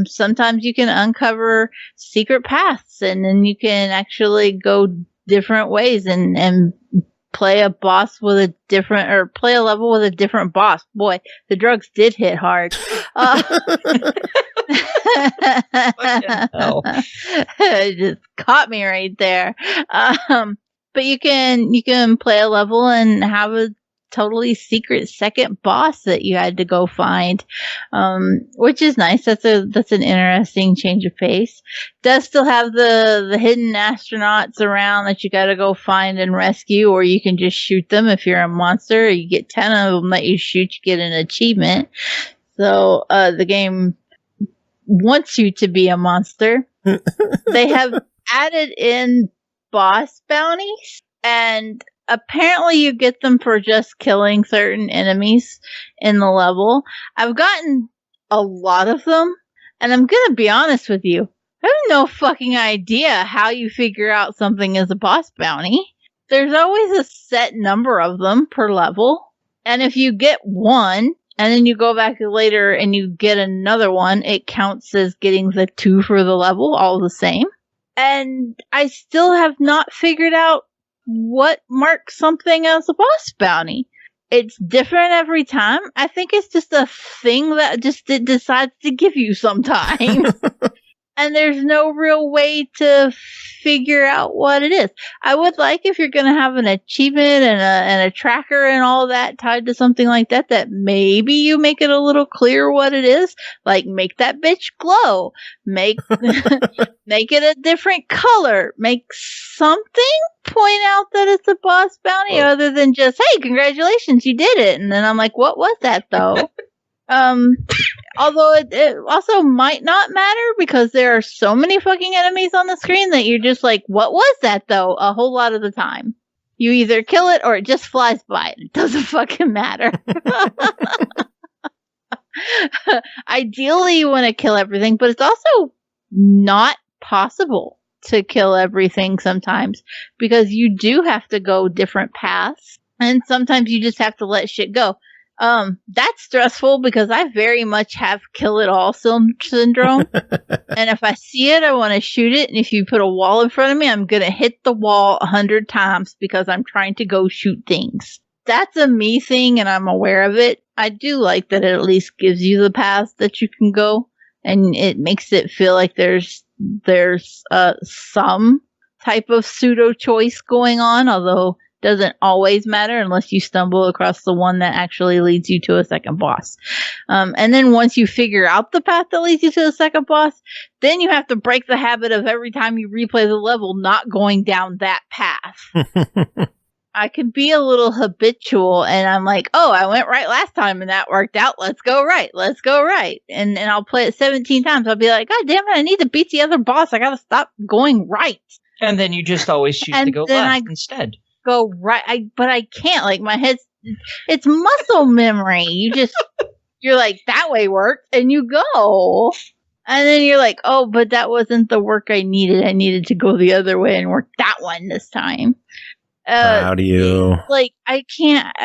[SPEAKER 3] Sometimes you can uncover secret paths, and then you can actually go different ways and play a boss with a different, or play a level with a different boss. Boy, the drugs did hit hard. It just caught me right there. But you can play a level and have a totally secret second boss that you had to go find, which is nice. That's an interesting change of pace. Does still have the hidden astronauts around that you got to go find and rescue, or you can just shoot them if you're a monster. You get 10 of them that you shoot, you get an achievement. So the game wants you to be a monster. They have added in boss bounties, and apparently you get them for just killing certain enemies in the level. I've gotten a lot of them, and I'm gonna be honest with you, I have no fucking idea how you figure out something is a boss bounty. There's always a set number of them per level, and if you get one, and then you go back later and you get another one, it counts as getting the 2 for the level, all the same. And I still have not figured out what marks something as a boss bounty. It's different every time. I think it's just a thing that it decides to give you sometimes. And there's no real way to figure out what it is. I would like, if you're going to have an achievement and a tracker and all that tied to something like that, that maybe you make it a little clear what it is. Like, make that bitch glow. Make it a different color. Make something point out that it's a boss bounty other than just, hey, congratulations, you did it. And then I'm like, what was that though? Although it also might not matter, because there are so many fucking enemies on the screen that you're just like, what was that though? A whole lot of the time. You either kill it or it just flies by. It doesn't fucking matter. Ideally, you want to kill everything, but it's also not possible to kill everything sometimes, because you do have to go different paths, and sometimes you just have to let shit go. That's stressful, because I very much have kill it all syndrome. And if I see it, I want to shoot it. And if you put a wall in front of me, I'm going to hit the wall 100 times because I'm trying to go shoot things. That's a me thing, and I'm aware of it. I do like that it at least gives you the paths that you can go, and it makes it feel like there's some type of pseudo choice going on, although doesn't always matter unless you stumble across the one that actually leads you to a second boss. And then once you figure out the path that leads you to the second boss, then you have to break the habit of every time you replay the level not going down that path. I can be a little habitual, and I'm like, oh, I went right last time and that worked out. Let's go right. Let's go right. And I'll play it 17 times. I'll be like, God damn it, I need to beat the other boss. I got to stop going right.
[SPEAKER 6] And then you just always choose to go left instead.
[SPEAKER 3] Go right, but I can't. Like, my head's, it's muscle memory. You just you're like, that way worked, and you go. And then you're like, oh, but that wasn't the work I needed. I needed to go the other way and work that one this time.
[SPEAKER 2] How do you?
[SPEAKER 3] Like, I can't.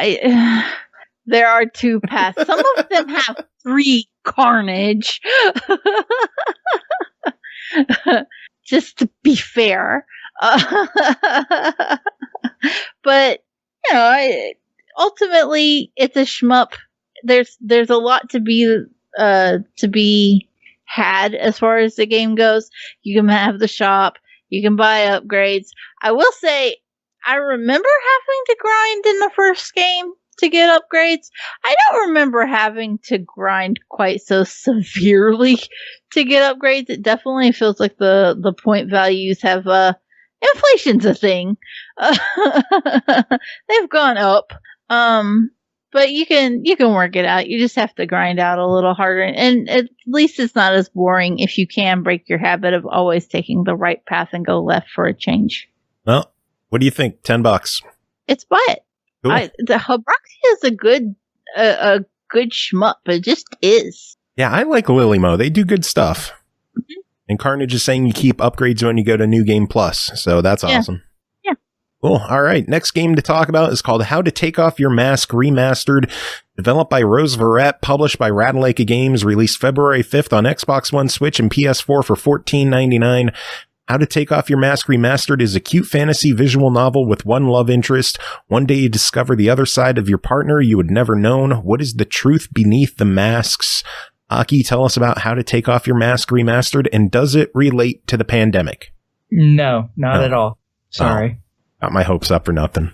[SPEAKER 3] There are 2 paths. Some of them have 3 carnage. Just to be fair. But, ultimately, it's a shmup. There's a lot to be had as far as the game goes. You can have the shop. You can buy upgrades. I will say, I remember having to grind in the first game to get upgrades. I don't remember having to grind quite so severely to get upgrades. It definitely feels like the point values have inflation's a thing. They've gone up. But you can work it out. You just have to grind out a little harder, and at least it's not as boring if you can break your habit of always taking the right path and go left for a change.
[SPEAKER 2] Well, what do you think? $10.
[SPEAKER 3] It's buy it.
[SPEAKER 2] Cool.
[SPEAKER 3] The Habroxia is a good shmup. It just is.
[SPEAKER 2] Yeah, I like Lillymo. They do good stuff. Mm-hmm. And Carnage is saying you keep upgrades when you go to New Game Plus, so that's awesome. Cool. All right. Next game to talk about is called How to Take Off Your Mask Remastered, developed by ROSEVERTE, published by Ratalaika Games, released February 5th on Xbox One, Switch, and PS4 for $14.99. How to Take Off Your Mask Remastered is a cute fantasy visual novel with one love interest. One day you discover the other side of your partner you had never known. What is the truth beneath the masks? Aki, tell us about How to Take Off Your Mask Remastered, and does it relate to the pandemic?
[SPEAKER 6] No, not at all. Sorry.
[SPEAKER 2] Got my hopes up for nothing.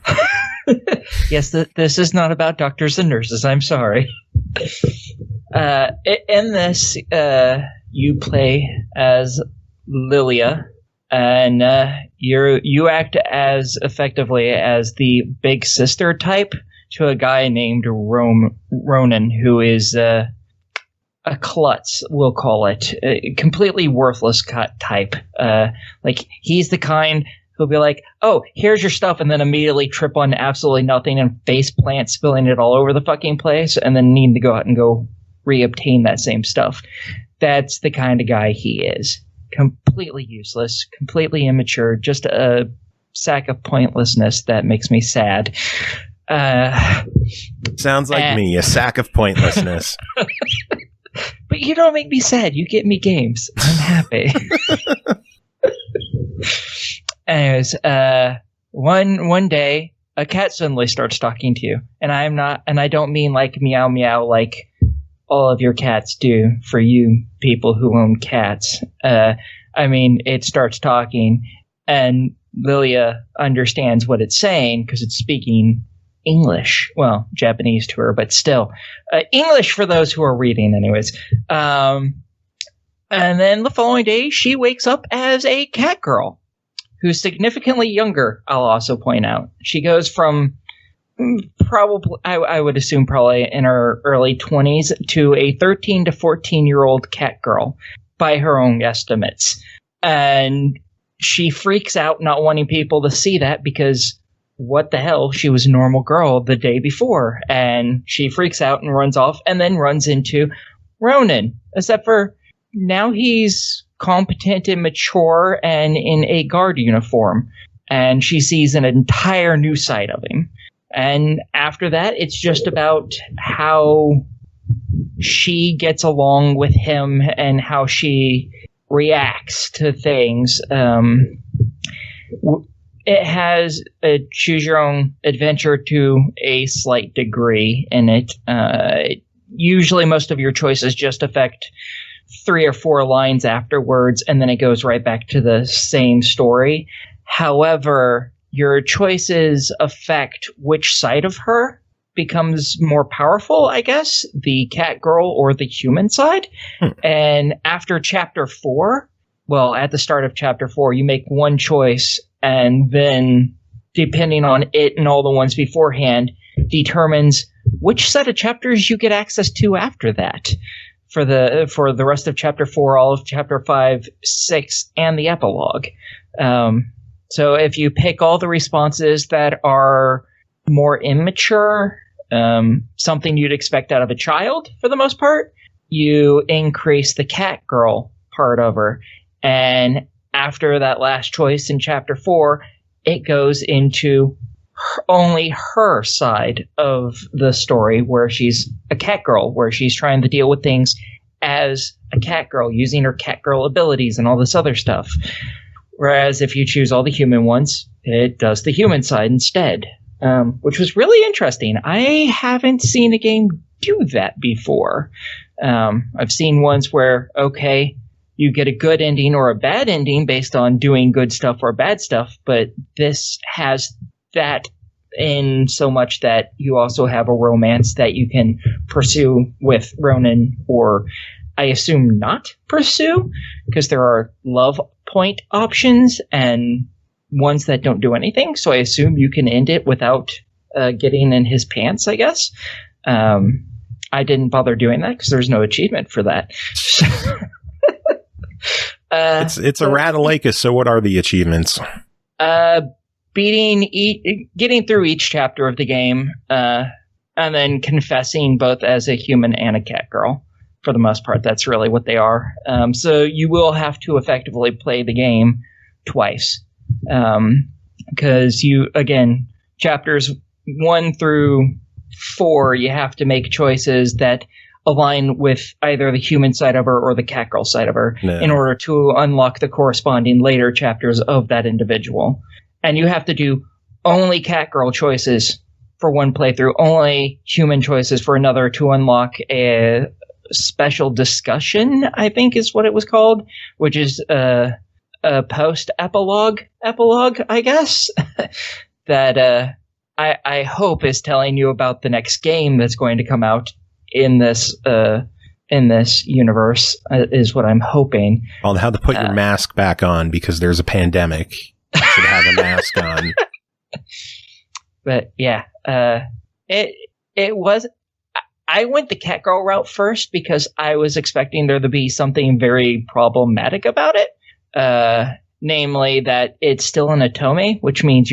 [SPEAKER 6] Yes, this is not about doctors and nurses. I'm sorry. In this, you play as Lilia, and you act as effectively as the big sister type to a guy named Ronan, who is a klutz, we'll call it, a completely worthless type. Like, he's the kind who'll be like, oh, here's your stuff, and then immediately trip on absolutely nothing and face plant, spilling it all over the fucking place, and then need to go out and go reobtain that same stuff. That's the kind of guy he is. Completely useless, completely immature, just a sack of pointlessness that makes me sad.
[SPEAKER 2] Sounds like me, a sack of pointlessness.
[SPEAKER 6] But you don't make me sad. You get me games. I'm happy. Anyways, one day a cat suddenly starts talking to you, and I don't mean like meow meow like all of your cats do for you people who own cats. I mean, it starts talking, and Lilia understands what it's saying because it's speaking English. Well, Japanese to her, but still. English for those who are reading, anyways. And then the following day, she wakes up as a cat girl who's significantly younger, I'll also point out. She goes from probably, I would assume probably in her early 20s to a 13 to 14-year-old cat girl by her own estimates. And she freaks out not wanting people to see that because what the hell, she was a normal girl the day before. And she freaks out and runs off and then runs into Ronan, except for now he's competent and mature and in a guard uniform. And she sees an entire new side of him. And after that, it's just about how she gets along with him and how she reacts to things. It has a choose your own adventure to a slight degree in it. Usually most of your choices just affect 3 or 4 lines afterwards, and then it goes right back to the same story. However, your choices affect which side of her becomes more powerful, I guess, the cat girl or the human side. And after chapter 4, well, at the start of chapter 4, you make one choice, and then depending on it and all the ones beforehand, determines which set of chapters you get access to after that. For the rest of chapter 4, all of chapter 5, 6, and the epilogue. So if you pick all the responses that are more immature, something you'd expect out of a child for the most part. You increase the cat girl part of her. And after that last choice in Chapter 4, it goes into only her side of the story, where she's a cat girl, where she's trying to deal with things as a cat girl, using her cat girl abilities and all this other stuff. Whereas if you choose all the human ones, it does the human side instead, which was really interesting. I haven't seen a game do that before. I've seen ones where, okay, you get a good ending or a bad ending based on doing good stuff or bad stuff, but this has that in so much that you also have a romance that you can pursue with Ronan, or I assume not pursue, because there are love point options and ones that don't do anything, so I assume you can end it without getting in his pants, I guess. I didn't bother doing that because there's no achievement for that.
[SPEAKER 2] It's a Ratalaika, so what are the achievements?
[SPEAKER 6] Getting through each chapter of the game, and then confessing both as a human and a cat girl. For the most part, that's really what they are. So you will have to effectively play the game twice. Because chapters 1 through 4, you have to make choices that align with either the human side of her or the cat girl side of her in order to unlock the corresponding later chapters of that individual. And you have to do only cat girl choices for one playthrough, only human choices for another, to unlock a special discussion, I think is what it was called, which is a post-epilogue, I guess, that I hope is telling you about the next game that's going to come out in this universe, is what I'm hoping.
[SPEAKER 2] Well, how to put your mask back on because there's a pandemic. You should have a mask on.
[SPEAKER 6] But yeah, it was. I went the cat girl route first because I was expecting there to be something very problematic about it. Namely that it's still an otome, which means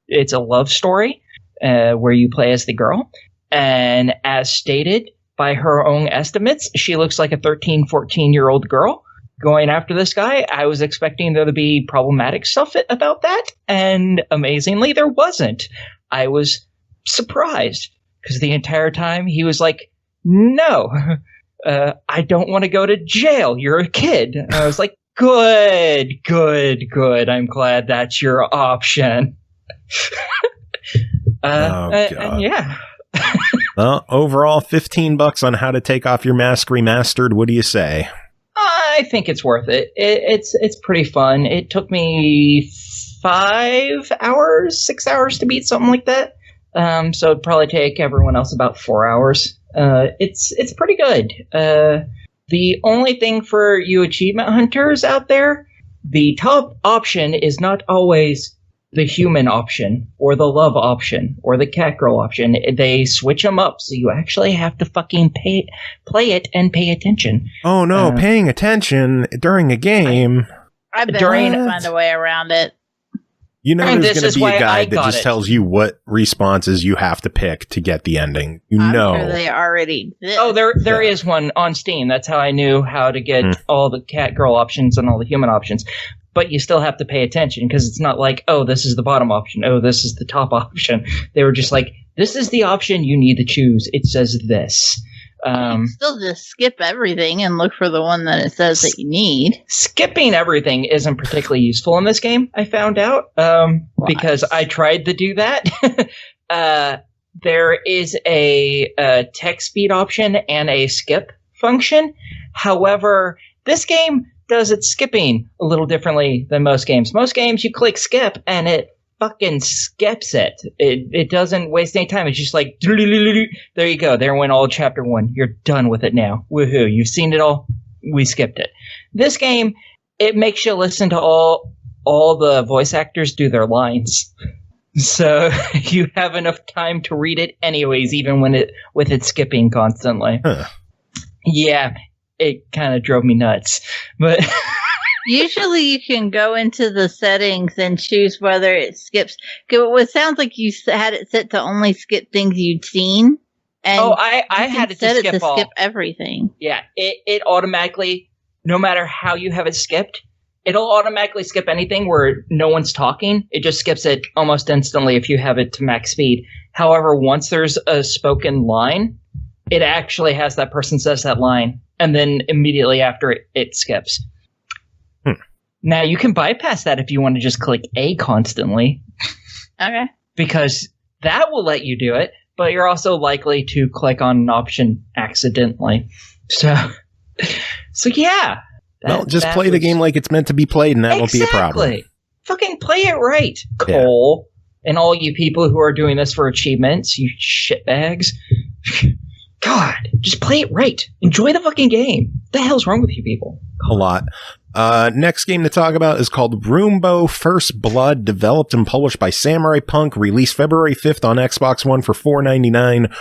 [SPEAKER 6] it's a love story where you play as the girl. And as stated by her own estimates, she looks like a 13, 14-year-old girl going after this guy. I was expecting there to be problematic stuff about that, and amazingly, there wasn't. I was surprised, because the entire time he was like, no, I don't want to go to jail. You're a kid. And I was like, good. I'm glad that's your option. And yeah.
[SPEAKER 2] Well, overall, $15 on How to Take Off Your Mask Remastered. What do you say?
[SPEAKER 6] I think it's worth it. It's pretty fun. It took me 6 hours to beat, something like that. So it'd probably take everyone else about 4 hours. It's pretty good. The only thing for you achievement hunters out there, the top option is not always the human option or the love option or the cat girl option. They switch them up, so you actually have to fucking play it and pay attention.
[SPEAKER 2] Oh no, paying attention during a game.
[SPEAKER 3] I've been trying to find a way around it.
[SPEAKER 2] You know, there's going to be a guide that just tells you what responses you have to pick to get the ending. I'm
[SPEAKER 3] sure they already exist.
[SPEAKER 6] Oh, there is one on Steam. That's how I knew how to get all the cat girl options and all the human options. But you still have to pay attention, because it's not like, oh, this is the bottom option. Oh, this is the top option. They were just like, this is the option you need to choose. It says this.
[SPEAKER 3] You can still just skip everything and look for the one that it says that you need.
[SPEAKER 6] Skipping everything isn't particularly useful in this game, I found out, because I tried to do that. There is a text speed option and a skip function. However, this game does its skipping a little differently than most games. Most games, you click skip and it fucking skips it. It doesn't waste any time. It's just like, there you go. There went all chapter 1. You're done with it now. Woohoo. You've seen it all. We skipped it. This game, it makes you listen to all the voice actors do their lines. So you have enough time to read it anyways, even with it skipping constantly.
[SPEAKER 2] Huh.
[SPEAKER 6] Yeah. It kind of drove me nuts, but
[SPEAKER 3] Usually you can go into the settings and choose whether it skips. It sounds like you had it set to only skip things you'd seen. And
[SPEAKER 6] I had it to skip
[SPEAKER 3] everything.
[SPEAKER 6] Yeah, it automatically, no matter how you have it skipped, it'll automatically skip anything where no one's talking. It just skips it almost instantly if you have it to max speed. However, once there's a spoken line, it actually has that person says that line, and then immediately after it skips. Now, you can bypass that if you want to just click A constantly.
[SPEAKER 3] Okay. Because
[SPEAKER 6] that will let you do it, but you're also likely to click on an option accidentally. So yeah.
[SPEAKER 2] Well, just play the game like it's meant to be played, and that won't be a problem.
[SPEAKER 6] Fucking play it right, Cole. Yeah. And all you people who are doing this for achievements, you shitbags. God, just play it right. Enjoy the fucking game. What the hell's wrong with you people?
[SPEAKER 2] A lot. Next game to talk about is called Roombo First Blood, developed and published by Samurai Punk, released February 5th on Xbox One for $4.99.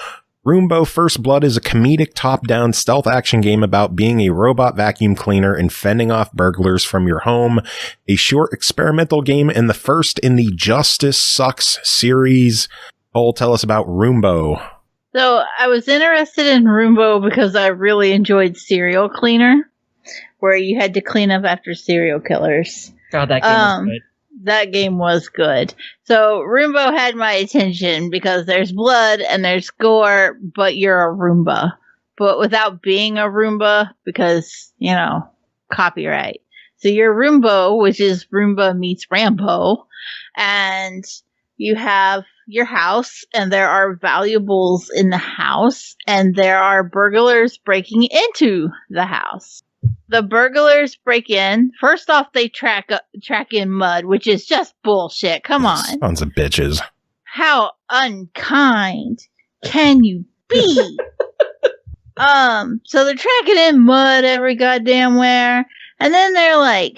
[SPEAKER 2] Roombo First Blood is a comedic top-down stealth action game about being a robot vacuum cleaner and fending off burglars from your home. A short experimental game and the first in the Justice Sucks series. Cole, tell us about Roombo.
[SPEAKER 3] So I was interested in Roombo because I really enjoyed Serial Cleaner, where you had to clean up after serial killers.
[SPEAKER 6] God, that game was good.
[SPEAKER 3] That game was good. So Roombo had my attention because there's blood and there's gore, but you're a Roomba. But without being a Roomba, because, copyright. So you're Roombo, which is Roomba meets Rambo, and you have your house, and there are valuables in the house, and there are burglars breaking into the house. The burglars break in. First off, they track in mud, which is just bullshit. Come on.
[SPEAKER 2] Sons of bitches.
[SPEAKER 3] How unkind can you be? So they're tracking in mud every goddamn where, and then they're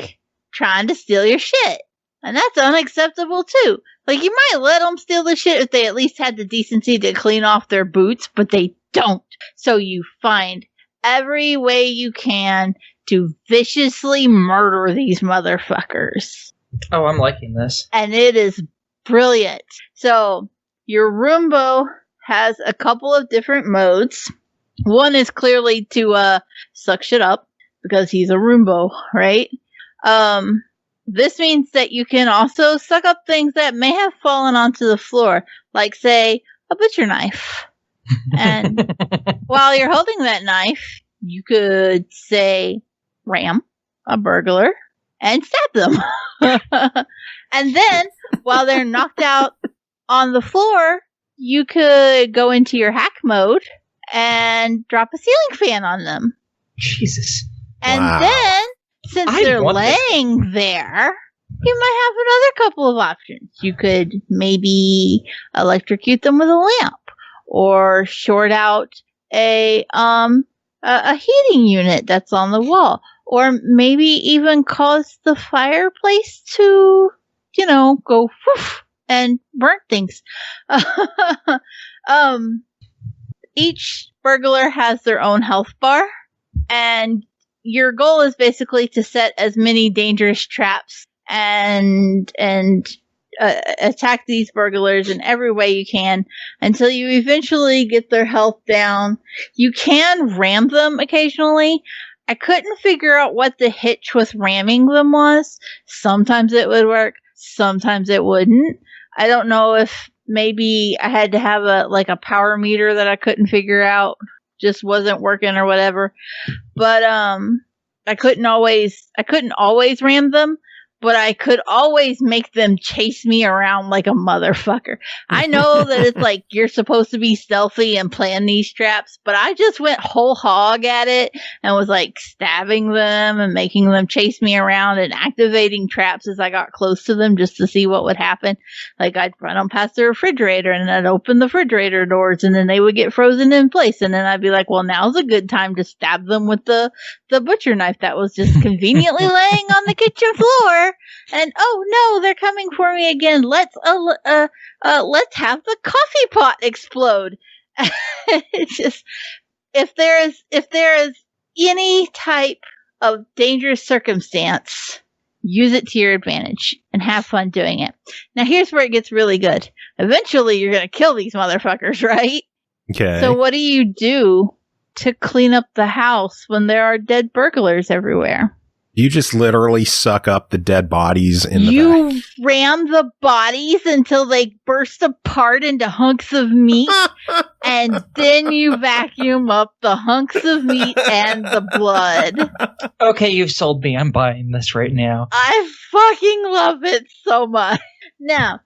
[SPEAKER 3] trying to steal your shit. And that's unacceptable too. You might let them steal the shit if they at least had the decency to clean off their boots, but they don't. So you find every way you can to viciously murder these motherfuckers.
[SPEAKER 6] Oh, I'm liking this.
[SPEAKER 3] And it is brilliant. So your Roombo has a couple of different modes. One is clearly to suck shit up because he's a Roombo, right? This means that you can also suck up things that may have fallen onto the floor, like, say, a butcher knife. And while you're holding that knife, you could, say, ram a burglar and stab them. And then, while they're knocked out on the floor, you could go into your hack mode and drop a ceiling fan on them.
[SPEAKER 6] Jesus.
[SPEAKER 3] And then, since they're laying there, you might have another couple of options. You could maybe electrocute them with a lamp, or short out a heating unit that's on the wall, or maybe even cause the fireplace to, go whoosh and burn things. Each burglar has their own health bar, and your goal is basically to set as many dangerous traps and attack these burglars in every way you can until you eventually get their health down. You can ram them occasionally. I couldn't figure out what the hitch with ramming them was. Sometimes it would work, sometimes it wouldn't. I don't know if maybe I had to have a power meter that I couldn't figure out, just wasn't working or whatever. But I couldn't always ram them, but I could always make them chase me around like a motherfucker. I know that it's you're supposed to be stealthy and plan these traps, but I just went whole hog at it and was stabbing them and making them chase me around and activating traps as I got close to them just to see what would happen. I'd run them past the refrigerator and I'd open the refrigerator doors and then they would get frozen in place. And then I'd be well, now's a good time to stab them with the butcher knife that was just conveniently laying on the kitchen floor. And oh no, they're coming for me again. Let's have the coffee pot explode. It's just if there is any type a dangerous circumstance, use it to your advantage and have fun doing it. Now, here's where it gets really good. Eventually, you're going to kill these motherfuckers, right?
[SPEAKER 2] Okay.
[SPEAKER 3] So what do you do to clean up the house when there are dead burglars everywhere?
[SPEAKER 2] You just literally suck up the dead bodies in the
[SPEAKER 3] You
[SPEAKER 2] back.
[SPEAKER 3] ram the bodies until they burst apart into hunks of meat, and then you vacuum up the hunks of meat and the blood.
[SPEAKER 6] Okay, you've sold me. I'm buying this right now.
[SPEAKER 3] I fucking love it so much. Now,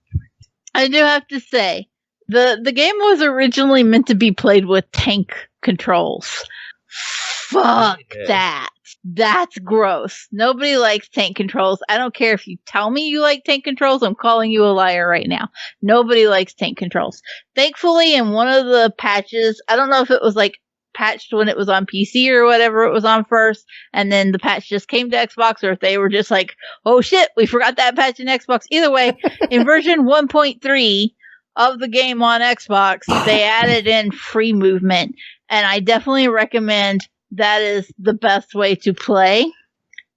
[SPEAKER 3] I do have to say, the game was originally meant to be played with tank controls. Fuck that. That's gross. Nobody likes tank controls. I don't care if you tell me you like tank controls. I'm calling you a liar right now. Nobody likes tank controls. Thankfully, in one of the patches, I don't know if it was like patched when it was on PC or whatever it was on first, and then the patch just came to Xbox, or if they were just like, oh shit, we forgot that patch in Xbox. Either way, in version 1.3 of the game on Xbox, they added in free movement, and I definitely recommend that is the best way to play.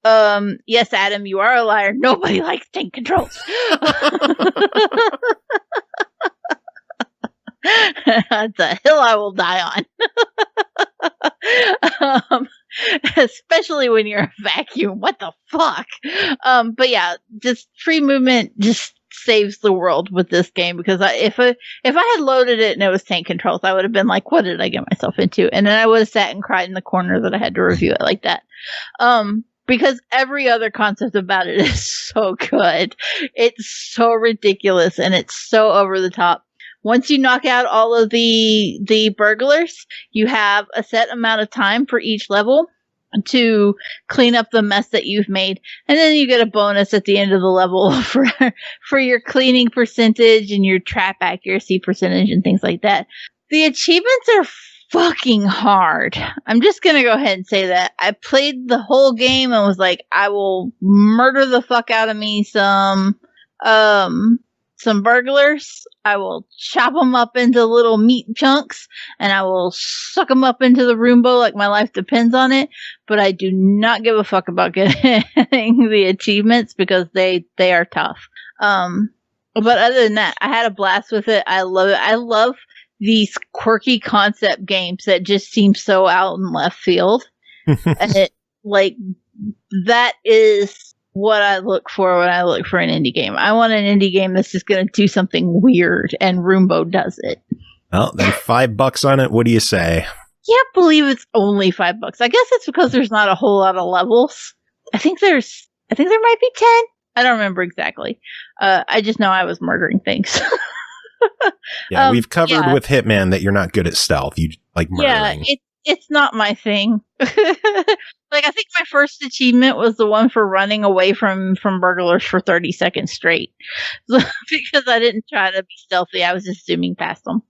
[SPEAKER 3] Yes, Adam, you are a liar. Nobody likes tank controls. That's a hill I will die on. Especially when you're a vacuum. What the fuck? But yeah, just free movement just saves the world with this game, because if I had loaded it and it was tank controls, I would have been like, what did I get myself into? And then I would have sat and cried in the corner that I had to review it like that. Because every other concept about it is so good. It's so ridiculous and it's so over the top. Once you knock out all of the burglars, you have a set amount of time for each level to clean up the mess that you've made, and then you get a bonus at the end of the level for your cleaning percentage and your trap accuracy percentage and things like that. The achievements are fucking hard. I'm just gonna go ahead and say that. I played the whole game and was like, I will murder the fuck out of me some burglars. I will chop them up into little meat chunks, and I will suck them up into the Roombo like my life depends on it. But I do not give a fuck about getting the achievements, because they are tough. But other than that, I had a blast with it. I love it. I love these quirky concept games that just seem so out in left field. And it, like, that is what I look for when I look for an indie game. I want an indie game that's just going to do something weird, and Roombo does it. Well,
[SPEAKER 2] then $5 on it. What do you say?
[SPEAKER 3] Can't believe it's only $5. I guess it's because there's not a whole lot of levels. I think there might be 10. I don't remember exactly. I just know I was murdering things.
[SPEAKER 2] Yeah, we've covered with Hitman that you're not good at stealth. You like murdering.
[SPEAKER 3] Yeah, it's not my thing. Like, I think my first achievement was the one for running away from burglars for 30 seconds straight. So, because I didn't try to be stealthy, I was just zooming past them.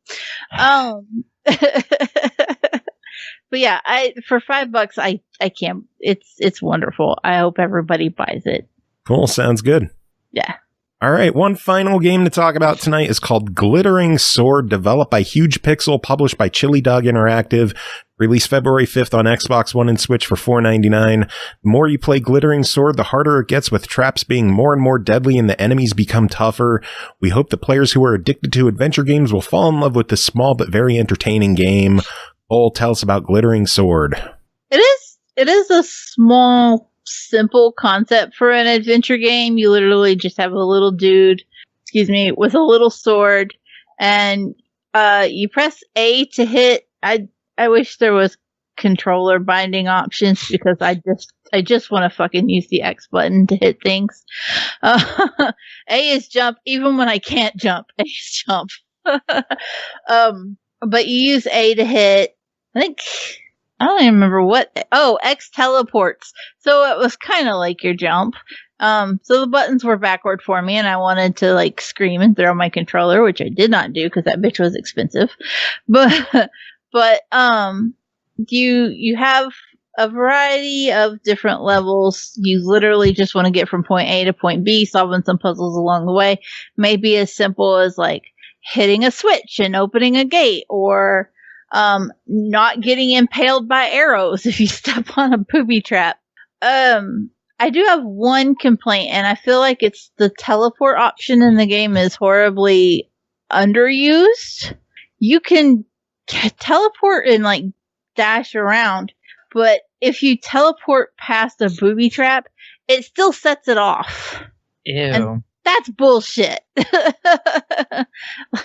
[SPEAKER 3] But yeah, for $5, I can't. It's wonderful. I hope everybody buys it.
[SPEAKER 2] Cool, sounds good.
[SPEAKER 3] Yeah.
[SPEAKER 2] All right, one final game to talk about tonight is called Glittering Sword, developed by HugePixel, published by ChiliDog Interactive, released February 5th on Xbox One and Switch for $4.99. The more you play Glittering Sword, the harder it gets, with traps being more and more deadly and the enemies become tougher. We hope the players who are addicted to adventure games will fall in love with this small but very entertaining game. Cole, tell us about Glittering Sword.
[SPEAKER 3] It is a small, simple concept for an adventure game. You literally just have a little dude, with a little sword, and you press A to hit. I wish there was controller binding options, because I just want to fucking use the X button to hit things. A is jump, even when I can't jump. A is jump. But you use A to hit. I don't even remember what. Oh, X teleports. So it was kind of like your jump. So the buttons were backward for me, and I wanted to like scream and throw my controller, which I did not do because that bitch was expensive. But you have a variety of different levels. You literally just want to get from point A to point B, solving some puzzles along the way. Maybe as simple as like hitting a switch and opening a gate, or not getting impaled by arrows if you step on a booby trap. I do have one complaint, and I feel like it's the teleport option in the game is horribly underused. You can teleport and like dash around, but if you teleport past a booby trap, it still sets it off.
[SPEAKER 6] Ew.
[SPEAKER 3] And that's bullshit.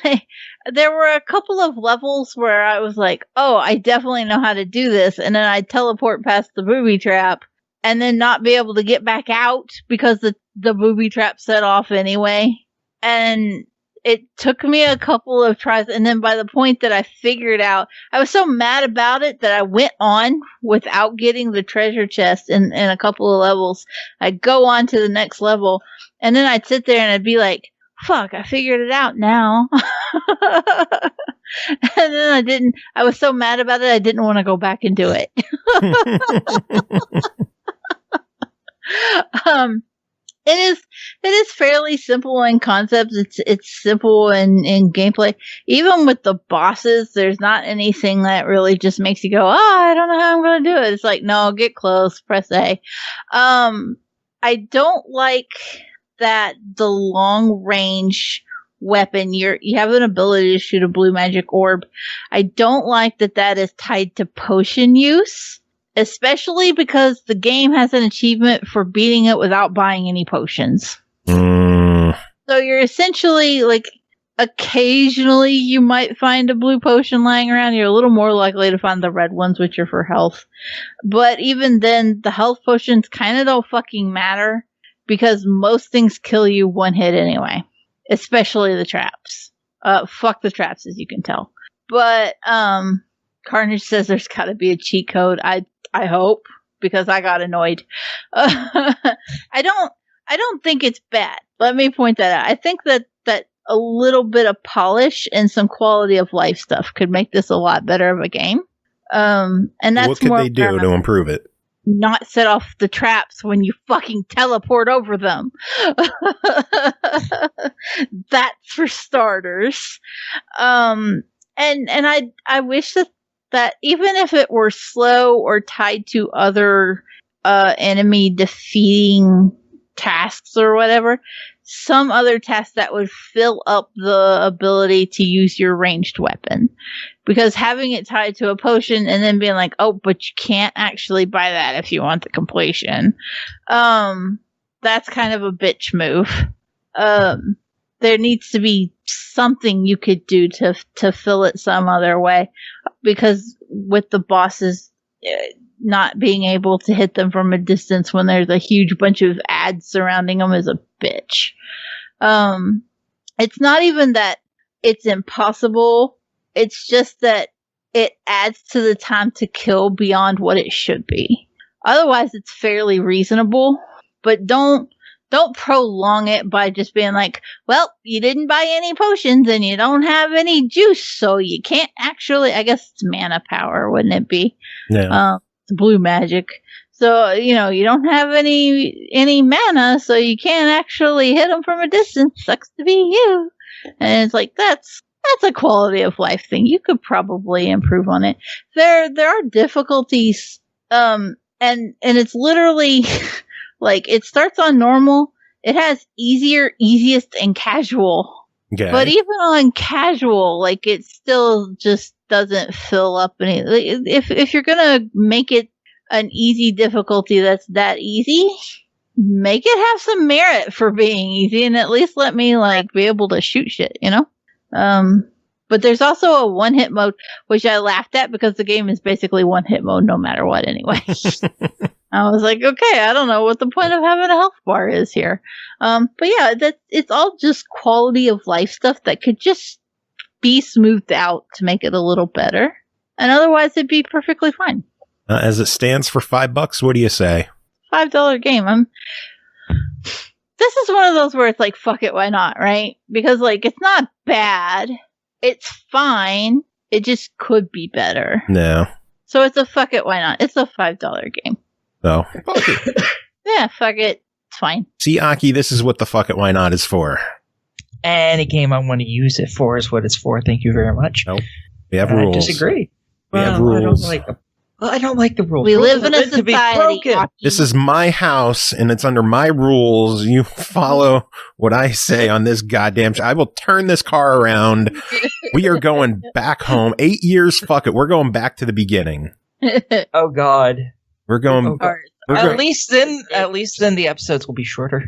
[SPEAKER 3] Like, there were a couple of levels where I was like, oh, I definitely know how to do this. And then I'd teleport past the booby trap and then not be able to get back out because the booby trap set off anyway. And it took me a couple of tries. And then by the point that I figured out, I was so mad about it that I went on without getting the treasure chest in a couple of levels. I'd go on to the next level. And then I'd sit there and I'd be like, fuck, I figured it out now. And then I was so mad about it, I didn't want to go back and do it. It is fairly simple in concept. It's simple in gameplay. Even with the bosses, there's not anything that really just makes you go, oh, I don't know how I'm going to do it. It's like, no, get close, press A. I don't like that the long range weapon, you have an ability to shoot a blue magic orb. I don't like that is tied to potion use, especially because the game has an achievement for beating it without buying any potions. So you're essentially like, occasionally you might find a blue potion lying around. You're a little more likely to find the red ones, which are for health. But even then, the health potions kind of don't fucking matter, because most things kill you one hit anyway. Especially the traps. Fuck the traps, as you can tell. But, Carnage says there's gotta be a cheat code. I hope, because I got annoyed. I don't think it's bad. Let me point that out. I think that a little bit of polish and some quality of life stuff could make this a lot better of a game. And that's
[SPEAKER 2] what could they do to improve it?
[SPEAKER 3] Not set off the traps when you fucking teleport over them. That's for starters. And I wish that even if it were slow or tied to other enemy defeating tasks or whatever, some other task that would fill up the ability to use your ranged weapon. Because having it tied to a potion and then being like, oh, but you can't actually buy that if you want the completion. That's kind of a bitch move. There needs to be something you could do to fill it some other way. Because with the bosses not being able to hit them from a distance when there's a huge bunch of ads surrounding them is a bitch. It's not even that it's impossible. It's just that it adds to the time to kill beyond what it should be. Otherwise, it's fairly reasonable, but don't prolong it by just being like, well, you didn't buy any potions and you don't have any juice, so you can't actually, I guess it's mana power, wouldn't it be?
[SPEAKER 2] Yeah.
[SPEAKER 3] It's blue magic. So, you don't have any mana, so you can't actually hit them from a distance. Sucks to be you. And it's like, that's a quality of life thing. You could probably improve on it. There are difficulties, and it's literally like, it starts on normal. It has easier, easiest, and casual.
[SPEAKER 2] Okay.
[SPEAKER 3] But even on casual, like, it still just doesn't fill up any. If you're gonna make it an easy difficulty that's that easy, make it have some merit for being easy, and at least let me be able to shoot shit, But there's also a one-hit mode, which I laughed at because the game is basically one-hit mode no matter what anyway. I was like, okay, I don't know what the point of having a health bar is here. But yeah, it's all just quality of life stuff that could just be smoothed out to make it a little better. And otherwise, it'd be perfectly fine.
[SPEAKER 2] As it stands for $5, what do you say?
[SPEAKER 3] $5 game. This is one of those where it's like, fuck it, why not, right? Because it's not bad. It's fine. It just could be better.
[SPEAKER 2] No.
[SPEAKER 3] So it's a fuck it, why not? It's a $5 game.
[SPEAKER 2] Oh, fuck it.
[SPEAKER 3] Yeah, fuck it. It's fine.
[SPEAKER 2] See, Aki, this is what the fuck it, why not is for.
[SPEAKER 6] Any game I want to use it for is what it's for. Thank you very much.
[SPEAKER 2] Nope. We have rules.
[SPEAKER 6] I disagree.
[SPEAKER 2] We have rules.
[SPEAKER 6] I don't Well, I don't like the rules.
[SPEAKER 3] We
[SPEAKER 6] Rules
[SPEAKER 3] live
[SPEAKER 6] are
[SPEAKER 3] in a
[SPEAKER 6] meant to be
[SPEAKER 3] society.
[SPEAKER 6] broken.
[SPEAKER 3] Aki.
[SPEAKER 2] This is my house, and it's under my rules. You follow what I say on this goddamn I will turn this car around. We are going back home. 8 years, fuck it. We're going back to the beginning.
[SPEAKER 6] Oh God.
[SPEAKER 2] We're going...
[SPEAKER 6] Oh, God. At least then the episodes will be shorter.